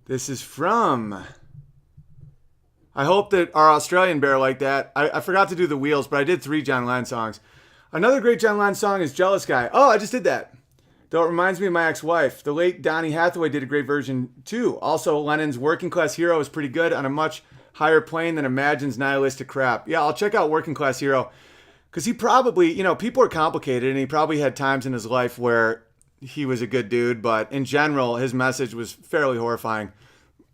This is from... I hope that our Australian bear liked that. I forgot to do the wheels, but I did 3 John Lennon songs. Another great John Lennon song is Jealous Guy. Oh, I just did that. Though it reminds me of my ex-wife. The late Donny Hathaway did a great version too. Also, Lennon's Working Class Hero is pretty good on a much higher plane than Imagine's nihilistic crap. Yeah, I'll check out Working Class Hero. because he probably, people are complicated, and he probably had times in his life where he was a good dude, but in general, his message was fairly horrifying.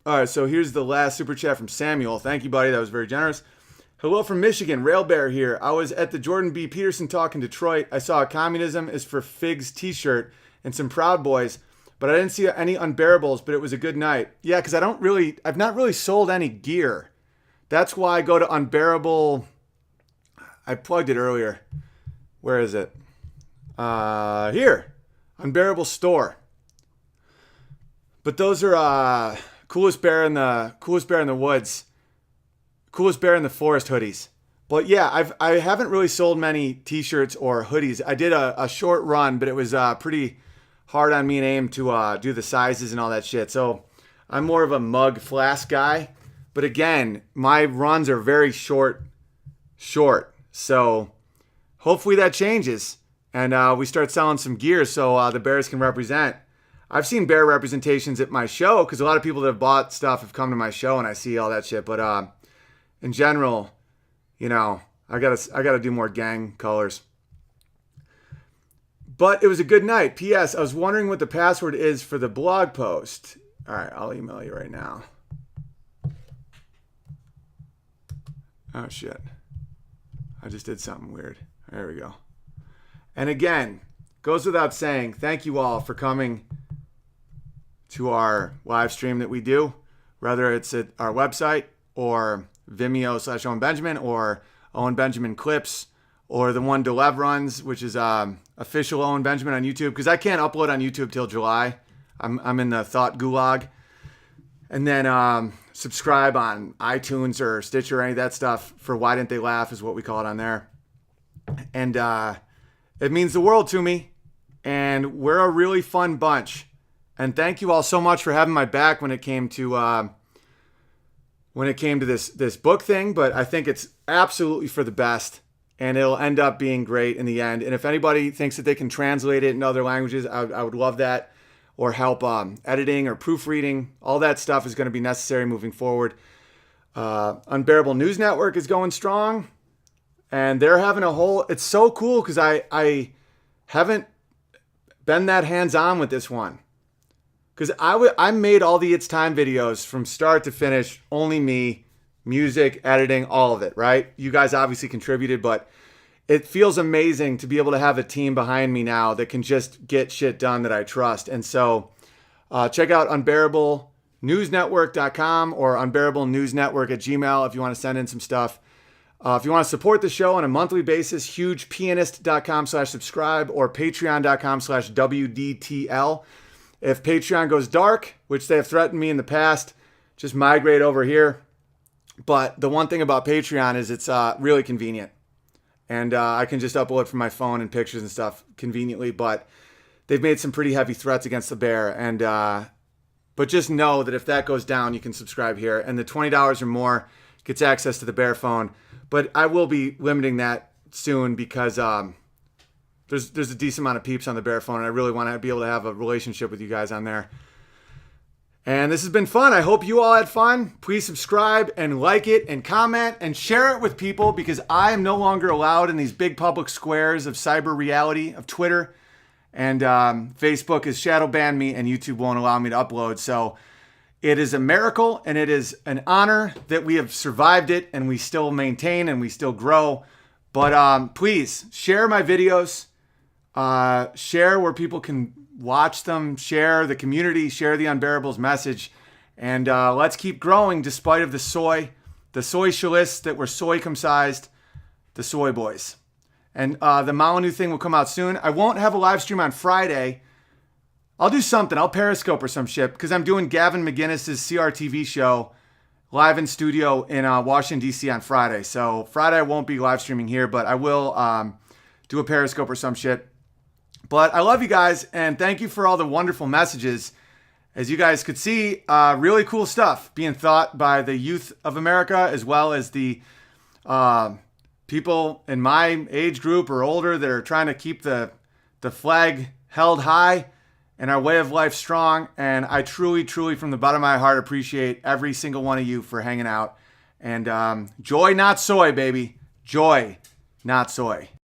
All right, so here's the last super chat from Samuel. Thank you, buddy. That was very generous. Hello from Michigan. Rail Bear here. I was at the Jordan B. Peterson talk in Detroit. I saw a Communism is for Figs t-shirt and some Proud Boys, but I didn't see any unBEARables, but it was a good night. Yeah, because I've not really sold any gear. That's why I go to unBEARable. I plugged it earlier. Where is it? Here. unBEARable store. But those are coolest bear in the woods, coolest bear in the forest hoodies. But yeah, I haven't really sold many t-shirts or hoodies. I did a short run, but it was pretty hard on me and AIM to do the sizes and all that shit. So I'm more of a mug flask guy. But again, my runs are very short. So hopefully that changes and we start selling some gear so the bears can represent. I've seen bear representations at my show because a lot of people that have bought stuff have come to my show and I see all that shit. But in general, I gotta do more gang colors. But it was a good night. P.S. I was wondering what the password is for the blog post. All right, I'll email you right now. Oh, shit. I just did something weird. There we go. And again, goes without saying, thank you all for coming to our live stream that we do, whether it's at our website or Vimeo/Owen Benjamin or Owen Benjamin Clips or the one Delev runs, which is official Owen Benjamin on YouTube, because I can't upload on YouTube till July. I'm in the thought gulag. And then subscribe on iTunes or Stitcher or any of that stuff for Why Didn't They Laugh is what we call it on there. And it means the world to me. And we're a really fun bunch. And thank you all so much for having my back when it came to this book thing. But I think it's absolutely for the best. And it'll end up being great in the end. And if anybody thinks that they can translate it in other languages, I would love that. Or help editing or proofreading. All that stuff is going to be necessary moving forward. unBEARable News Network is going strong. And they're having it's so cool because I haven't been that hands-on with this one. Because I made all the It's Time videos from start to finish. Only me, music, editing, all of it, right? You guys obviously contributed, but it feels amazing to be able to have a team behind me now that can just get shit done that I trust. And so check out unBEARablenewsnetwork.com or unBEARablenewsnetwork@gmail if you want to send in some stuff. If you want to support the show on a monthly basis, hugepianist.com/subscribe or patreon.com/WDTL. If Patreon goes dark, which they have threatened me in the past, just migrate over here. But the one thing about Patreon is it's really convenient. And I can just upload from my phone and pictures and stuff conveniently. But they've made some pretty heavy threats against the bear. And but just know that if that goes down, you can subscribe here. And the $20 or more gets access to the bear phone. But I will be limiting that soon because there's a decent amount of peeps on the bear phone. And I really want to be able to have a relationship with you guys on there. And this has been fun. I hope you all had fun. Please subscribe and like it and comment and share it with people because I am no longer allowed in these big public squares of cyber reality of Twitter. And Facebook has shadow banned me and YouTube won't allow me to upload. So it is a miracle and it is an honor that we have survived it and we still maintain and we still grow. But please share my videos. Share where people can watch them, share the community, share the unBEARables message, and let's keep growing despite of the socialists that were soy-cum-sized, the soy boys. And the Molyneux thing will come out soon. I won't have a live stream on Friday. I'll do something. I'll Periscope or some shit because I'm doing Gavin McGinnis's CRTV show live in studio in Washington, D.C. on Friday. So Friday I won't be live streaming here, but I will do a Periscope or some shit. But I love you guys, and thank you for all the wonderful messages. As you guys could see, really cool stuff being thought by the youth of America, as well as the people in my age group or older that are trying to keep the flag held high and our way of life strong. And I truly, truly, from the bottom of my heart, appreciate every single one of you for hanging out. And joy, not soy, baby. Joy. not soy.